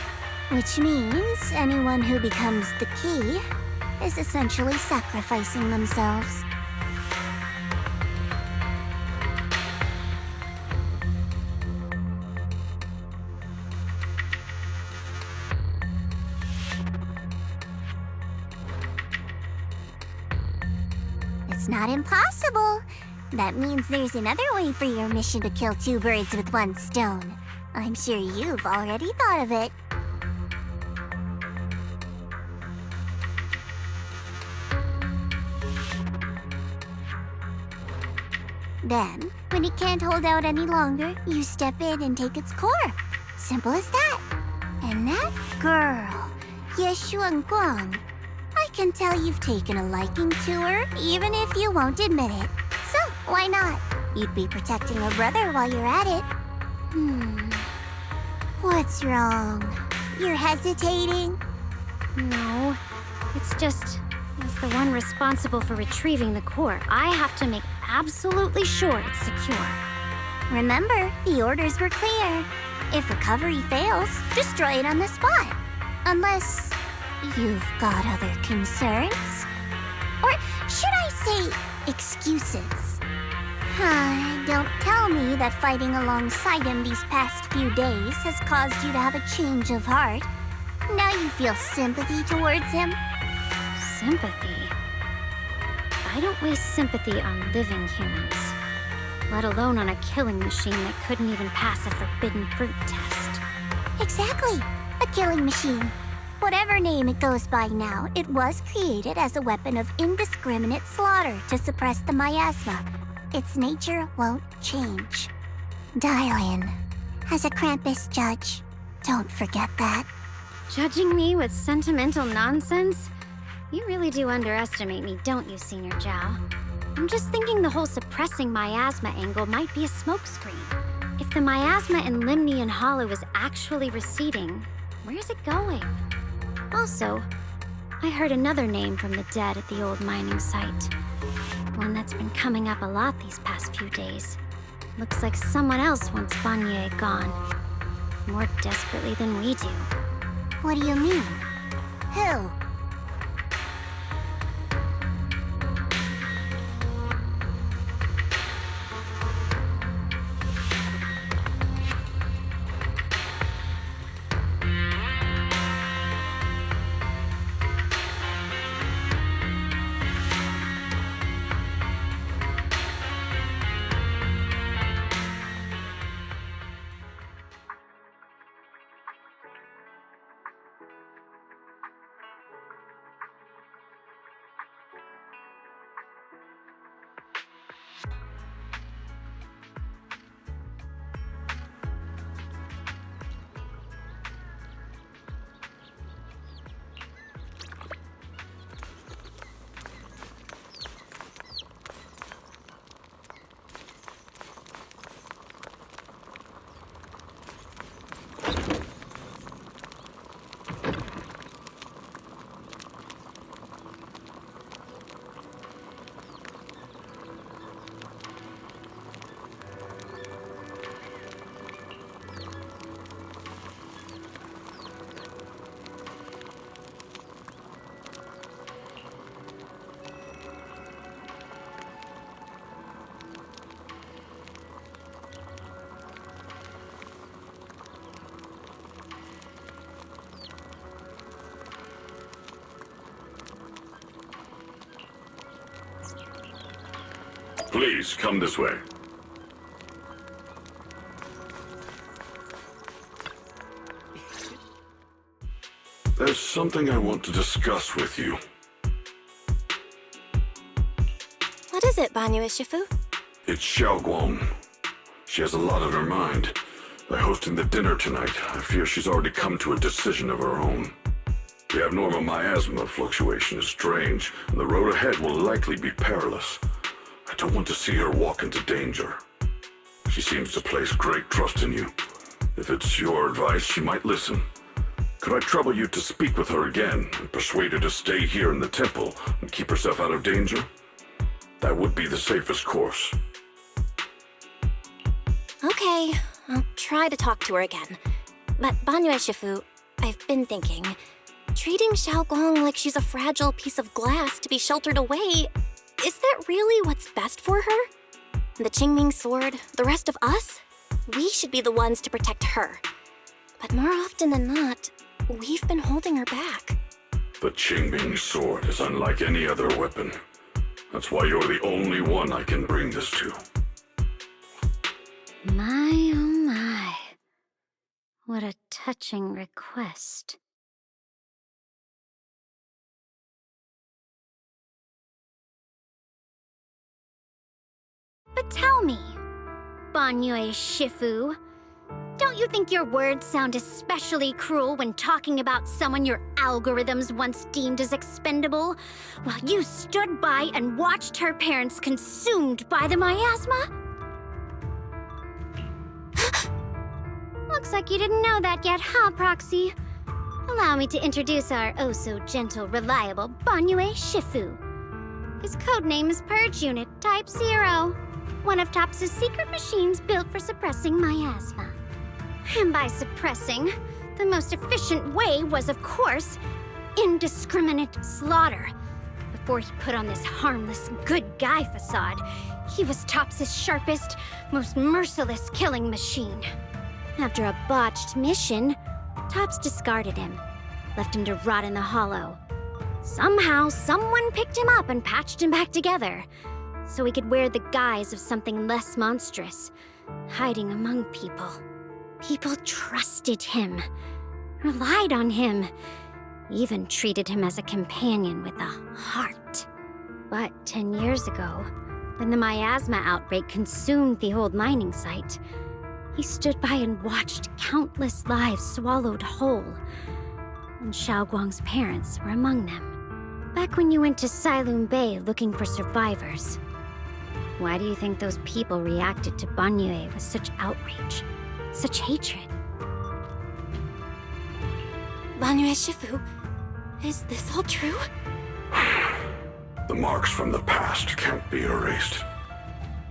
Which means anyone who becomes the key is essentially sacrificing themselves. It's not impossible. That means there's another way for your mission to kill two birds with one stone. I'm sure you've already thought of it. Then, when it can't hold out any longer, you step in and take its core. Simple as that. And that girl, yeshunguang, I can tell you've taken a liking to her, even if you won't admit it. So, why not? You'd be protecting her brother while you're at it. What's wrong? You're hesitating? No, it's just, as the one responsible for retrieving the core, I have to make absolutely sure it's secure. Remember, the orders were clear. If recovery fails, destroy it on the spot. Unless you've got other concerns? Or should I say excuses? Don't tell me that fighting alongside him these past few days has caused you to have a change of heart. Now you feel sympathy towards him? Sympathy? I don't waste sympathy on living humans, let alone on a killing machine that couldn't even pass a forbidden fruit test. Exactly, a killing machine. Whatever name it goes by now, it was created as a weapon of indiscriminate slaughter to suppress the miasma. Its nature won't change. Dialyn, as a Krampus judge, don't forget that. Judging me with sentimental nonsense? You really do underestimate me, don't you, Senior Zhao? I'm just thinking the whole suppressing miasma angle might be a smokescreen. If the miasma in Limnian Hollow is actually receding, where's it going? Also, I heard another name from the dead at the old mining site. One that's been coming up a lot these past few days. Looks like someone else wants Banyue gone. More desperately than we do. What do you mean? Who? Please, come this way. There's something I want to discuss with you. What is it, Banyue Shifu? It's Shaol. She has a lot on her mind. By hosting the dinner tonight, I fear she's already come to a decision of her own. The abnormal miasma fluctuation is strange, and the road ahead will likely be perilous. I don't want to see her walk into danger. She seems to place great trust in you. If it's your advice, she might listen. Could I trouble you to speak with her again and persuade her to stay here in the temple and keep herself out of danger? That would be the safest course. Okay, I'll try to talk to her again. But Banyue Shifu, I've been thinking, treating Shaolguang like she's a fragile piece of glass to be sheltered away, is that really what's best for her? The Qingming sword, the rest of us? We should be the ones to protect her. But more often than not, we've been holding her back. The Qingming sword is unlike any other weapon. That's why you're the only one I can bring this to. My, oh my. What a touching request. But tell me, Banyue Shifu, don't you think your words sound especially cruel when talking about someone your algorithms once deemed as expendable, while you stood by and watched her parents consumed by the miasma? Looks like you didn't know that yet, huh, Proxy? Allow me to introduce our oh-so-gentle, reliable Banyue Shifu. His codename is Purge Unit Type 0, one of TOPS' secret machines built for suppressing miasma. And by suppressing, the most efficient way was, of course, indiscriminate slaughter. Before he put on this harmless, good guy facade, he was TOPS' sharpest, most merciless killing machine. After a botched mission, TOPS discarded him, left him to rot in the hollow. Somehow, someone picked him up and patched him back together, so he could wear the guise of something less monstrous, hiding among people. People trusted him, relied on him, even treated him as a companion with a heart. But 10 years ago, when the miasma outbreak consumed the old mining site, he stood by and watched countless lives swallowed whole, and Guang's parents were among them. Back when you went to Silum Bay looking for survivors, why do you think those people reacted to Banyue with such outrage, such hatred? Banyue Shifu, is this all true? The marks from the past can't be erased.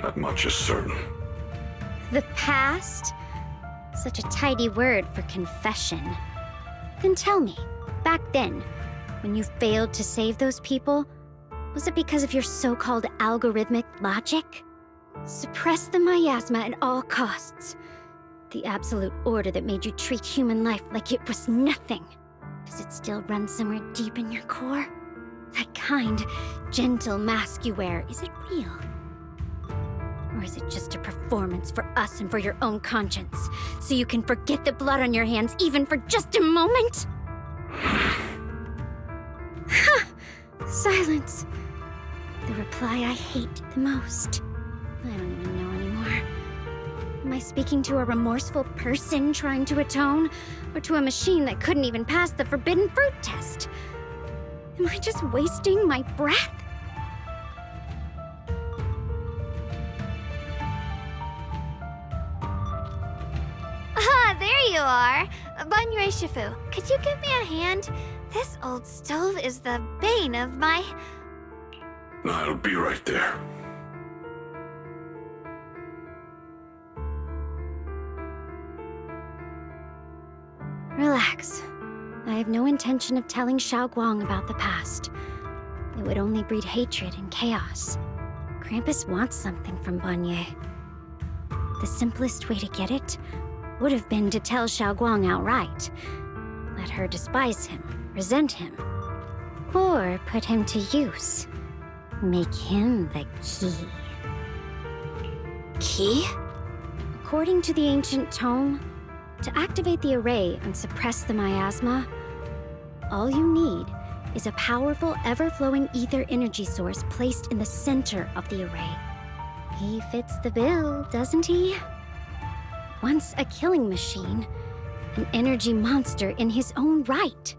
That much is certain. The past? Such a tidy word for confession. Then tell me, back then, when you failed to save those people, was it because of your so-called algorithmic logic? Suppress the miasma at all costs. The absolute order that made you treat human life like it was nothing. Does it still run somewhere deep in your core? That kind, gentle mask you wear, is it real? Or is it just a performance for us and for your own conscience, so you can forget the blood on your hands even for just a moment? Ha! Silence. The reply I hate the most. I don't even know anymore. Am I speaking to a remorseful person trying to atone, or to a machine that couldn't even pass the forbidden fruit test? Am I just wasting my breath? Ah, there you are! Banyue Shifu, could you give me a hand? This old stove is the bane of my... I'll be right there. Relax. I have no intention of telling Guang about the past. It would only breed hatred and chaos. Krampus wants something from Banyue. The simplest way to get it would have been to tell Guang outright. Let her despise him, resent him, or put him to use. Make him the key. Key? According to the ancient tome, to activate the array and suppress the miasma, all you need is a powerful, ever-flowing ether energy source placed in the center of the array. He fits the bill, doesn't he? Once a killing machine, an energy monster in his own right.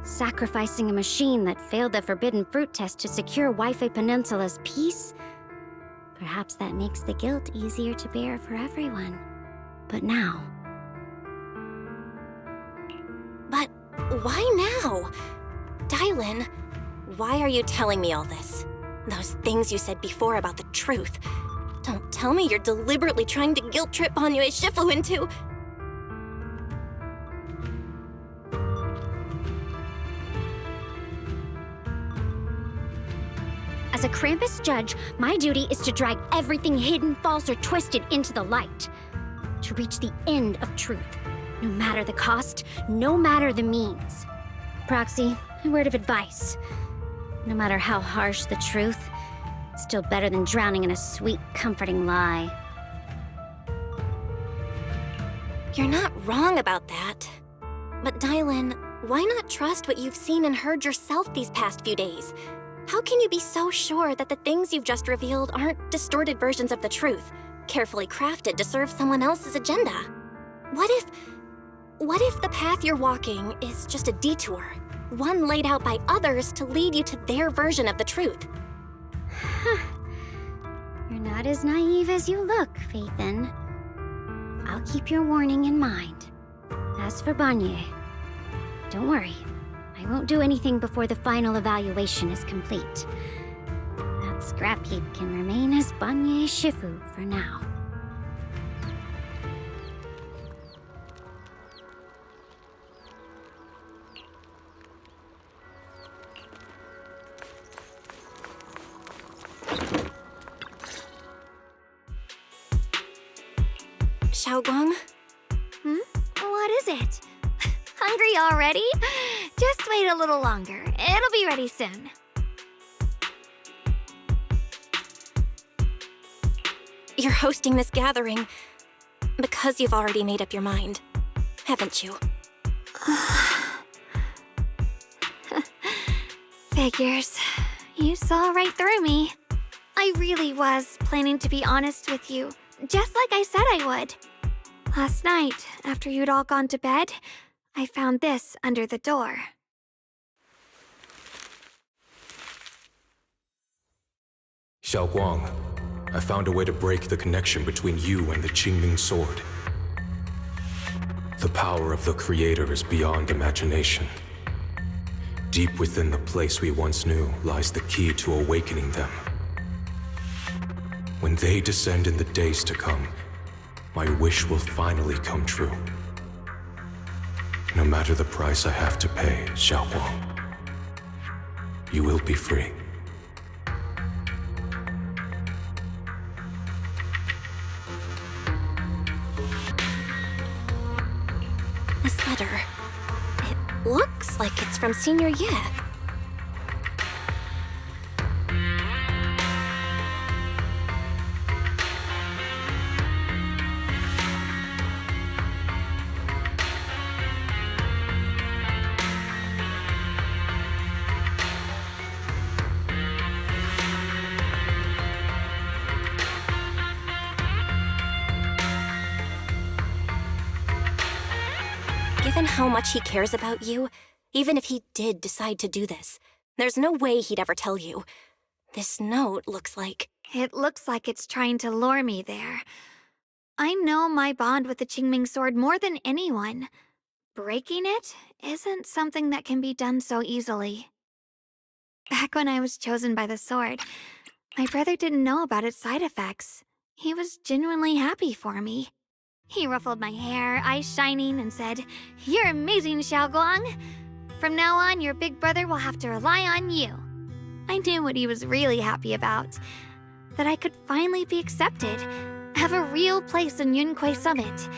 Sacrificing a machine that failed the forbidden fruit test to secure Wi-Fi Peninsula's peace? Perhaps that makes the guilt easier to bear for everyone. But now... But why now? Dialyn, why are you telling me all this? Those things you said before about the truth. Don't tell me you're deliberately trying to guilt-trip Banyue Shifu into... As a Krampus judge, my duty is to drag everything hidden, false, or twisted into the light. To reach the end of truth. No matter the cost, no matter the means. Proxy, a word of advice. No matter how harsh the truth, Still better than drowning in a sweet, comforting lie. You're not wrong about that. But Dialyn, why not trust what you've seen and heard yourself these past few days? How can you be so sure that the things you've just revealed aren't distorted versions of the truth, carefully crafted to serve someone else's agenda? What if the path you're walking is just a detour, one laid out by others to lead you to their version of the truth? You're not as naive as you look, Phaethon. I'll keep your warning in mind. As for Banyue, don't worry. I won't do anything before the final evaluation is complete. That scrap heap can remain as Banyue Shifu for now. Shaol? What is it? Hungry already? Just wait a little longer. It'll be ready soon. You're hosting this gathering because you've already made up your mind, haven't you? Figures. You saw right through me. I really was planning to be honest with you, just like I said I would. Last night, after you'd all gone to bed, I found this under the door. Guang, I found a way to break the connection between you and the Qingming sword. The power of the creator is beyond imagination. Deep within the place we once knew lies the key to awakening them. When they descend in the days to come, my wish will finally come true. No matter the price I have to pay, Guang, you will be free. This letter, it looks like it's from Senior Ye. Given how much he cares about you, even if he did decide to do this, there's no way he'd ever tell you. This note looks like... It looks like it's trying to lure me there. I know my bond with the Qingming sword more than anyone. Breaking it isn't something that can be done so easily. Back when I was chosen by the sword, my brother didn't know about its side effects. He was genuinely happy for me. He ruffled my hair, eyes shining, and said, "You're amazing, Guang. From now on, your big brother will have to rely on you." I knew what he was really happy about. That I could finally be accepted, have a real place in Yunquay Summit.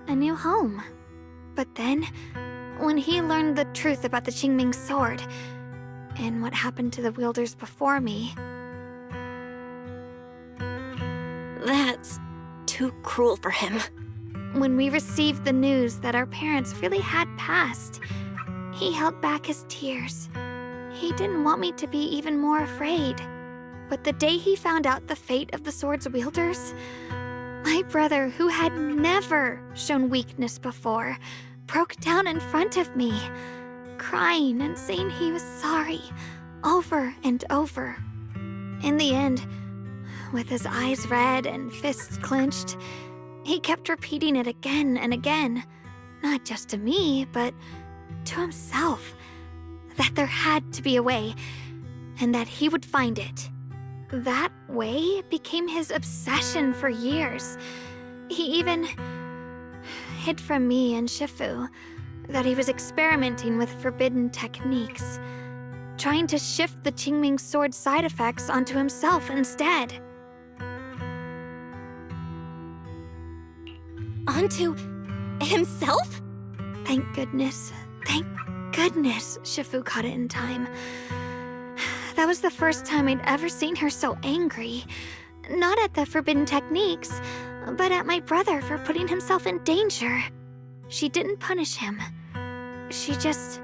A new home. But then, when he learned the truth about the Qingming sword, and what happened to the wielders before me... That's too cruel for him. When we received the news that our parents really had passed, he held back his tears. He didn't want me to be even more afraid. But the day he found out the fate of the sword's wielders, my brother, who had never shown weakness before, broke down in front of me, crying and saying he was sorry, over and over. In the end, with his eyes red and fists clenched, he kept repeating it again and again, not just to me, but to himself, that there had to be a way, and that he would find it. That way became his obsession for years. He even hid from me and Shifu that he was experimenting with forbidden techniques, trying to shift the Qingming sword side effects onto himself instead. Onto himself? Thank goodness Shifu caught it in time. That was the first time I'd ever seen her so angry. Not at the forbidden techniques, but at my brother for putting himself in danger. She didn't punish him. She just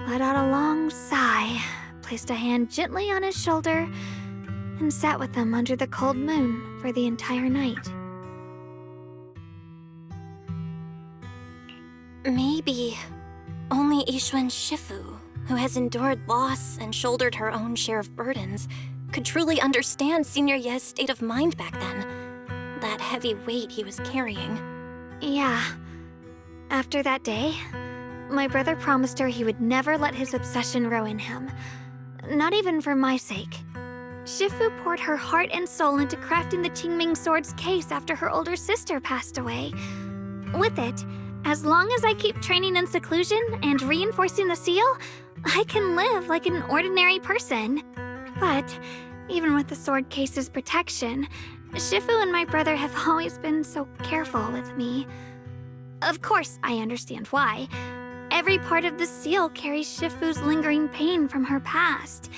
let out a long sigh, placed a hand gently on his shoulder, and sat with him under the cold moon for the entire night. Maybe only Yeshun Shifu, who has endured loss and shouldered her own share of burdens, could truly understand Senior Ye's state of mind back then. That heavy weight he was carrying. Yeah. After that day, my brother promised her he would never let his obsession ruin him. Not even for my sake. Shifu poured her heart and soul into crafting the Qingming Sword's case after her older sister passed away. With it, as long as I keep training in seclusion and reinforcing the seal, I can live like an ordinary person. But even with the sword case's protection, Shifu and my brother have always been so careful with me. Of course, I understand why. Every part of the seal carries Shifu's lingering pain from her past,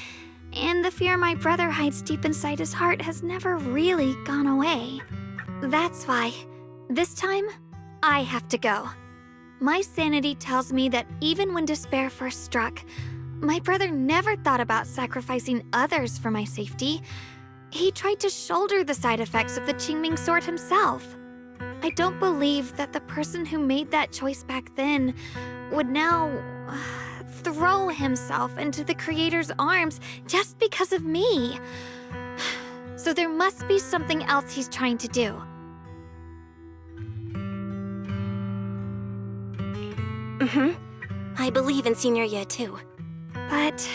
and the fear my brother hides deep inside his heart has never really gone away. That's why, this time, I have to go. My sanity tells me that even when despair first struck, my brother never thought about sacrificing others for my safety. He tried to shoulder the side effects of the Qingming Sword himself. I don't believe that the person who made that choice back then would now throw himself into the Creator's arms just because of me. So there must be something else he's trying to do. I believe in Senior Ye too. But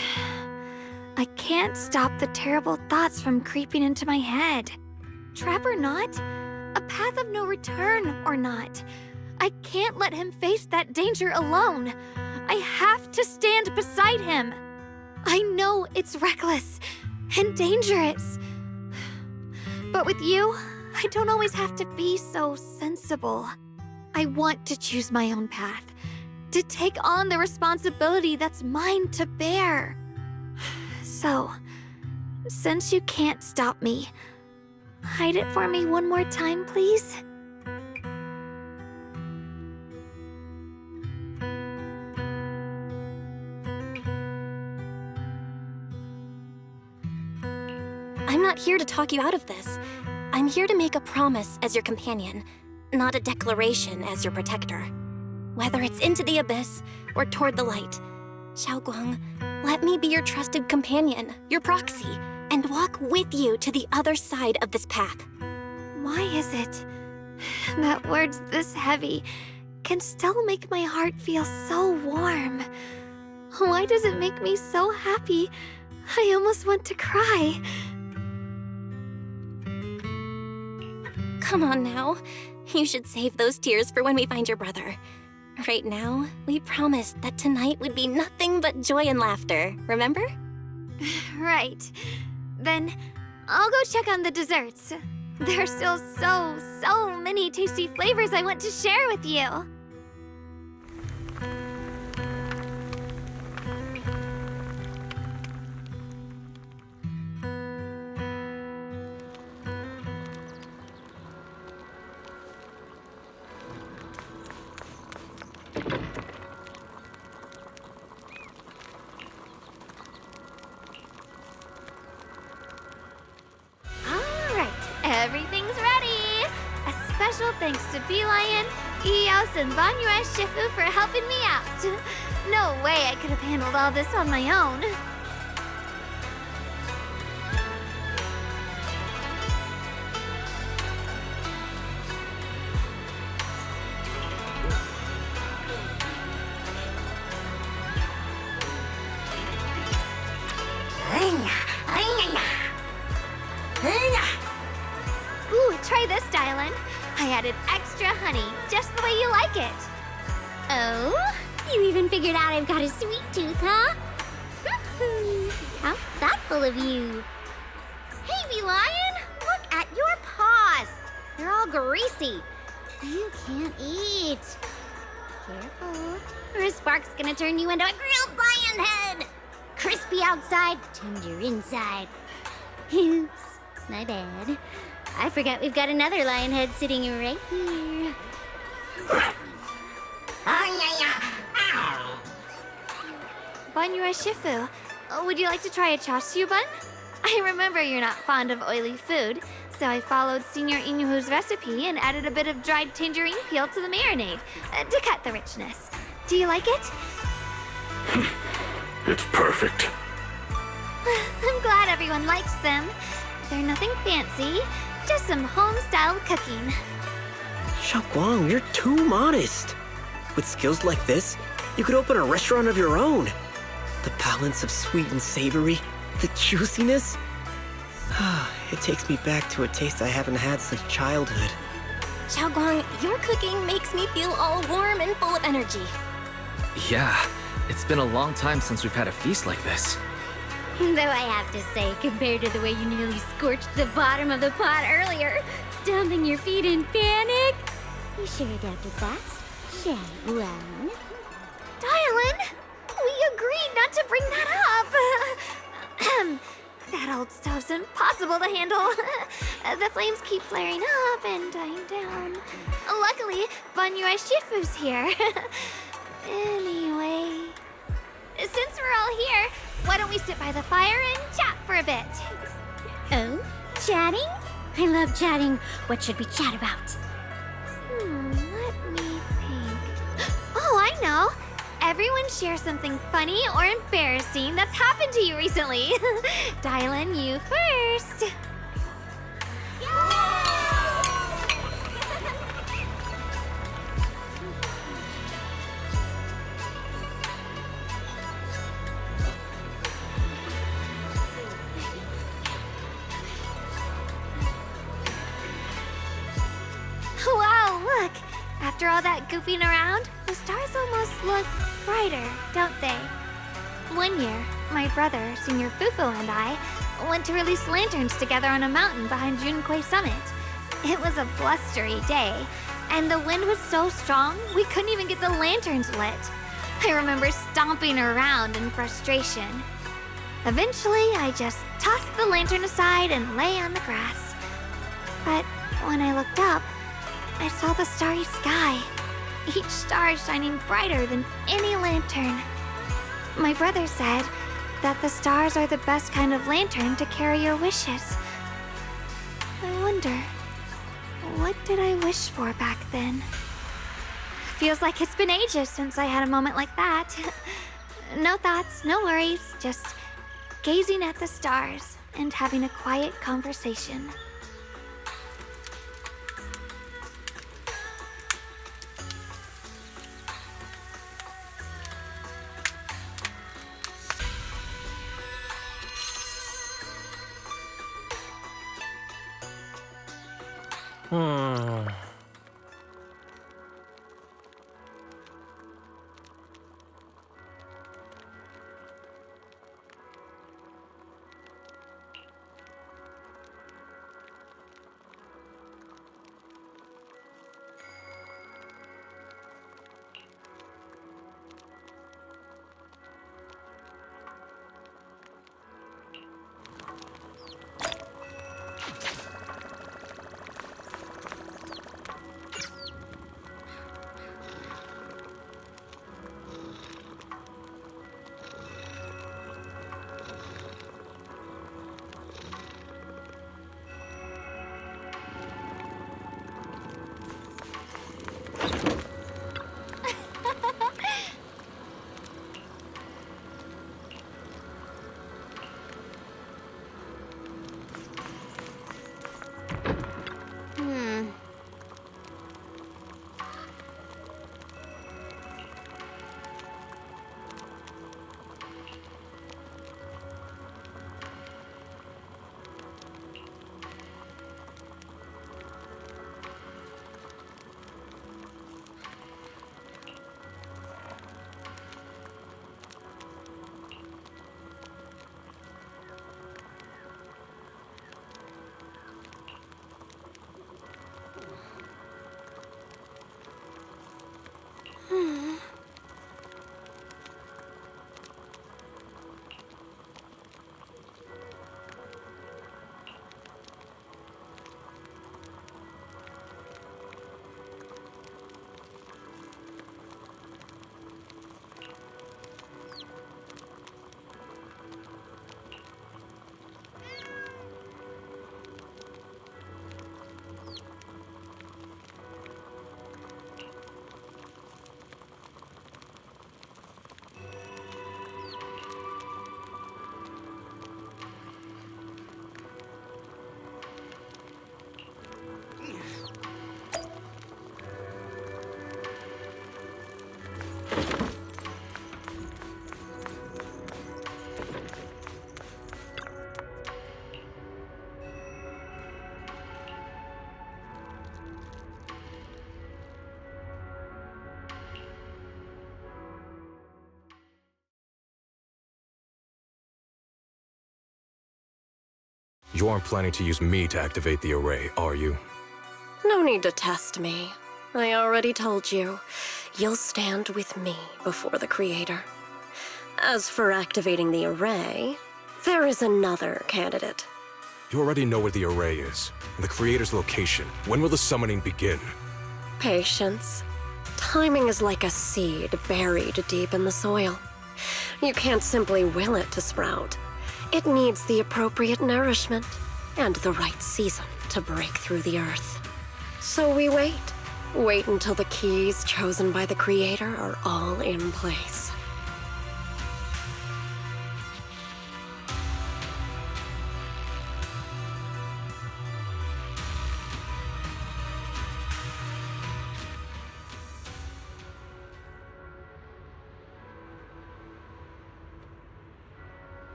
I can't stop the terrible thoughts from creeping into my head. Trap or not, a path of no return or not, I can't let him face that danger alone. I have to stand beside him. I know it's reckless and dangerous. But with you, I don't always have to be so sensible. I want to choose my own path, to take on the responsibility that's mine to bear. So, since you can't stop me, hide it for me one more time, please? I'm not here to talk you out of this. I'm here to make a promise as your companion, not a declaration as your protector. Whether it's into the abyss or toward the light, Guang, let me be your trusted companion, your proxy, and walk with you to the other side of this path. Why is it that words this heavy can still make my heart feel so warm? Why does it make me so happy I almost want to cry? Come on now. You should save those tears for when we find your brother. Right now, we promised that tonight would be nothing but joy and laughter, remember? Right. Then I'll go check on the desserts. There are still so many tasty flavors I want to share with you. Everything's ready! A special thanks to Lion, Eos, and Banyue Shifu for helping me out. No way I could have handled all this on my own. Ooh, try this, Dialyn. I added extra honey, just the way you like it. Oh? You even figured out I've got a sweet tooth, huh? How thoughtful of you. Hey, Lion, look at your paws. They're all greasy. You can't eat. Careful, or a spark's gonna turn you into a grilled lion head. Crispy out outside, tend your inside. Oops, my bad. I forgot we've got another lion head sitting right here. Banyue Shifu, would you like to try a chashu bun? I remember you're not fond of oily food, so I followed Senior Inuhu's recipe and added a bit of dried tangerine peel to the marinade to cut the richness. Do you like it? It's perfect. I'm glad everyone likes them. They're nothing fancy, just some home-style cooking. Guang, you're too modest. With skills like this, you could open a restaurant of your own. The balance of sweet and savory, the juiciness. It takes me back to a taste I haven't had since childhood. Guang, your cooking makes me feel all warm and full of energy. Yeah, it's been a long time since we've had a feast like this. Though I have to say, compared to the way you nearly scorched the bottom of the pot earlier, stomping your feet in panic, you sure adapted fast, Shaol. Dialyn, we agreed not to bring that up. That old stove's impossible to handle. The flames keep flaring up and dying down. Luckily, Banyue Shifu's here. Anyway, since we're all here, why don't we sit by the fire and chat for a bit? Oh, chatting? I love chatting. What should we chat about? Let me think. Oh, I know. Everyone share something funny or embarrassing that's happened to you recently. Dialyn, you first. Wow, look! After all that goofing around, the stars almost look brighter, don't they? One year, my brother, Senior Fufu, and I went to release lanterns together on a mountain behind Yunquay Summit. It was a blustery day, and the wind was so strong we couldn't even get the lanterns lit. I remember stomping around in frustration. Eventually, I just tossed the lantern aside and lay on the grass. But when I looked up, I saw the starry sky, each star shining brighter than any lantern. My brother said that the stars are the best kind of lantern to carry your wishes. I wonder, what did I wish for back then? Feels like it's been ages since I had a moment like that. No thoughts, no worries, just gazing at the stars and having a quiet conversation. You aren't planning to use me to activate the array, are you? No need to test me. I already told you. You'll stand with me before the Creator. As for activating the array, there is another candidate. You already know where the array is, and the Creator's location. When will the summoning begin? Patience. Timing is like a seed buried deep in the soil. You can't simply will it to sprout. It needs the appropriate nourishment and the right season to break through the earth. So we wait. Wait until the keys chosen by the Creator are all in place.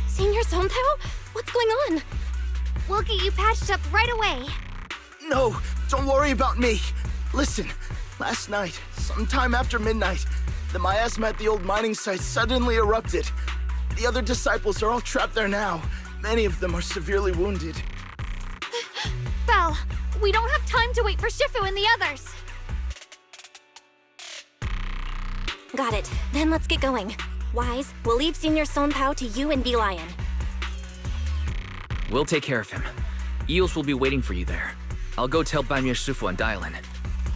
Senior Sontao? What's going on? We'll get you patched up right away. No, don't worry about me. Listen, last night, sometime after midnight, the miasma at the old mining site suddenly erupted. The other disciples are all trapped there now. Many of them are severely wounded. Belle, we don't have time to wait for Shifu and the others. Got it. Then let's get going. Wise, we'll leave Senior Sontao to you and Dialyn. We'll take care of him. Eels will be waiting for you there. I'll go tell Banyue Shifu and Dialyn.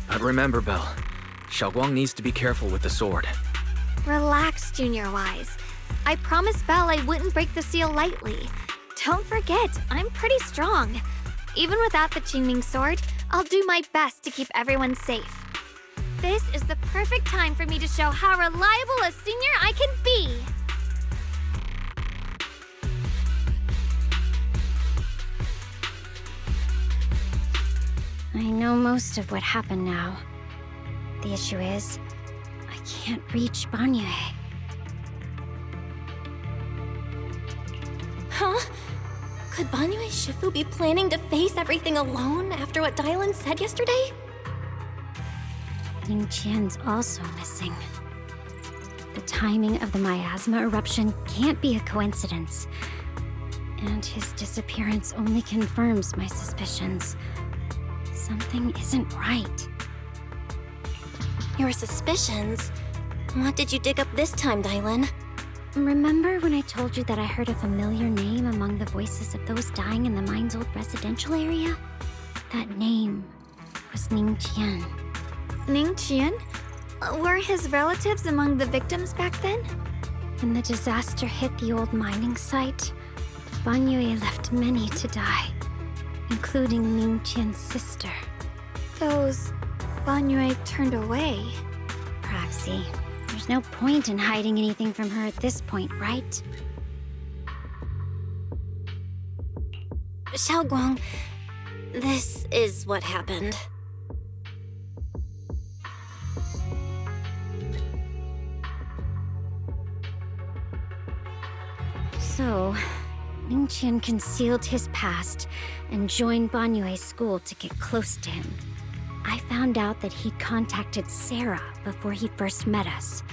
But remember, Belle, Guang needs to be careful with the sword. Relax, Junior Wise. I promised Belle I wouldn't break the seal lightly. Don't forget, I'm pretty strong. Even without the Qingming sword, I'll do my best to keep everyone safe. This is the perfect time for me to show how reliable a senior I can be. I know most of what happened now. The issue is, I can't reach Banyue. Huh? Could Banyue Shifu be planning to face everything alone after what Dialyn said yesterday? Ningqian's also missing. The timing of the miasma eruption can't be a coincidence. And his disappearance only confirms my suspicions. Something isn't right. Your suspicions? What did you dig up this time, Dialyn? Remember when I told you that I heard a familiar name among the voices of those dying in the mine's old residential area? That name was Ningqian. Ningqian? Were his relatives among the victims back then? When the disaster hit the old mining site, Banyue left many to die, including Ningqian's sister. Those Banyue turned away. Proxy, there's no point in hiding anything from her at this point, right? Guang, this is what happened. So, Ningqian concealed his past and joined Banyue's school to get close to him. I found out that he'd contacted Sarah before he first met us.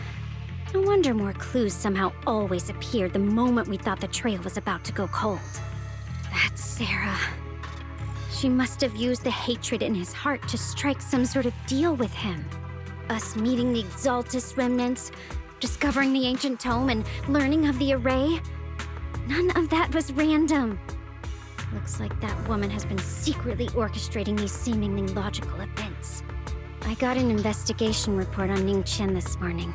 No wonder more clues somehow always appeared the moment we thought the trail was about to go cold. That's Sarah. She must have used the hatred in his heart to strike some sort of deal with him. Us meeting the Exaltist remnants, discovering the ancient tome, and learning of the array. None of that was random. Looks like that woman has been secretly orchestrating these seemingly logical events. I got an investigation report on Ningqian this morning.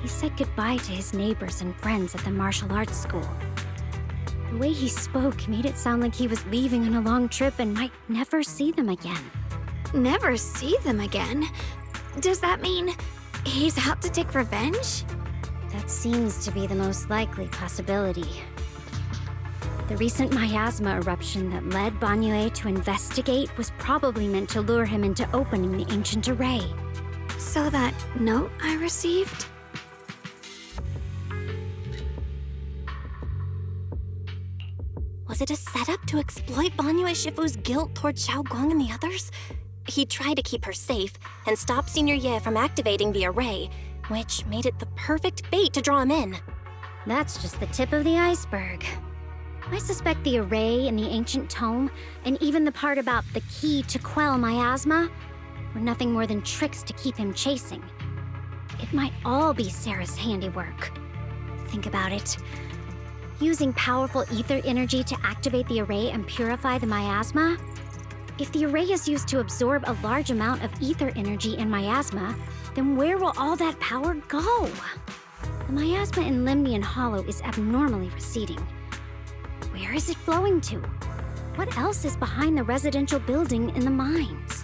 He said goodbye to his neighbors and friends at the martial arts school. The way he spoke made it sound like he was leaving on a long trip and might never see them again. Never see them again? Does that mean he's out to take revenge? That seems to be the most likely possibility. The recent miasma eruption that led Banyue to investigate was probably meant to lure him into opening the ancient array. So that note I received? Was it a setup to exploit Banyue Shifu's guilt toward Guang and the others? He tried to keep her safe and stop Senior Ye from activating the array, which made it the perfect bait to draw him in. That's just the tip of the iceberg. I suspect the array in the ancient tome, and even the part about the key to quell miasma, were nothing more than tricks to keep him chasing. It might all be Sarah's handiwork. Think about it. Using powerful ether energy to activate the array and purify the miasma? If the array is used to absorb a large amount of ether energy in miasma, then where will all that power go? The miasma in Limnian Hollow is abnormally receding. Where is it flowing to? What else is behind the residential building in the mines?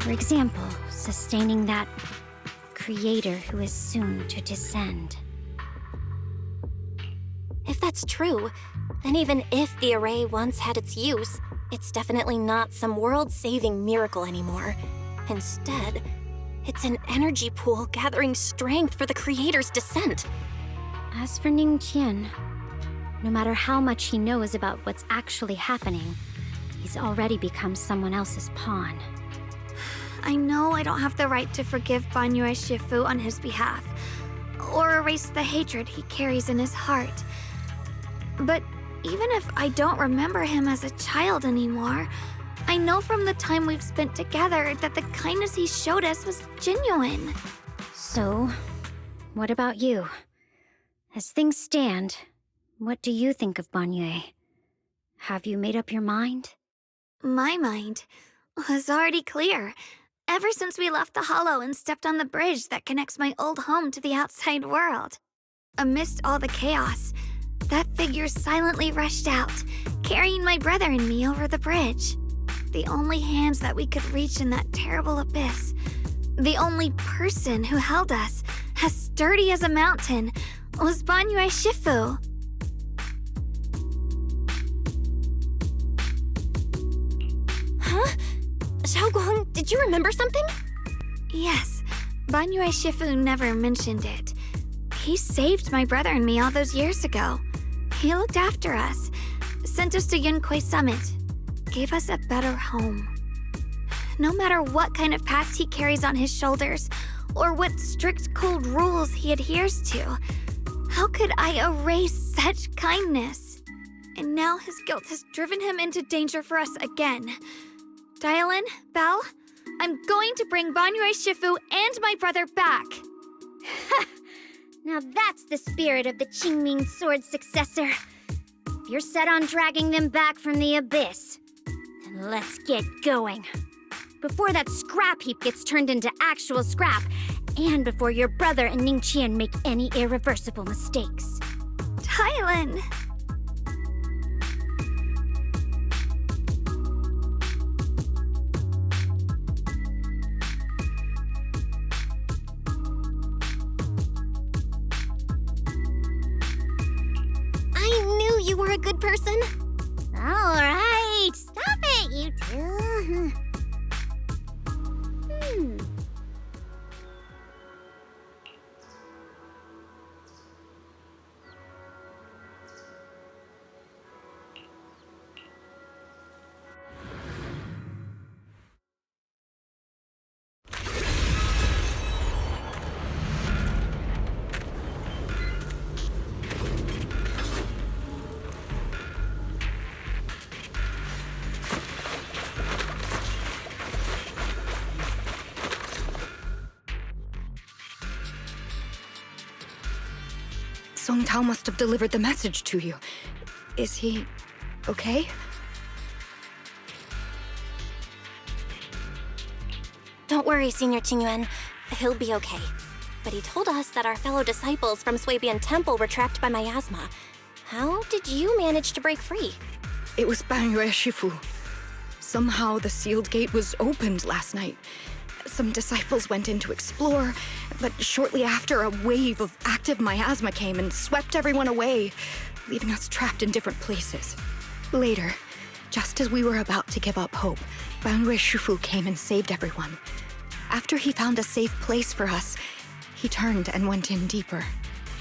For example, sustaining that creator who is soon to descend. If that's true, then even if the array once had its use, it's definitely not some world-saving miracle anymore. Instead, it's an energy pool gathering strength for the creator's descent. As for Ningen, no matter how much he knows about what's actually happening, he's already become someone else's pawn. I know I don't have the right to forgive Banyue Shifu on his behalf, or erase the hatred he carries in his heart. But even if I don't remember him as a child anymore, I know from the time we've spent together that the kindness he showed us was genuine. So, what about you? As things stand, what do you think of Banyue? Have you made up your mind? My mind was already clear. Ever since we left the Hollow and stepped on the bridge that connects my old home to the outside world. Amidst all the chaos, that figure silently rushed out, carrying my brother and me over the bridge. The only hands that we could reach in that terrible abyss. The only person who held us, as sturdy as a mountain, was Banyue Shifu. Huh? Guang, did you remember something? Yes, Banyue Shifu never mentioned it. He saved my brother and me all those years ago. He looked after us, sent us to Yunquay Summit, gave us a better home. No matter what kind of past he carries on his shoulders, or what strict cold rules he adheres to, how could I erase such kindness? And now his guilt has driven him into danger for us again. Dialyn, Belle, I'm going to bring Banyue Shifu and my brother back. Now that's the spirit of the Qingming Sword's successor. If you're set on dragging them back from the abyss, then let's get going. Before that scrap heap gets turned into actual scrap, and before your brother and Ningqian make any irreversible mistakes. Dialyn! You were a good person? All right, stop it, you two. Song Tao must have delivered the message to you. Is he okay? Don't worry, Senior Qingyuan. He'll be okay. But he told us that our fellow disciples from Swabian Temple were trapped by miasma. How did you manage to break free? It was Banyue Shifu. Somehow the sealed gate was opened last night. Some disciples went in to explore, but shortly after, a wave of active miasma came and swept everyone away, leaving us trapped in different places. Later, just as we were about to give up hope, Banyue Shifu came and saved everyone. After he found a safe place for us, he turned and went in deeper.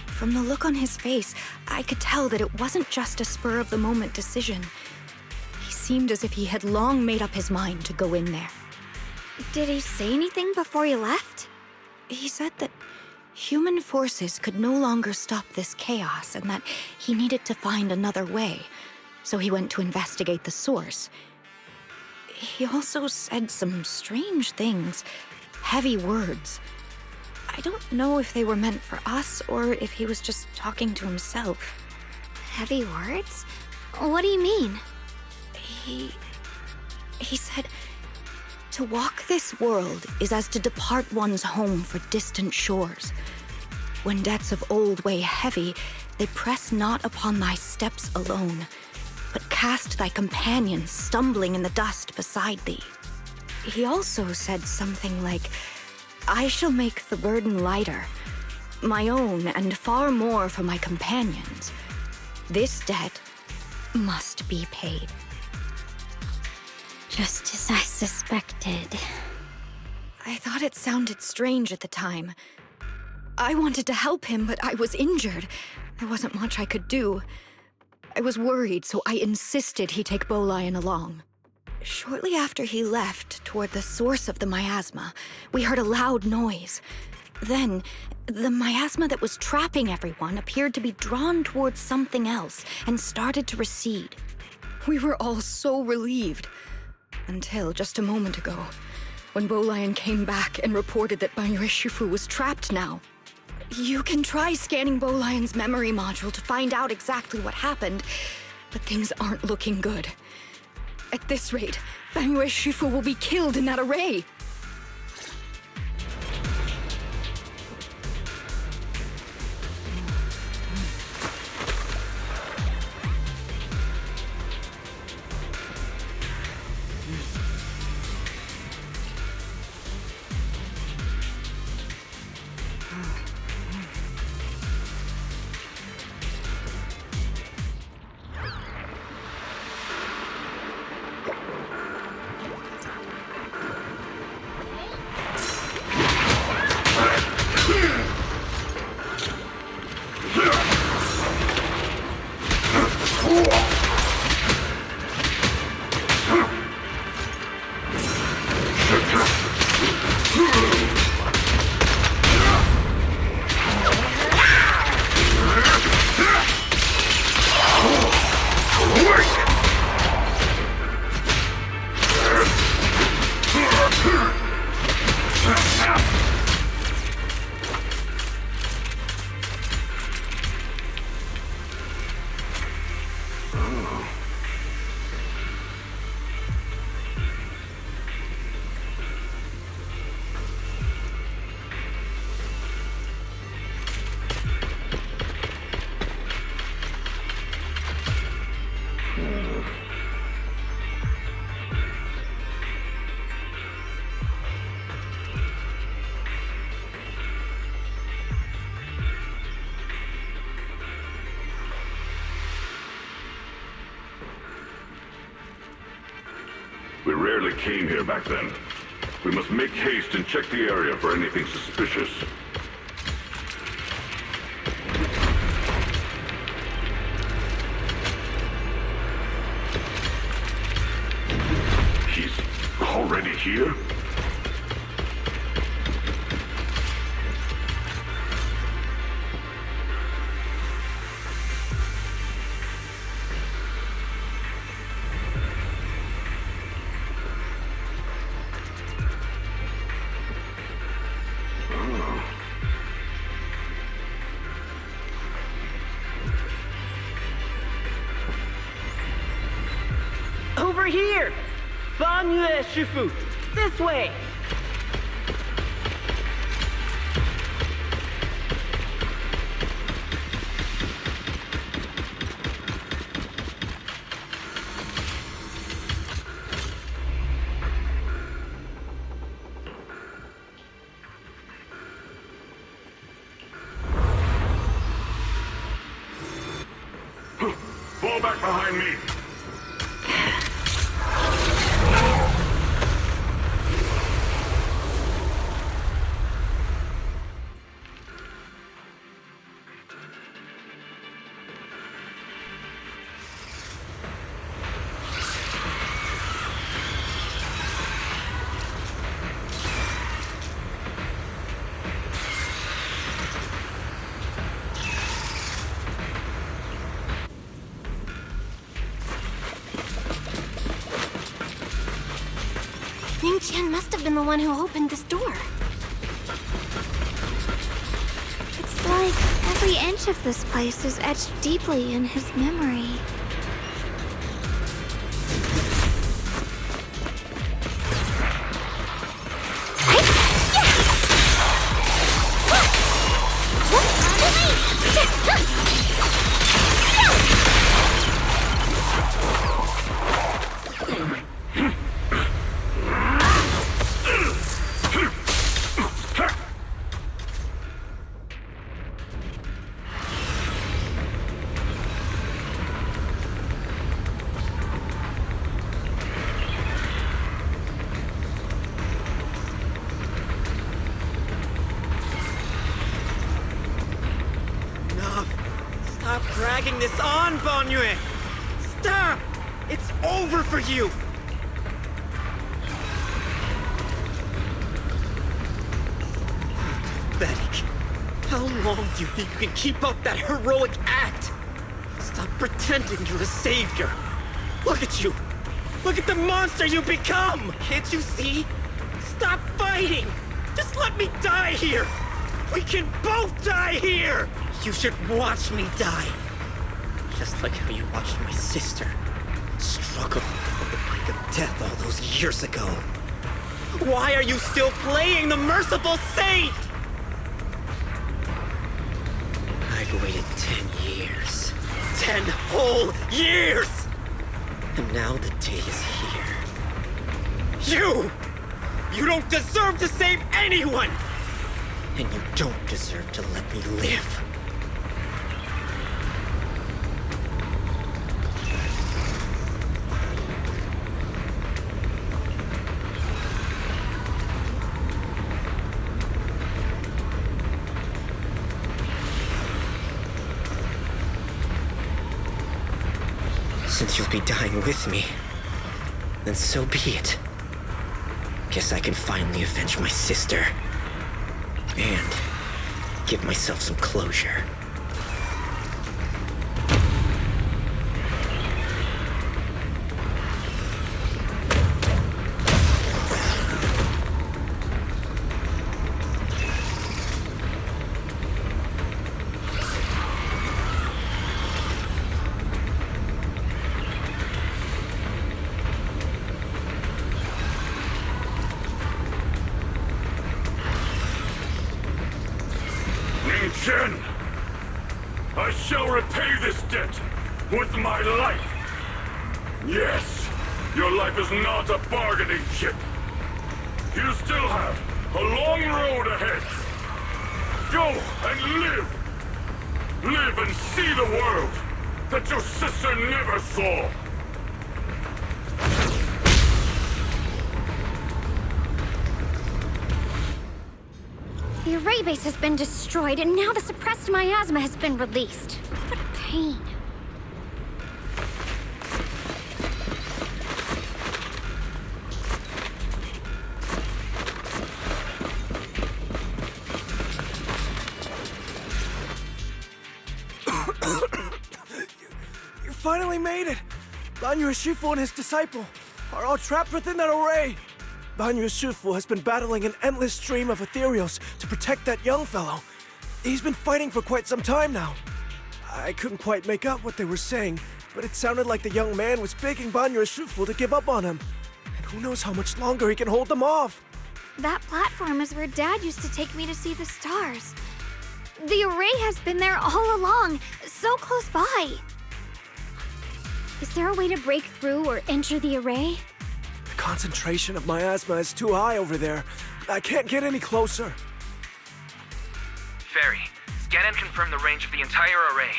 From the look on his face, I could tell that it wasn't just a spur-of-the-moment decision. He seemed as if he had long made up his mind to go in there. Did he say anything before he left? He said that human forces could no longer stop this chaos and that he needed to find another way, so he went to investigate the source. He also said some strange things, heavy words. I don't know if they were meant for us or if he was just talking to himself. Heavy words? What do you mean? He said, to walk this world is as to depart one's home for distant shores. When debts of old weigh heavy, they press not upon thy steps alone, but cast thy companions stumbling in the dust beside thee. He also said something like, I shall make the burden lighter, my own and far more for my companions. This debt must be paid. Just as I suspected. I thought it sounded strange at the time. I wanted to help him, but I was injured. There wasn't much I could do. I was worried, so I insisted he take Bolian along. Shortly after he left, toward the source of the miasma, we heard a loud noise. Then, the miasma that was trapping everyone appeared to be drawn towards something else and started to recede. We were all so relieved. Until just a moment ago, when Bolian came back and reported that Banyue Shifu was trapped now. You can try scanning Bolian's memory module to find out exactly what happened, but things aren't looking good. At this rate, Banyue Shifu will be killed in that array. We rarely came here back then. We must make haste and check the area for anything suspicious. He's already here? Over here! Banyue Shifu! This way! back behind me. Ningen must have been the one who opened this door. It's like every inch of this place is etched deeply in his memory. Stop dragging this on, Banyue! Stop! It's over for you! Pathetic. How long do you think you can keep up that heroic act? Stop pretending you're a savior. Look at you! Look at the monster you become! Can't you see? Stop fighting! Just let me die here! We can both die here! You should watch me die. Just like how you watched my sister struggle on the brink of death all those years ago. Why are you still playing the merciful saint? I've waited 10 years. 10 whole years! And now the day is here. You don't deserve to save anyone! And you don't deserve to let me live. Since you'll be dying with me, then so be it. Guess I can finally avenge my sister. And give myself some closure. Ningen! I shall repay this debt with my life. Yes, your life is not a bargaining chip. You still have a long road ahead. Go and live. Live and see the world that your sister never saw. The array base has been destroyed, and now the suppressed miasma has been released. What a pain. You finally made it! Banyue Shifu and his disciple are all trapped within that array! Banyue Shifu has been battling an endless stream of ethereals to protect that young fellow. He's been fighting for quite some time now. I couldn't quite make out what they were saying, but it sounded like the young man was begging Banyue Shifu to give up on him. And who knows how much longer he can hold them off. That platform is where Dad used to take me to see the stars. The array has been there all along, so close by. Is there a way to break through or enter the array? The concentration of miasma is too high over there. I can't get any closer. Fairy, scan and confirm the range of the entire array.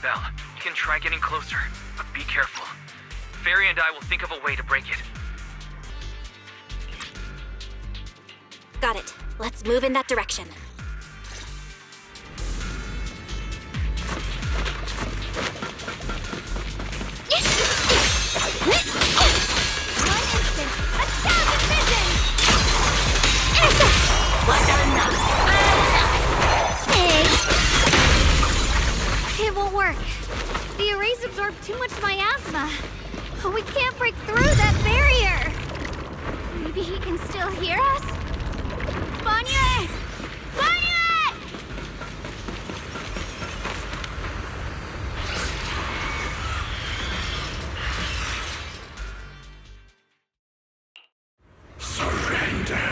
Belle, can try getting closer, but be careful. Fairy and I will think of a way to break it. Got it. Let's move in that direction. It won't work. The erase absorbed too much miasma. We can't break through that barrier. Maybe he can still hear us? Banyue! Banyue! Surrender,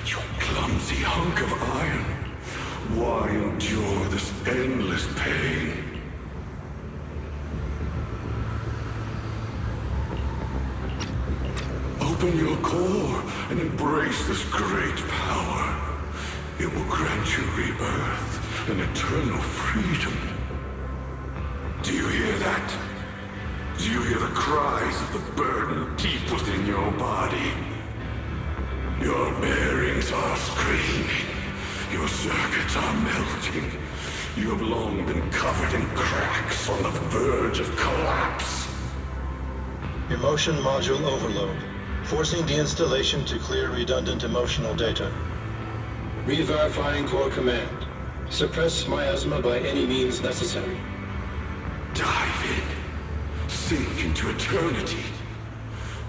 you clumsy hunk of iron. Why endure this endless pain? Open your core and embrace this great power. It will grant you rebirth and eternal freedom. Do you hear that? Do you hear the cries of the burden deep within your body? Your bearings are screaming. Your circuits are melting. You have long been covered in cracks on the verge of collapse. Emotion module overload. Forcing deinstallation to clear redundant emotional data. Re-verifying core command. Suppress miasma by any means necessary. Dive in. Sink into eternity.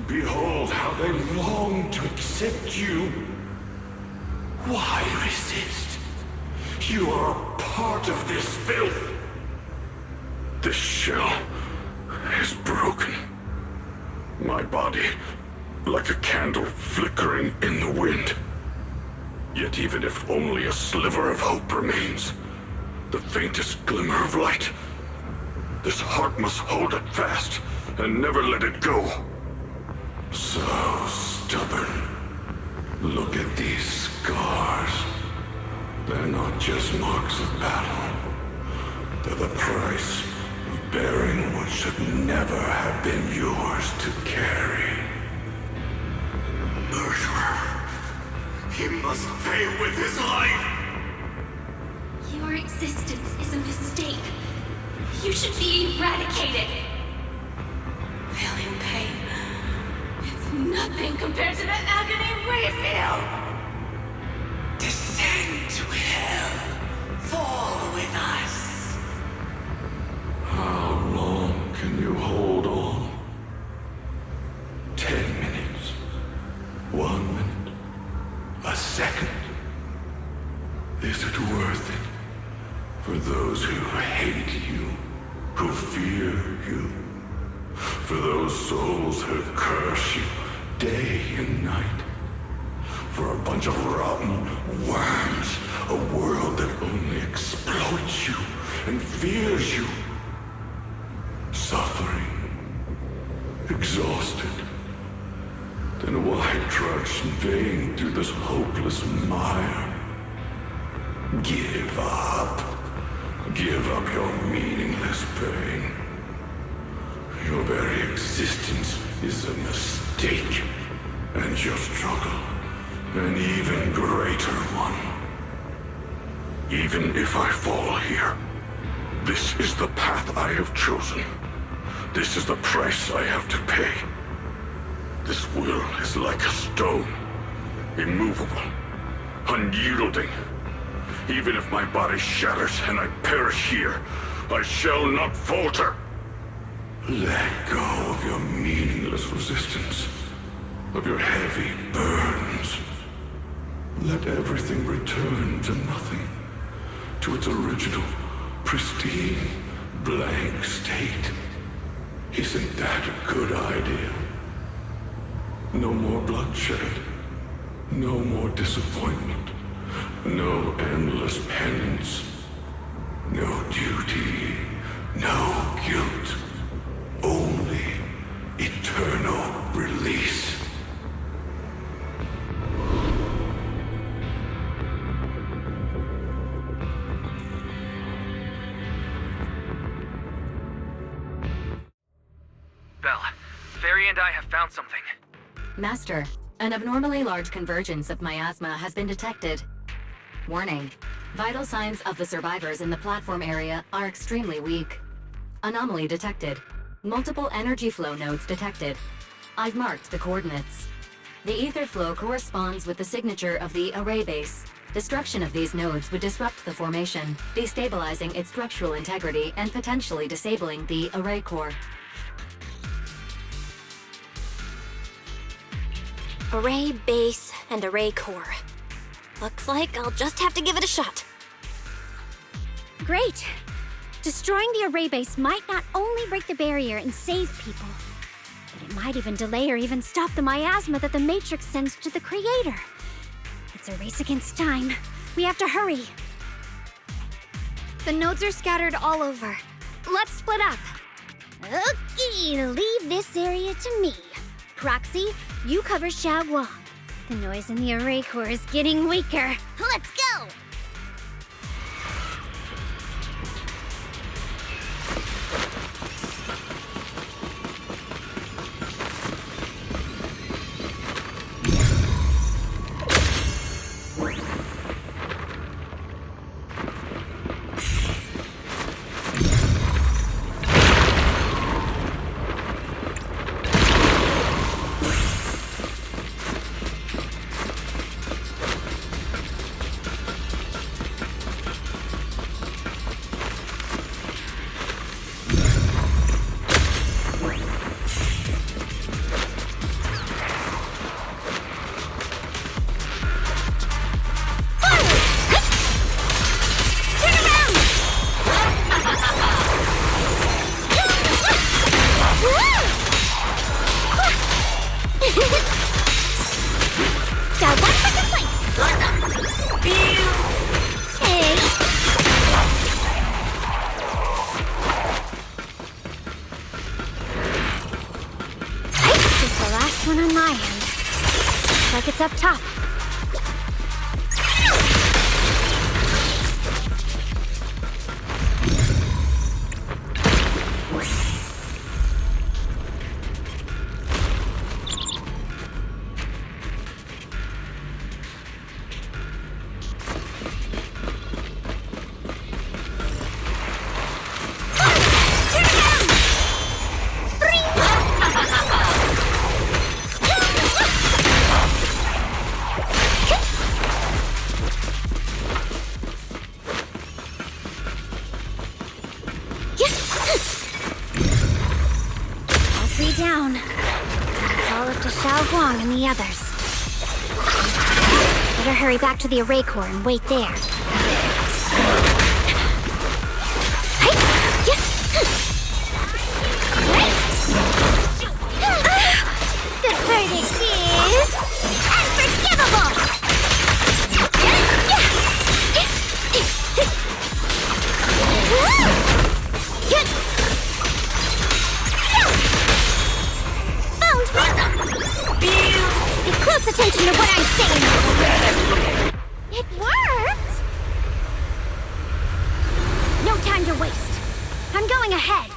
Behold how they long to accept you. Why resist? You are a part of this filth. This shell is broken. My body, like a candle flickering in the wind. Yet even if only a sliver of hope remains, the faintest glimmer of light, this heart must hold it fast and never let it go. So stubborn. Look at these scars. They're not just marks of battle. They're the price of bearing what should never have been yours to carry. Murderer. He must pay with his life! Your existence is a mistake. You should be eradicated. Feeling pain. It's nothing compared to the agony we feel. Descend to hell. Fall with us. How long can you hold on? 10 minutes. 1 minute. A second. Is it worth it? For those who hate you, who fear you, for those souls who curse you day and night, for a bunch of rotten worms, a world that only exploits you and fears you, suffering, exhausted. Then why trudge in vain through this hopeless mire? Give up. Give up your meaningless pain. Your very existence is a mistake, and your struggle, an even greater one. Even if I fall here, this is the path I have chosen. This is the price I have to pay. This will is like a stone, immovable, unyielding. Even if my body shatters and I perish here, I shall not falter. Let go of your meaningless resistance, of your heavy burdens. Let everything return to nothing, to its original, pristine, blank state. Isn't that a good idea? No more bloodshed, no more disappointment, no endless penance, no duty, no guilt, only eternal release. I have found something. Master, an abnormally large convergence of miasma has been detected. Warning. Vital signs of the survivors in the platform area are extremely weak. Anomaly detected. Multiple energy flow nodes detected. I've marked the coordinates. The ether flow corresponds with the signature of the array base. Destruction of these nodes would disrupt the formation, destabilizing its structural integrity and potentially disabling the array core. Array base and array core. Looks like I'll just have to give it a shot. Great! Destroying the array base might not only break the barrier and save people, but it might even delay or even stop the miasma that the Matrix sends to the Creator. It's a race against time. We have to hurry. The nodes are scattered all over. Let's split up. Okay, leave this area to me. Proxy, you cover Shunguang. The noise in the array core is getting weaker. Let's go! It's up top. Down. It's all up to Guang and the others. Better hurry back to the array core and wait there. The verdict is unforgivable! Pay close attention to what I'm saying! It worked! No time to waste. I'm going ahead.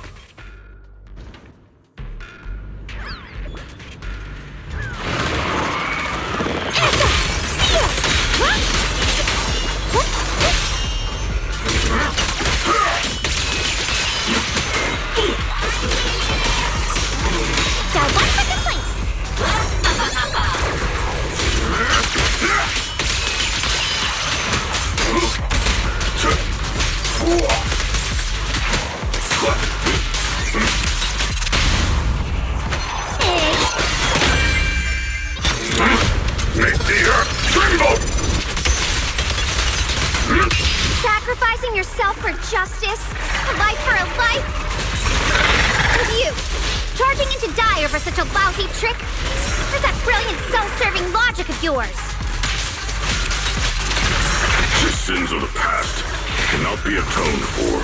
Sacrificing yourself for justice? A life for a life? And you, charging into die over such a lousy trick? Where's that brilliant self-serving logic of yours? The sins of the past cannot be atoned for.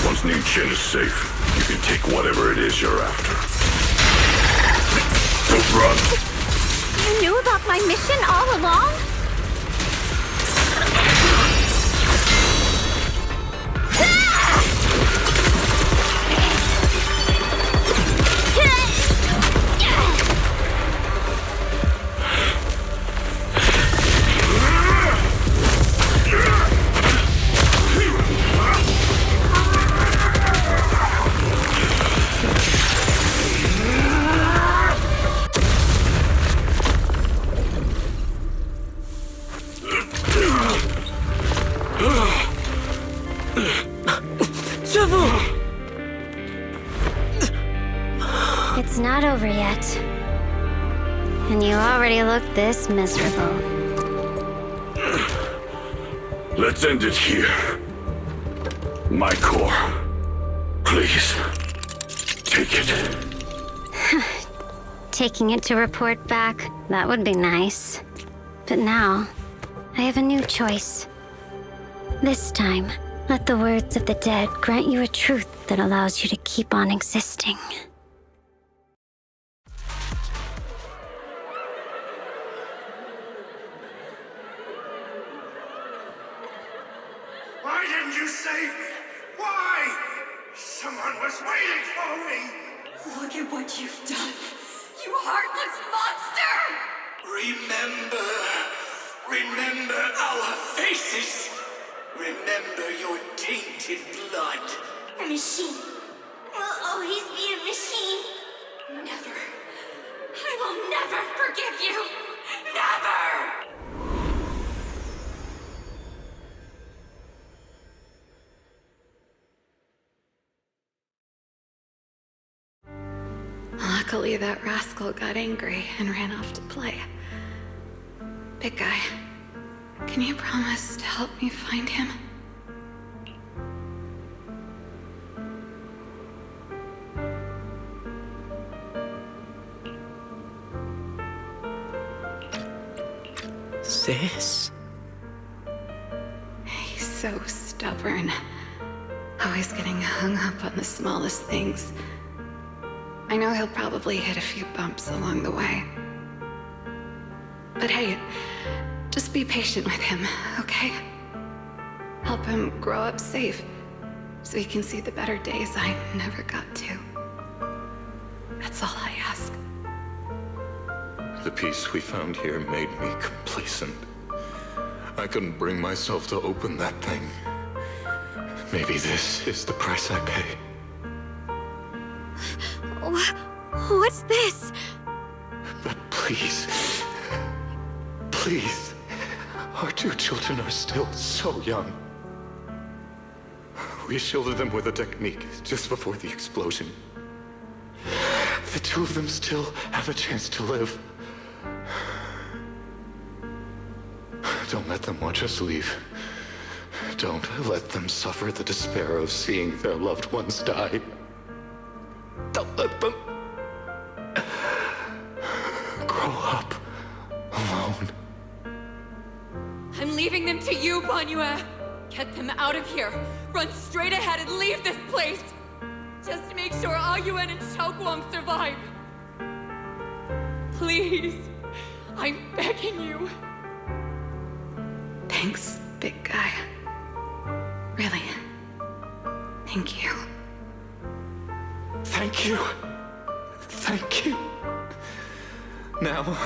Once Ningen is safe, you can take whatever it is you're after. Don't run! You knew about my mission all along? over yet. And you already look this miserable. Let's end it here. My core. Please. Take it. Taking it to report back, that would be nice. But now, I have a new choice. This time, let the words of the dead grant you a truth that allows you to keep on existing. Why didn't you save me? Why? Someone was waiting for me! Look at what you've done, you heartless monster! Remember our faces! Remember your tainted blood! A machine will always be a machine. Never. I will never forgive you! Never! Luckily, that rascal got angry and ran off to play. Big guy, can you promise to help me find him? Sis? He's so stubborn. Always getting hung up on the smallest things. I know he'll probably hit a few bumps along the way. But hey, just be patient with him, okay? Help him grow up safe, so he can see the better days I never got to. That's all I ask. The peace we found here made me complacent. I couldn't bring myself to open that thing. Maybe this is the price I pay. What's this? But please, please, our two children are still so young. We shielded them with a technique just before the explosion. The two of them still have a chance to live. Don't let them watch us leave. Don't let them suffer the despair of seeing their loved ones die. Don't let them grow up alone. I'm leaving them to you, Banyue. Get them out of here. Run straight ahead and leave this place. Just to make sure Yeshunguang and Guang survive. Please. I'm begging you. Thanks, big guy. Really. Thank you. Thank you. Thank you. Now,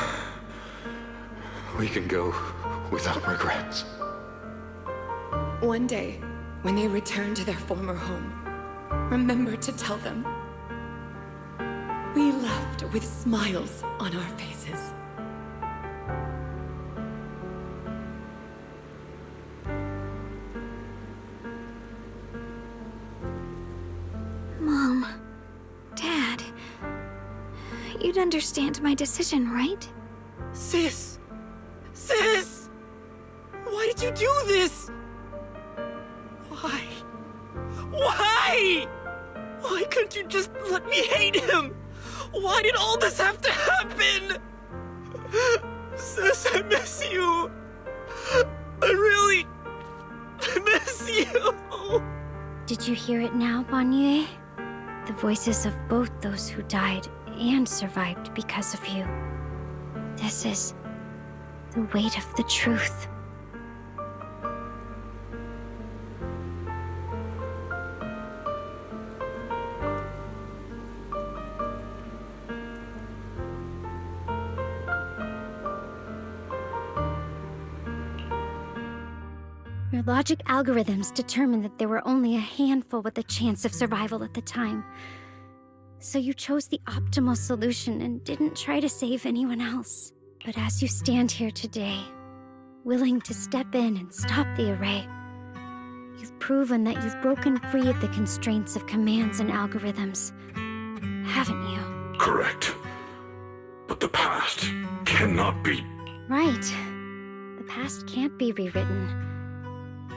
we can go without regrets. One day, when they return to their former home, remember to tell them we left with smiles on our faces. Mom, Dad, you'd understand my decision, right? Sis! Sis! Why did you do this? Why? Why? Why couldn't you just let me hate him? Why did all this have to happen? Sis, I miss you. I really miss you. Did you hear it now, Banyue? The voices of both those who died and survived because of you. This is the weight of the truth. Your logic algorithms determined that there were only a handful with a chance of survival at the time. So you chose the optimal solution and didn't try to save anyone else. But as you stand here today, willing to step in and stop the array, you've proven that you've broken free of the constraints of commands and algorithms, haven't you? Correct. But the past cannot be... Right. The past can't be rewritten.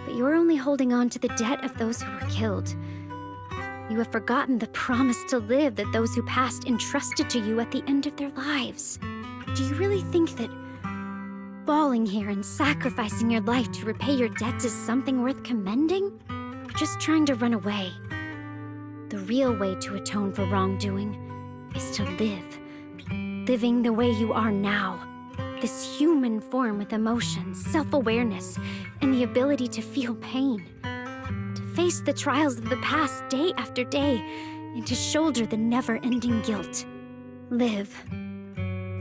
But you're only holding on to the debt of those who were killed. You have forgotten the promise to live that those who passed entrusted to you at the end of their lives. Do you really think that falling here and sacrificing your life to repay your debts is something worth commending? Or just trying to run away? The real way to atone for wrongdoing is to live. Living the way you are now. This human form with emotions, self-awareness, and the ability to feel pain. To face the trials of the past day after day, and to shoulder the never-ending guilt. Live.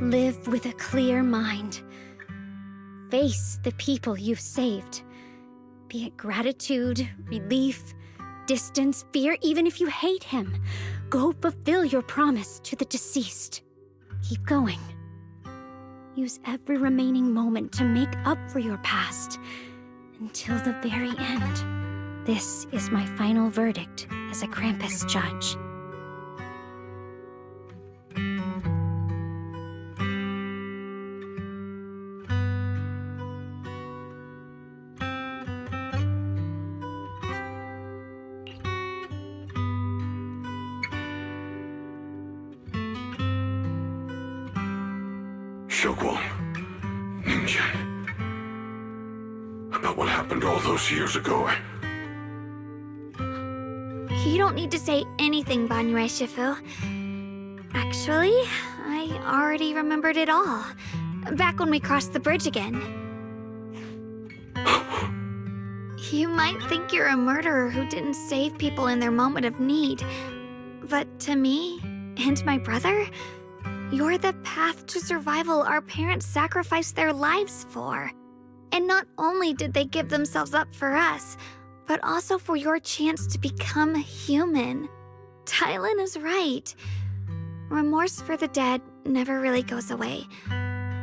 Live with a clear mind. Face the people you've saved. Be it gratitude, relief, distance, fear, even if you hate him. Go fulfill your promise to the deceased. Keep going. Use every remaining moment to make up for your past, until the very end. This is my final verdict as a Krampus judge. Shunguang, Ningen. About what happened all those years ago. You don't need to say anything, Banyue Shifu. Actually, I already remembered it all. Back when we crossed the bridge again. You might think you're a murderer who didn't save people in their moment of need. But to me, and my brother, you're the path to survival our parents sacrificed their lives for. And not only did they give themselves up for us, but also for your chance to become human. Dialyn is right. Remorse for the dead never really goes away.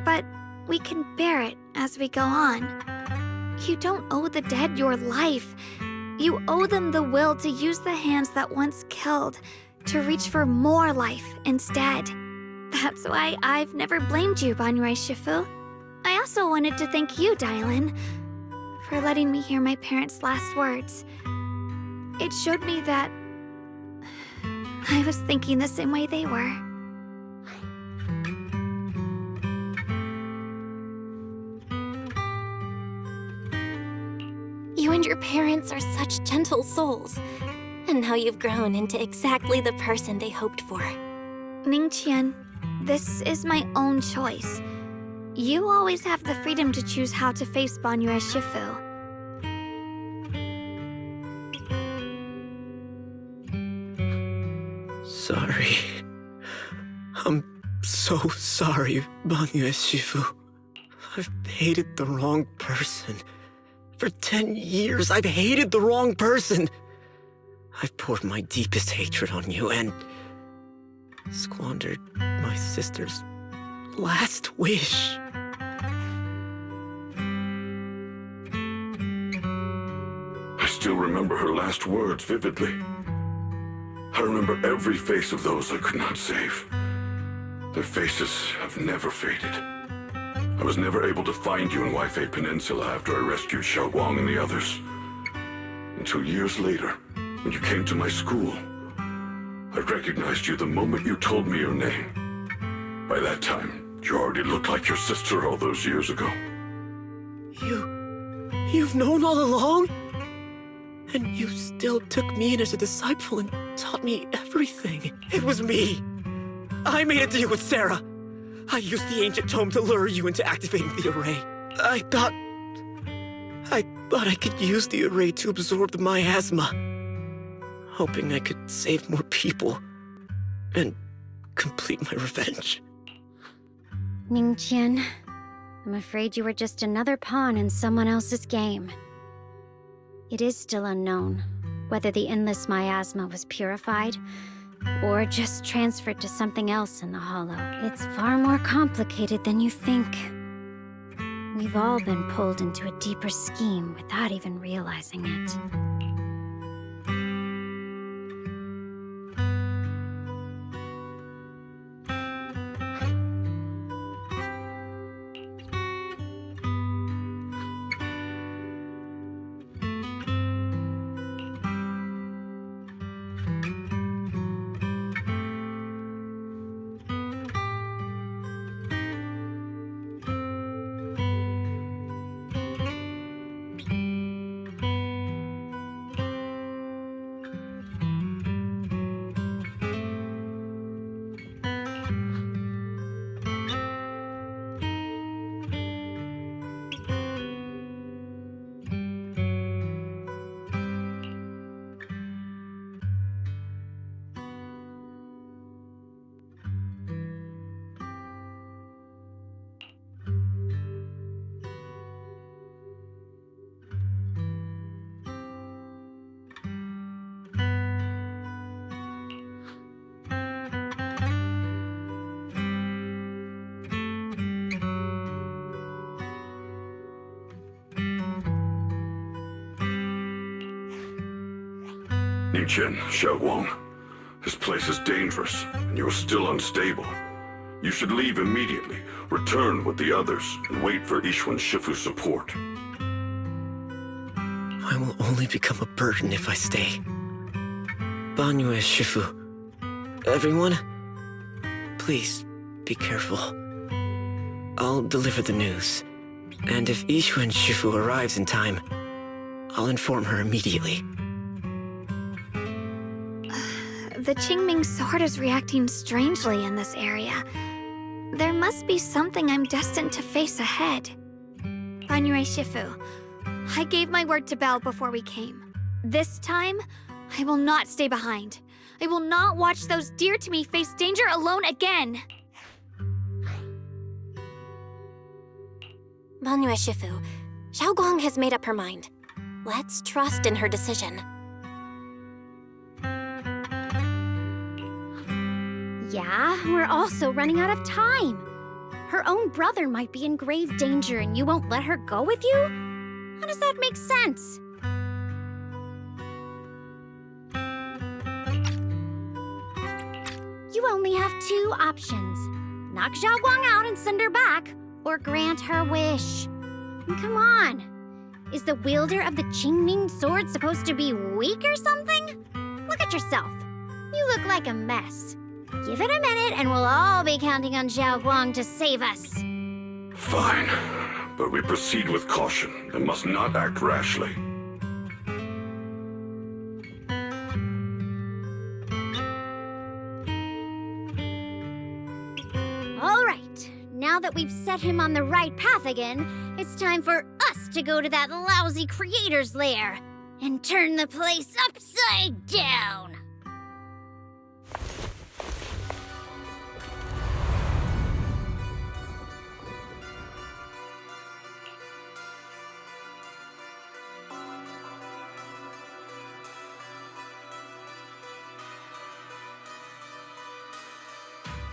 But we can bear it as we go on. You don't owe the dead your life. You owe them the will to use the hands that once killed, to reach for more life instead. That's why I've never blamed you, Banyue Shifu. I also wanted to thank you, Dialyn, for letting me hear my parents' last words. It showed me that I was thinking the same way they were. You and your parents are such gentle souls. And now you've grown into exactly the person they hoped for. Ningqian, this is my own choice. You always have the freedom to choose how to face Banyue Shifu. Sorry. I'm so sorry, Banyue Shifu. I've hated the wrong person. For 10 years, I've hated the wrong person. I've poured my deepest hatred on you and squandered my sister's last wish. I still remember her last words vividly. I remember every face of those I could not save. Their faces have never faded. I was never able to find you in Waifei Peninsula after I rescued Xiaoguang and the others. Until years later, when you came to my school, I recognized you the moment you told me your name. By that time, you already looked like your sister all those years ago. You've known all along? And you still took me in as a disciple and taught me everything. It was me. I made a deal with Sarah. I used the ancient tome to lure you into activating the array. I thought I could use the array to absorb the miasma, hoping I could save more people and complete my revenge. Ningqian, I'm afraid you were just another pawn in someone else's game. It is still unknown whether the endless miasma was purified or just transferred to something else in the Hollow. It's far more complicated than you think. We've all been pulled into a deeper scheme without even realizing it. Ningen, Shunguang. This place is dangerous, and you're still unstable. You should leave immediately, return with the others, and wait for Yeshun Shifu's support. I will only become a burden if I stay. Banyue Shifu. Everyone, please be careful. I'll deliver the news. And if Yeshun Shifu arrives in time, I'll inform her immediately. The Qingming sword is reacting strangely in this area. There must be something I'm destined to face ahead. Banyue Shifu, I gave my word to Belle before we came. This time, I will not stay behind. I will not watch those dear to me face danger alone again. Banyue Shifu, Guang has made up her mind. Let's trust in her decision. Yeah, we're also running out of time. Her own brother might be in grave danger and you won't let her go with you? How does that make sense? You only have two options. Knock Guang out and send her back, or grant her wish. Come on. Is the wielder of the Qingming sword supposed to be weak or something? Look at yourself. You look like a mess. Give it a minute and we'll all be counting on Guang to save us. Fine, but we proceed with caution and must not act rashly. All right, now that we've set him on the right path again, it's time for us to go to that lousy creator's lair and turn the place upside down.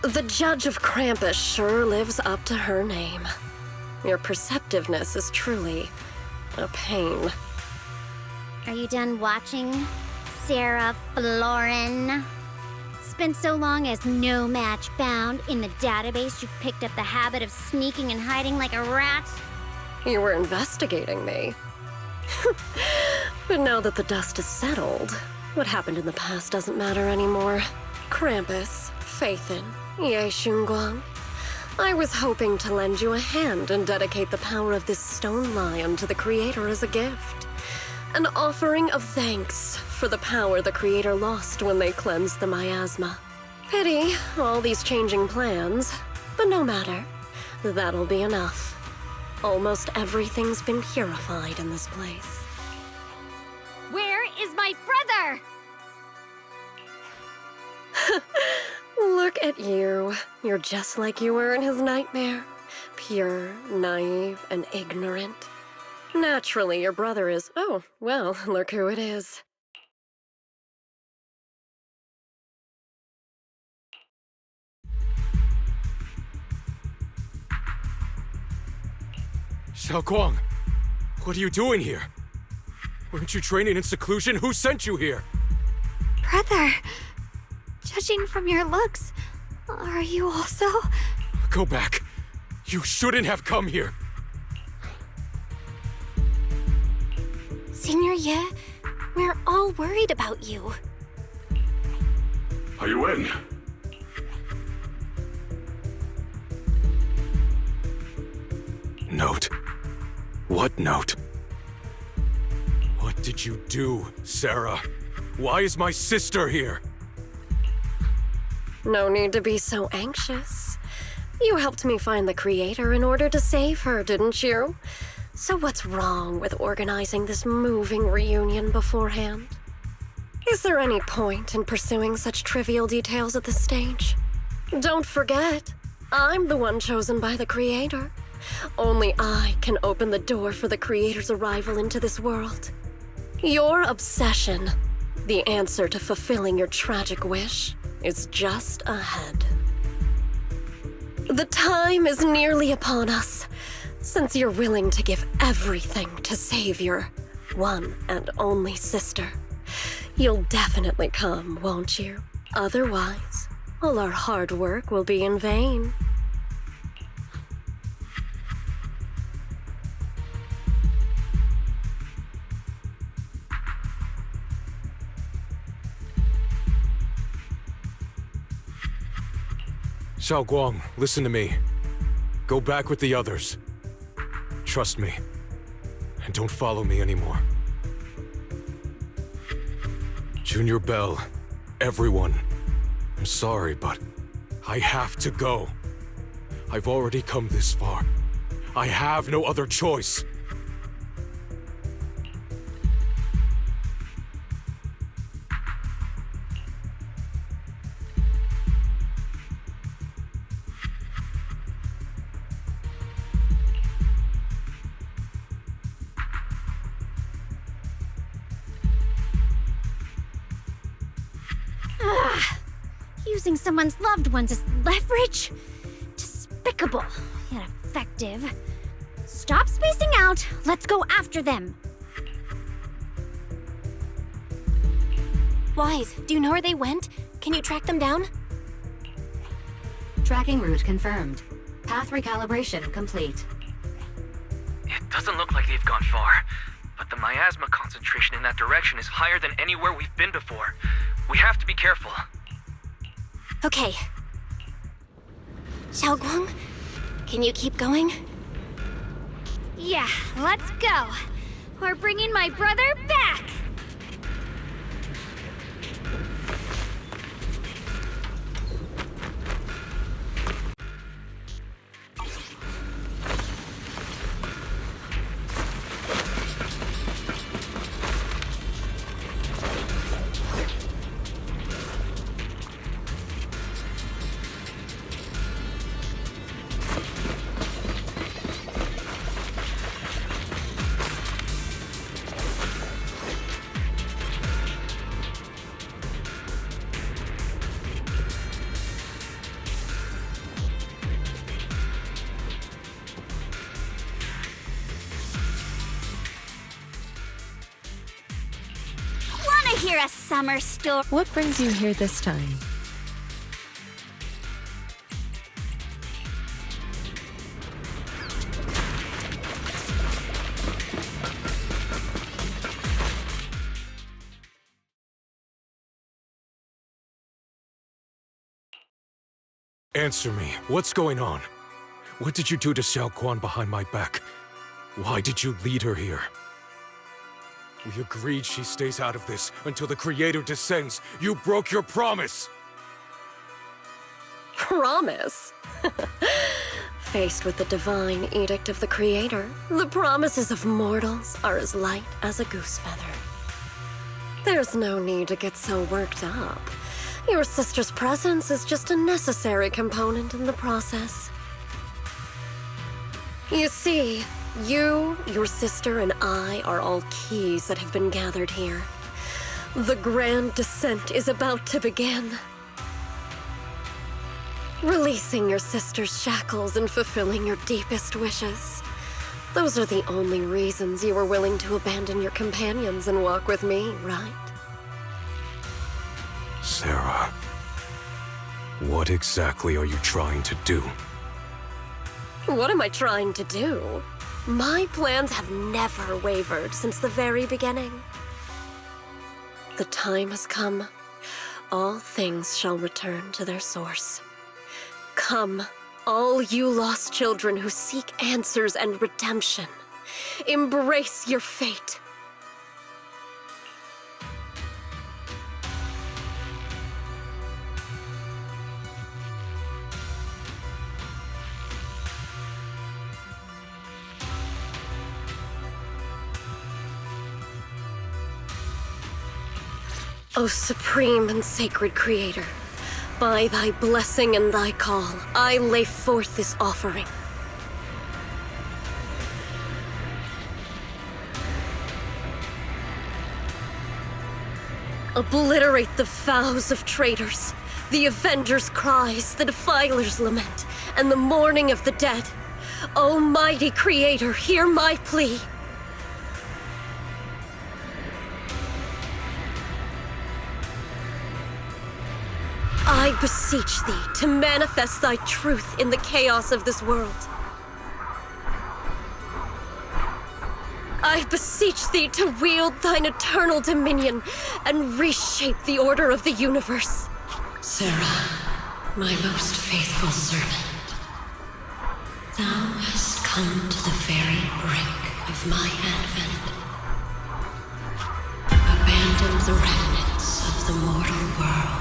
The Judge of Krampus sure lives up to her name. Your perceptiveness is truly a pain. Are you done watching, Sarah Florin? Spent so long as no match found in the database, you've picked up the habit of sneaking and hiding like a rat? You were investigating me. But now that the dust is settled, what happened in the past doesn't matter anymore. Krampus, Faithin, yeshunguang. I was hoping to lend you a hand and dedicate the power of this stone lion to the Creator as a gift. An offering of thanks for the power the Creator lost when they cleansed the miasma. Pity, all these changing plans, but no matter. That'll be enough. Almost everything's been purified in this place. Where is my brother? Look at you. You're just like you were in his nightmare. Pure, naive, and ignorant. Naturally, your brother is... Oh, well, look who it is. Guang, what are you doing here? Weren't you training in seclusion? Who sent you here? Brother, judging from your looks, are you also... Go back. You shouldn't have come here. Senior Ye, we're all worried about you. Are you in? Note. What note? What did you do, Sarah? Why is my sister here? No need to be so anxious. You helped me find the Creator in order to save her, didn't you? So what's wrong with organizing this moving reunion beforehand? Is there any point in pursuing such trivial details at this stage? Don't forget, I'm the one chosen by the Creator. Only I can open the door for the Creator's arrival into this world. Your obsession, the answer to fulfilling your tragic wish, is just ahead. The time is nearly upon us. Since you're willing to give everything to save your one and only sister, You'll definitely come, won't you? Otherwise, all our hard work will be in vain. Guang, listen to me. Go back with the others. Trust me. And don't follow me anymore. Junior Bell, everyone. I'm sorry, but I have to go. I've already come this far. I have no other choice. Using someone's loved ones as leverage? Despicable, yet effective. Stop spacing out. Let's go after them. Wise, do you know where they went? Can you track them down? Tracking route confirmed. Path recalibration complete. It doesn't look like they've gone far, but the miasma concentration in that direction is higher than anywhere we've been before. We have to be careful. Okay. Guang, can you keep going? Yeah, let's go. We're bringing my brother back. Hear a summer story. What brings you here this time? Answer me. What's going on? What did you do to Xiaoquan behind my back? Why did you lead her here? We agreed she stays out of this until the Creator descends. You broke your promise! Promise? Faced with the divine edict of the Creator, the promises of mortals are as light as a goose feather. There's no need to get so worked up. Your sister's presence is just a necessary component in the process. You see, you, your sister, and I are all keys that have been gathered here. The grand descent is about to begin. Releasing your sister's shackles and fulfilling your deepest wishes. Those are the only reasons you were willing to abandon your companions and walk with me, right? Sarah, what exactly are you trying to do? What am I trying to do? My plans have never wavered since the very beginning. The time has come. All things shall return to their source. Come, all you lost children who seek answers and redemption. Embrace your fate. O supreme and sacred Creator, by thy blessing and thy call, I lay forth this offering. Obliterate the vows of traitors, the avengers' cries, the defilers' lament, and the mourning of the dead. O mighty Creator, hear my plea. I beseech thee to manifest thy truth in the chaos of this world. I beseech thee to wield thine eternal dominion and reshape the order of the universe. Sarah, my most faithful servant, thou hast come to the very brink of my advent. Abandon the remnants of the mortal world.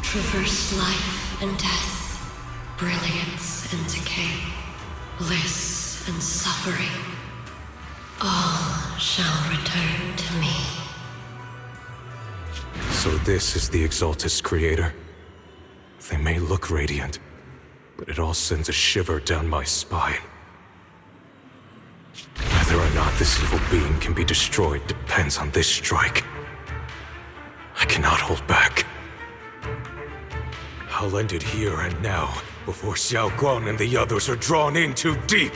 Traverse life and death, brilliance and decay, bliss and suffering. All shall return to me. So this is the Exaltist creator. They may look radiant, but it all sends a shiver down my spine. Whether or not this evil being can be destroyed depends on this strike. I cannot hold back. I'll end it here and now, before Guang and the others are drawn in too deep.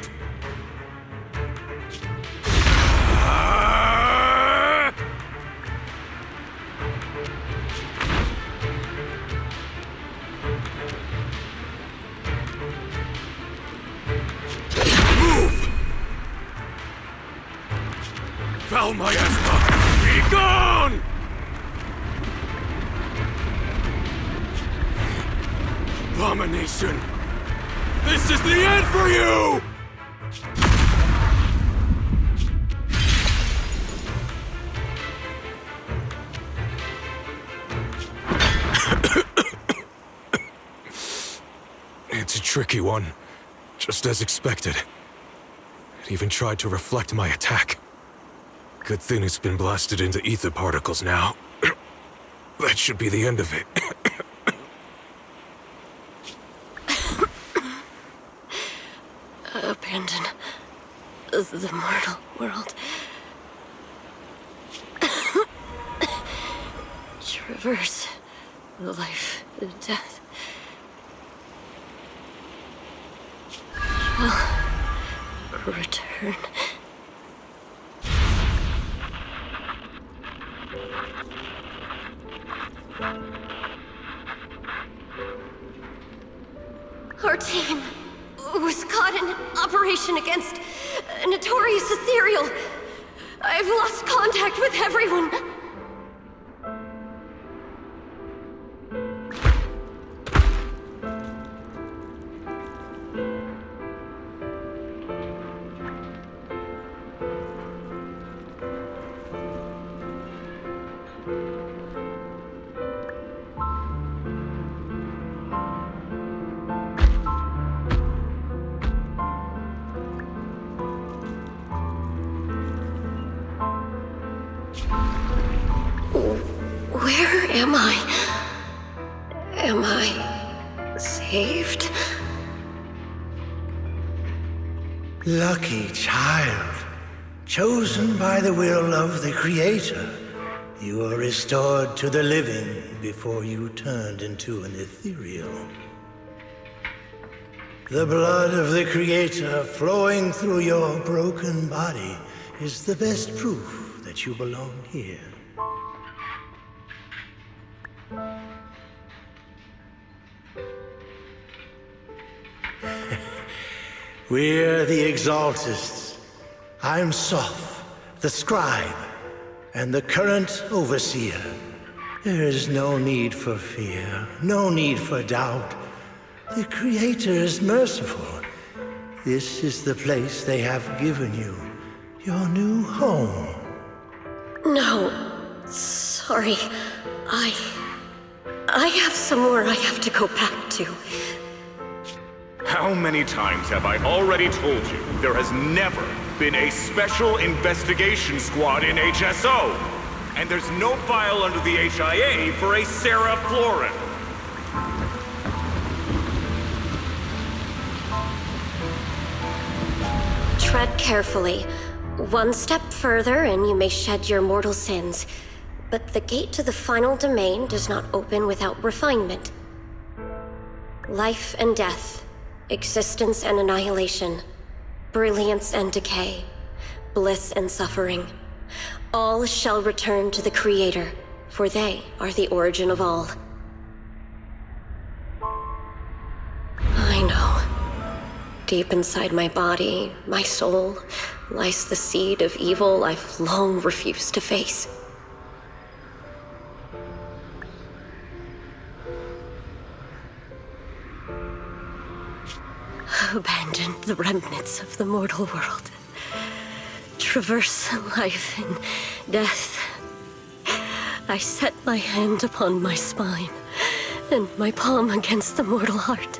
Foul miasma! Be gone! Abomination! This is the end for you! It's a tricky one, just as expected. It even tried to reflect my attack. Good thing it's been blasted into ether particles now. That should be the end of it. Abandon the mortal world. Traverse life and death. Shall return. Our team was caught in an operation against a notorious ethereal. I've lost contact with everyone. Where am I? Am I saved? Lucky child, chosen by the will of the Creator. You were restored to the living before you turned into an ethereal. The blood of the Creator flowing through your broken body is the best proof that you belong here. We're the Exaltists. I'm Soph, the scribe, and the current overseer. There is no need for fear, no need for doubt. The Creator is merciful. This is the place they have given you, your new home. No, sorry. I have somewhere I have to go back to. How many times have I already told you there has never been a special investigation squad in HSO? And there's no file under the HIA for a Sarah Florin. Tread carefully. One step further and you may shed your mortal sins. But the gate to the final domain does not open without refinement. Life and death. Existence and annihilation, brilliance and decay, bliss and suffering. All shall return to the Creator, for they are the origin of all. Deep inside my body, my soul, lies the seed of evil I've long refused to face. Abandoned the remnants of the mortal world. Traverse life and death. I set my hand upon my spine, and my palm against the mortal heart.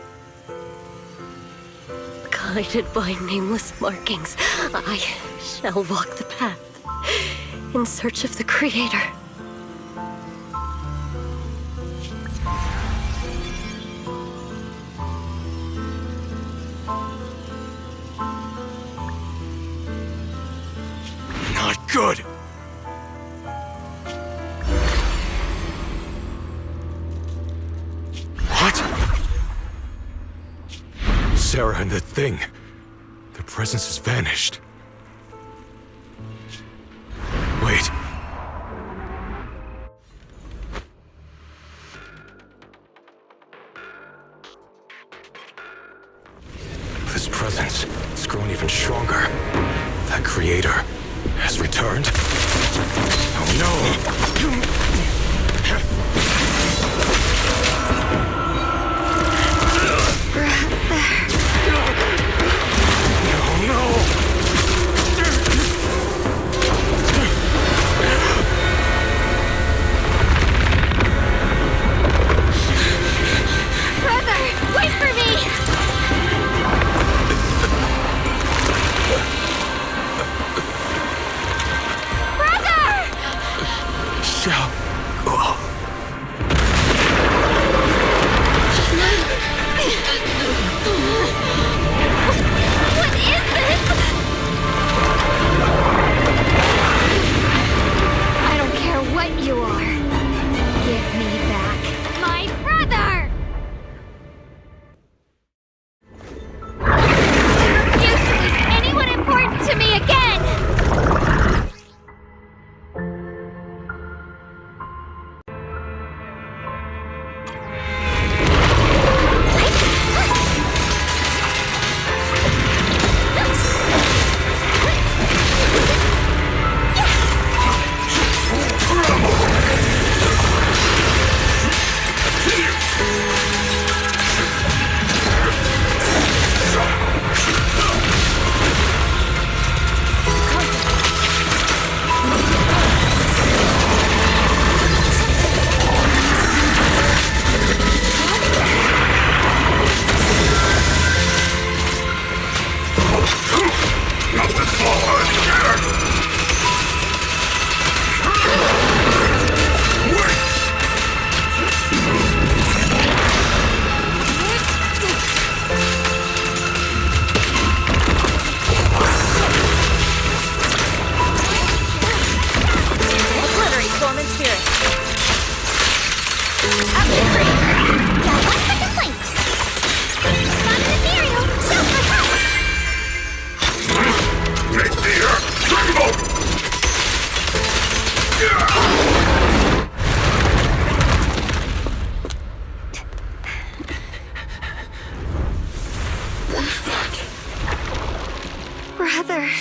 Guided by nameless markings, I shall walk the path in search of the Creator. Not good! What? Sarah and the thing. Their presence has vanished. Wait. This presence has grown even stronger. That creator has returned. Oh no!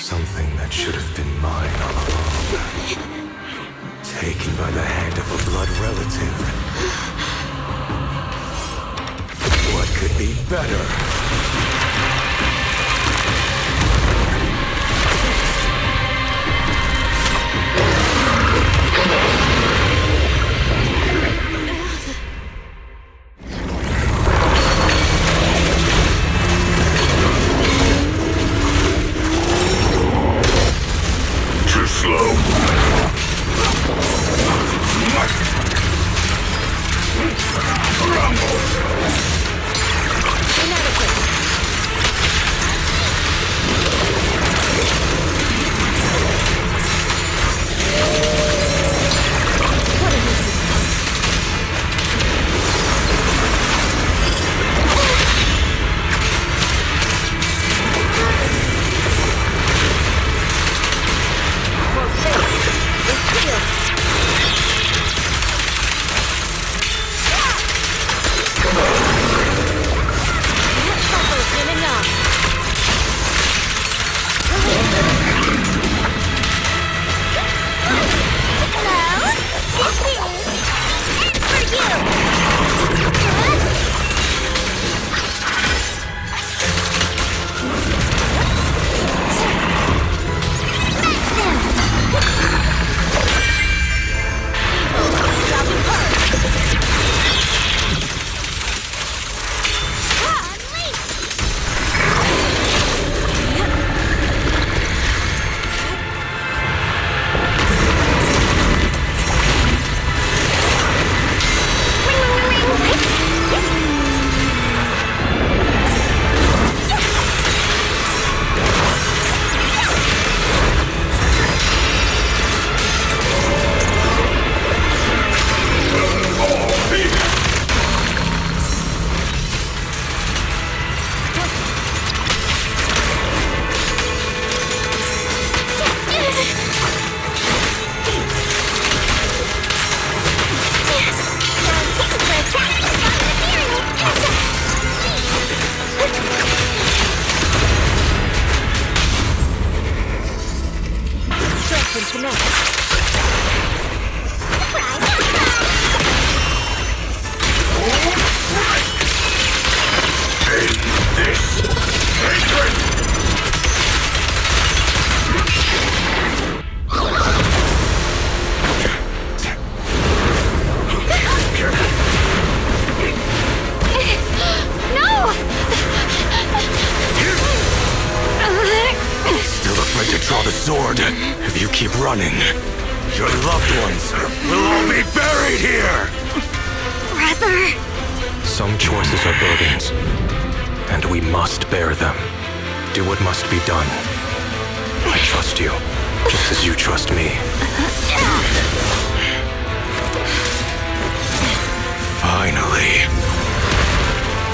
Something that should have been mine all along. Taken by the hand of a blood relative. What could be better? Too slow. happen to next. This hatred! Still afraid to draw the sword? If you keep running, your loved ones will all be buried here! Brother! Some choices are burdens, and we must bear them. Do what must be done. I trust you, just as you trust me. Finally.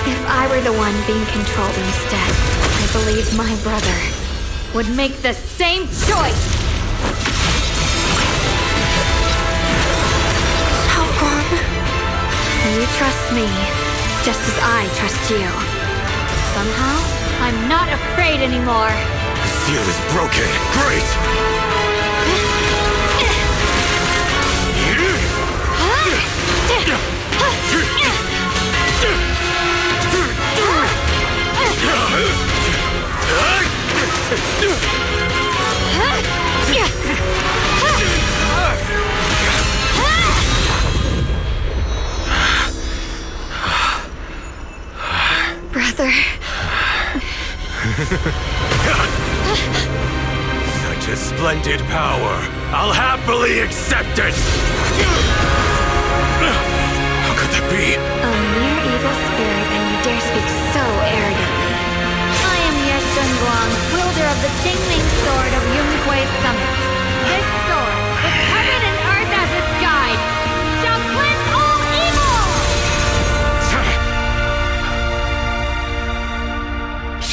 If I were the one being controlled instead, I believe my brother would make the same choice! Guang. You trust me, just as I trust you. Somehow, I'm not afraid anymore. The seal is broken. Great! Brother. Such a splendid power. I'll happily accept it! How could that be? A mere evil spirit, and you dare speak so arrogantly. I am Yeshunguang, wielder of the Qingming sword of Yunquei Summit. This sword, with heaven and earth as its guide, shall cleanse all evil!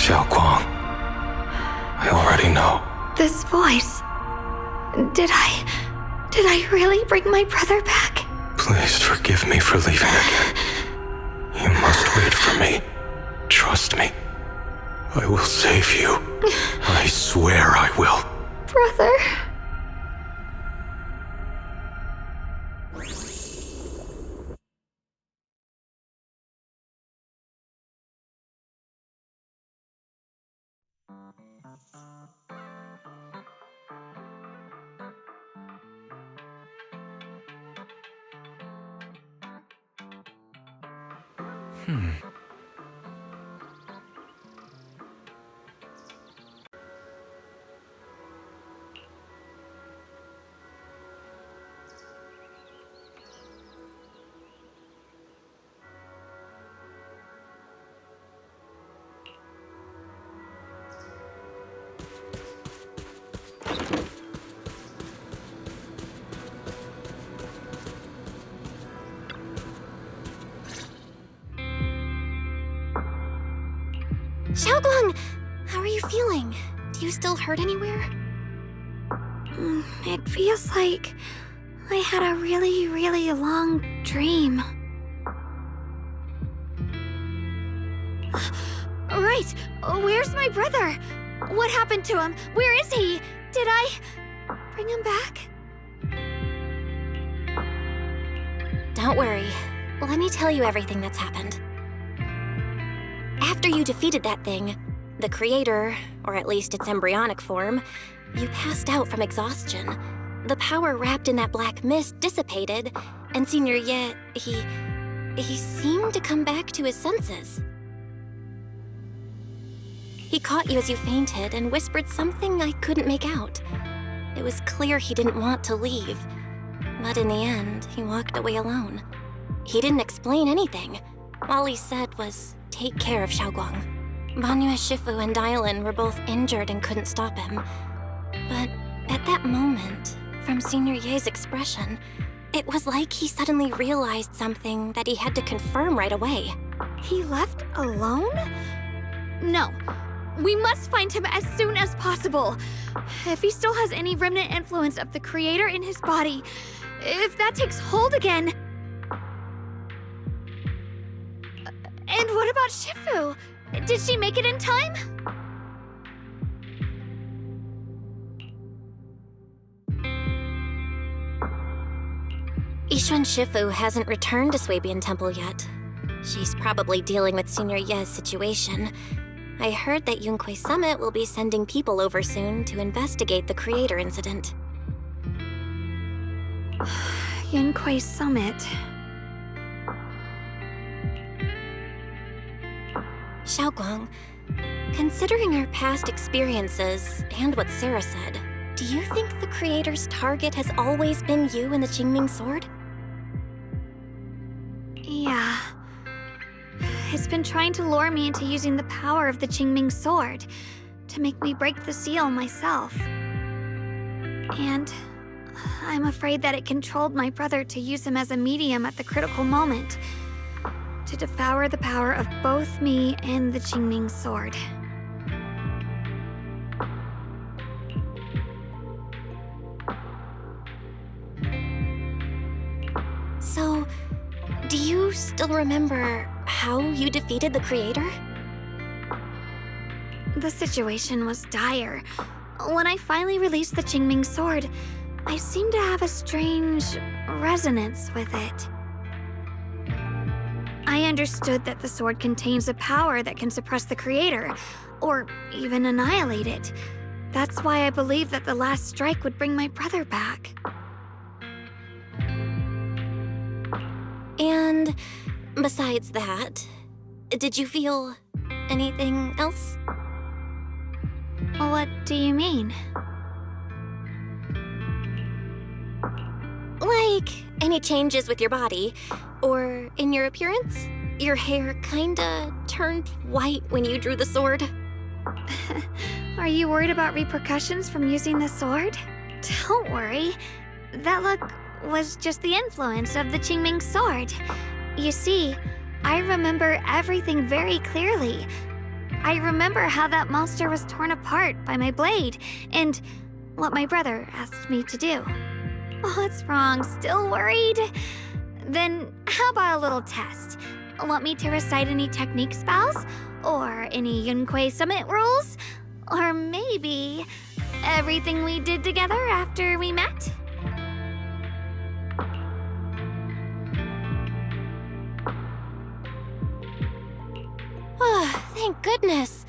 Guang, I already know. This voice... Did I really bring my brother back? Please forgive me for leaving again. You must wait for me. Trust me. I will save you. I swear I will. Brother... Guang, how are you feeling? Do you still hurt anywhere? It feels like I had a really, really long dream. Right! Where's my brother? What happened to him? Where is he? Did I bring him back? Don't worry. Let me tell you everything that's happened. After you defeated that thing, the creator, or at least its embryonic form, you passed out from exhaustion. The power wrapped in that black mist dissipated, and Senior Ye, he seemed to come back to his senses. He caught you as you fainted and whispered something I couldn't make out. It was clear he didn't want to leave, but in the end, he walked away alone. He didn't explain anything. All he said was, take care of Guang. Banyue, Shifu, and Dialyn were both injured and couldn't stop him. But at that moment, from Senior Ye's expression, it was like he suddenly realized something that he had to confirm right away. He left alone? No. We must find him as soon as possible. If he still has any remnant influence of the creator in his body, if that takes hold again... And what about Shifu? Did she make it in time? Yishun Shifu hasn't returned to Swabian Temple yet. She's probably dealing with Senior Ye's situation. I heard that Yunque Summit will be sending people over soon to investigate the Creator incident. Yunque Summit. Guang, considering our past experiences and what Sarah said, do you think the Creator's target has always been you and the Qingming Sword? Yeah. It's been trying to lure me into using the power of the Qingming Sword to make me break the seal myself. And I'm afraid that it controlled my brother to use him as a medium at the critical moment, to devour the power of both me and the Qingming Sword. So, do you still remember how you defeated the Creator? The situation was dire. When I finally released the Qingming Sword, I seemed to have a strange resonance with it. I understood that the sword contains a power that can suppress the Creator, or even annihilate it. That's why I believed that the last strike would bring my brother back. And besides that, did you feel anything else? What do you mean? Like, any changes with your body, or in your appearance? Your hair kinda turned white when you drew the sword. Are you worried about repercussions from using the sword? Don't worry. That look was just the influence of the Qingming Sword. You see, I remember everything very clearly. I remember how that monster was torn apart by my blade, and what my brother asked me to do. What's wrong? Still worried? Then how about a little test? Want me to recite any technique spells? Or any Yunque Summit rules? Or maybe everything we did together after we met? Oh, thank goodness.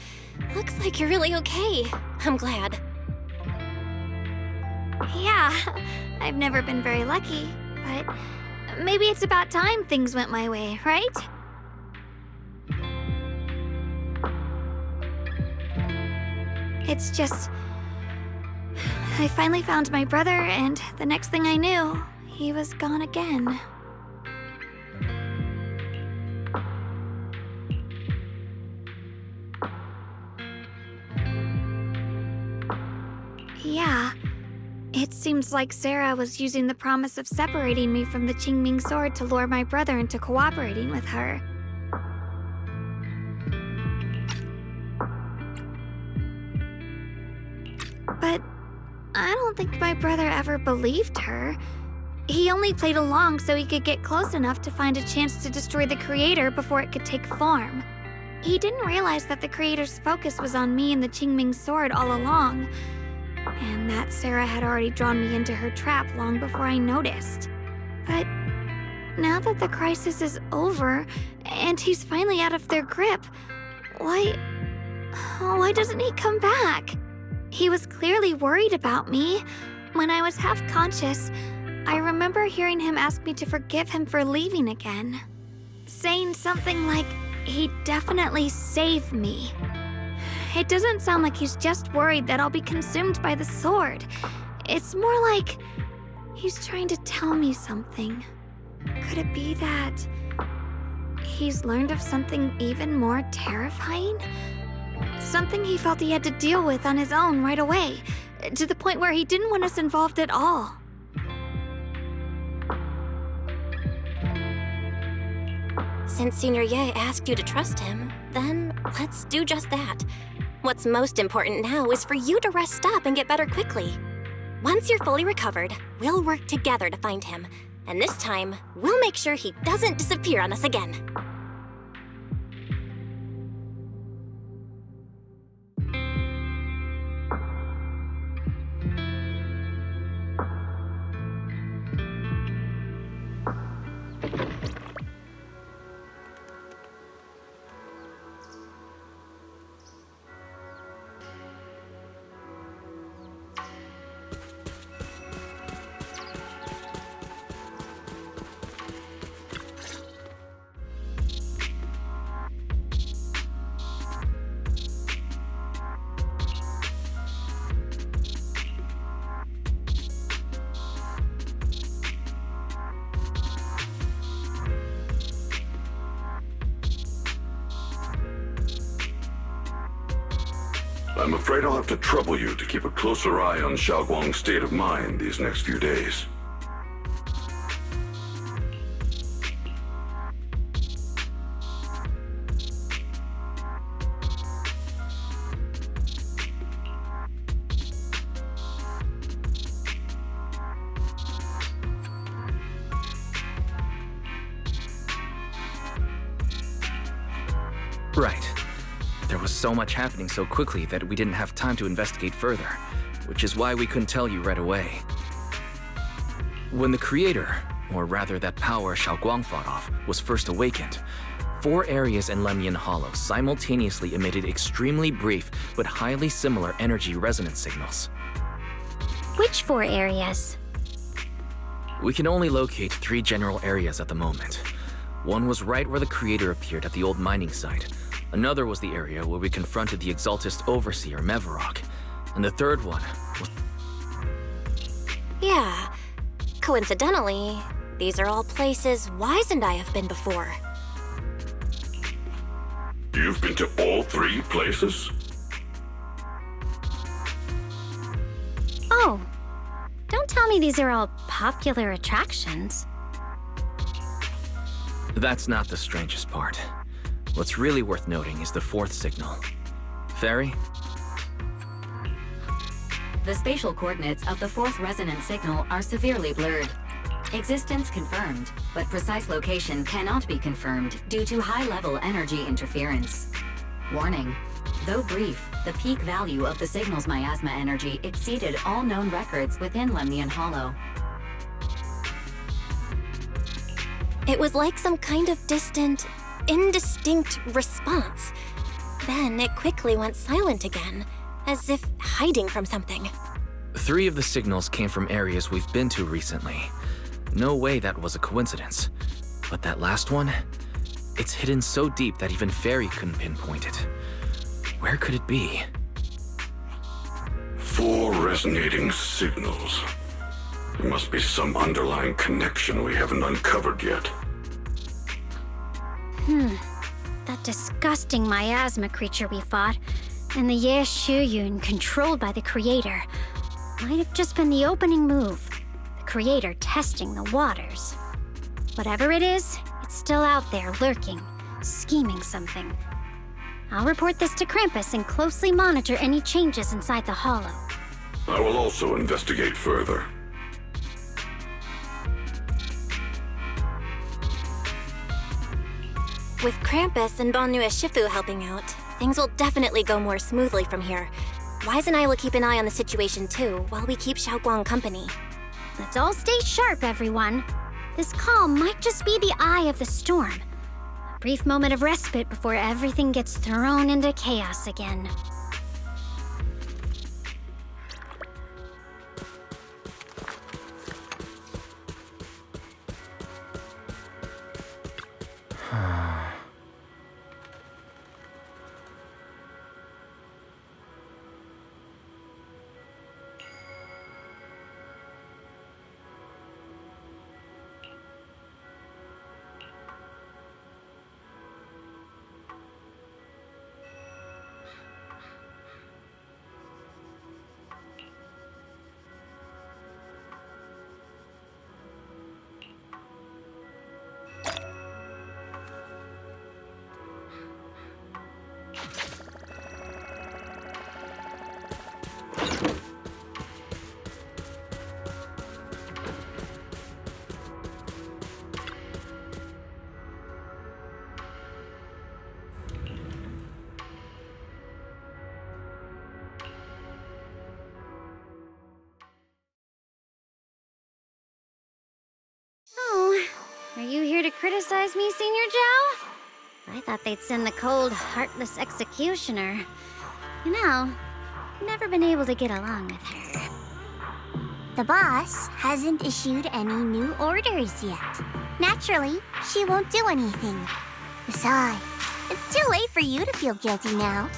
Looks like you're really okay. I'm glad. Yeah, I've never been very lucky, but maybe it's about time things went my way, right? It's just... I finally found my brother, and the next thing I knew, he was gone again. Yeah. It seems like Sarah was using the promise of separating me from the Qingming Sword to lure my brother into cooperating with her. But I don't think my brother ever believed her. He only played along so he could get close enough to find a chance to destroy the Creator before it could take form. He didn't realize that the Creator's focus was on me and the Qingming Sword all along, and that Sarah had already drawn me into her trap long before I noticed. But now that the crisis is over, and he's finally out of their grip, why doesn't he come back? He was clearly worried about me. When I was half conscious, I remember hearing him ask me to forgive him for leaving again, saying something like he'd definitely save me. It doesn't sound like he's just worried that I'll be consumed by the sword. It's more like he's trying to tell me something. Could it be that he's learned of something even more terrifying? Something he felt he had to deal with on his own right away, to the point where he didn't want us involved at all. Since Senior Ye asked you to trust him, then let's do just that. What's most important now is for you to rest up and get better quickly. Once you're fully recovered, we'll work together to find him. And this time, we'll make sure he doesn't disappear on us again. I'm afraid I'll have to trouble you to keep a closer eye on Shunguang's state of mind these next few days. Right. There was so much happening so quickly that we didn't have time to investigate further, which is why we couldn't tell you right away. When the creator, or rather that power Guang fought off, was first awakened, 4 areas in Lemnian Hollow simultaneously emitted extremely brief but highly similar energy resonance signals. Which 4 areas? We can only locate 3 general areas at the moment. One was right where the creator appeared at the old mining site. Another was the area where we confronted the Exaltist overseer, Mevarok. And the third one was... Yeah. Coincidentally, these are all places Wise and I have been before. You've been to all 3 places? Oh. Don't tell me these are all popular attractions. That's not the strangest part. What's really worth noting is the 4th signal. Fairy? The spatial coordinates of the 4th resonance signal are severely blurred. Existence confirmed, but precise location cannot be confirmed due to high-level energy interference. Warning. Though brief, the peak value of the signal's miasma energy exceeded all known records within Lemnian Hollow. It was like some kind of distant, indistinct response. Then it quickly went silent again, as if hiding from something. 3 of the signals came from areas we've been to recently. No way that was a coincidence. But that last one? It's hidden so deep that even Fairy couldn't pinpoint it. Where could it be? 4 resonating signals. There must be some underlying connection we haven't uncovered yet. That disgusting miasma creature we fought, and the yeshunguang controlled by the creator, might have just been the opening move. The creator testing the waters. Whatever it is, it's still out there lurking, scheming something. I'll report this to Krampus and closely monitor any changes inside the hollow. I will also investigate further. With Krampus and Banyue Shifu helping out, things will definitely go more smoothly from here. Wise and I will keep an eye on the situation too, while we keep Guang company. Let's all stay sharp, everyone. This calm might just be the eye of the storm. A brief moment of respite before everything gets thrown into chaos again. Oh, are you here to criticize me, Senior Zhao? I thought they'd send the cold, heartless executioner. You know, I've never been able to get along with her. The boss hasn't issued any new orders yet. Naturally, she won't do anything. Besides, it's too late for you to feel guilty now.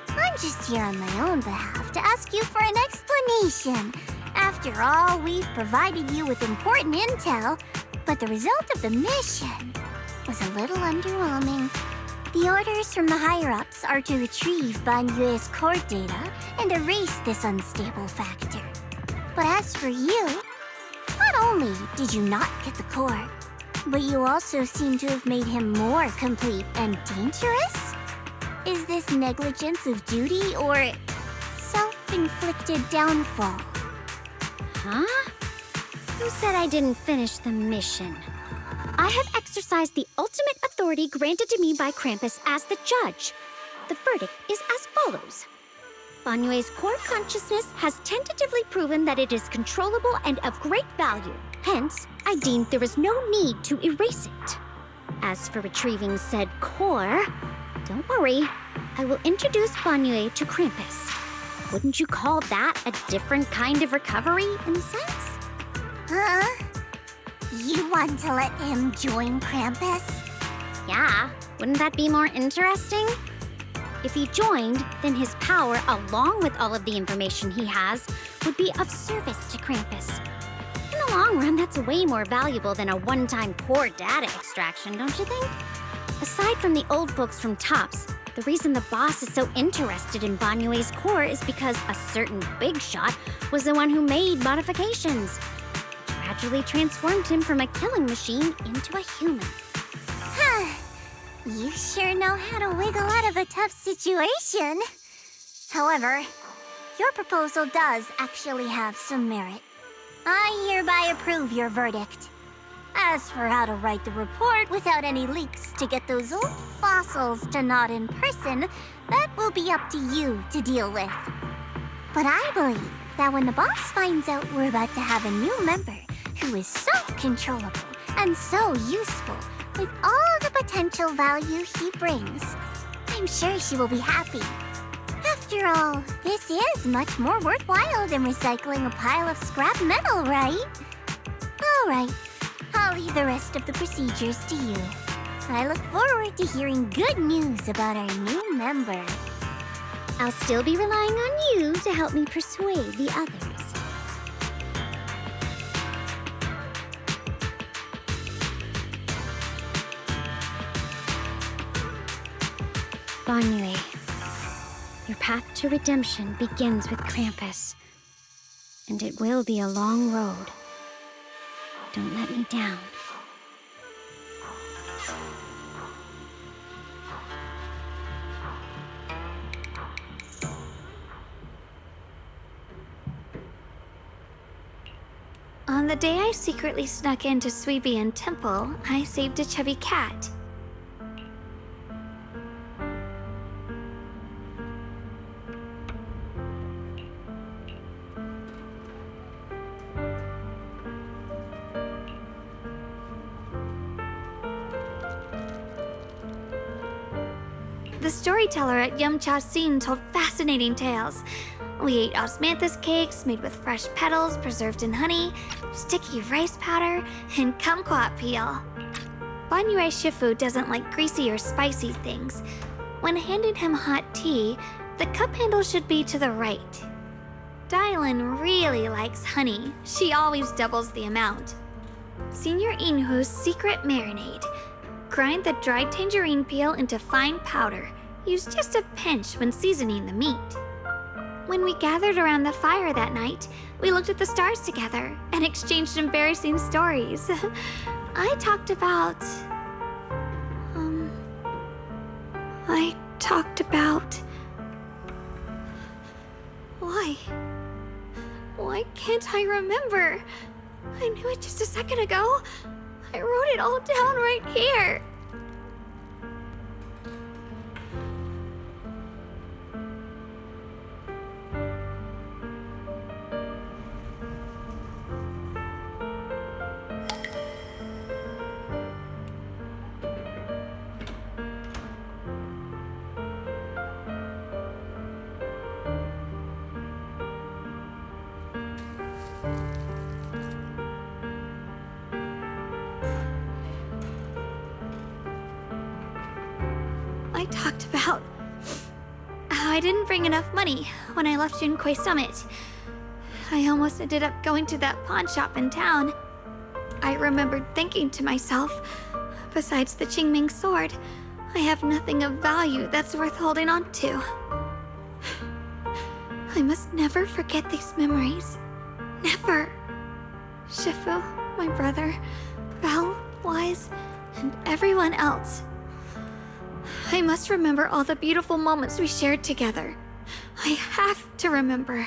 I'm just here on my own behalf to ask you for an explanation. After all, we've provided you with important intel, but the result of the mission was a little underwhelming. The orders from the higher-ups are to retrieve Banyue's core data and erase this unstable factor. But as for you, not only did you not get the core, but you also seem to have made him more complete and dangerous? Is this negligence of duty or self-inflicted downfall? Huh? Who said I didn't finish the mission? I have exercised the ultimate authority granted to me by Krampus as the judge. The verdict is as follows. Banyue's core consciousness has tentatively proven that it is controllable and of great value. Hence, I deemed there is no need to erase it. As for retrieving said core, don't worry. I will introduce Banyue to Krampus. Wouldn't you call that a different kind of recovery, in a sense? Huh? You want to let him join Krampus? Yeah, wouldn't that be more interesting? If he joined, then his power, along with all of the information he has, would be of service to Krampus. In the long run, that's way more valuable than a one-time core data extraction, don't you think? Aside from the old folks from TOPS, the reason the boss is so interested in Banyue's core is because a certain big shot was the one who made modifications. Gradually transformed him from a killing machine into a human. Huh. You sure know how to wiggle out of a tough situation. However, your proposal does actually have some merit. I hereby approve your verdict. As for how to write the report without any leaks to get those old fossils to nod in person, that will be up to you to deal with. But I believe that when the boss finds out we're about to have a new member who is so controllable and so useful with all the potential value he brings, I'm sure she will be happy. After all, this is much more worthwhile than recycling a pile of scrap metal, right? All right, I'll leave the rest of the procedures to you. I look forward to hearing good news about our new member. I'll still be relying on you to help me persuade the others. Banyue, your path to redemption begins with Krampus. And it will be a long road. Don't let me down. On the day I secretly snuck into Suibian Temple, I saved a chubby cat. The storyteller at Yum-Cha Sin told fascinating tales. We ate Osmanthus cakes made with fresh petals preserved in honey, sticky rice powder, and kumquat peel. Banyue Shifu doesn't like greasy or spicy things. When handing him hot tea, the cup handle should be to the right. Dialyn really likes honey. She always doubles the amount. Senior Inhu's secret marinade. Grind the dried tangerine peel into fine powder. Use just a pinch when seasoning the meat. When we gathered around the fire that night, we looked at the stars together and exchanged embarrassing stories. I talked about... Why can't I remember? I knew it just a second ago. I wrote it all down right here. I talked about how I didn't bring enough money when I left Junquei Summit. I almost ended up going to that pawn shop in town. I remembered thinking to myself, besides the Qingming sword, I have nothing of value that's worth holding on to. I must never forget these memories. Never. Shifu, my brother, Belle, Wise, and everyone else. I must remember all the beautiful moments we shared together. I have to remember.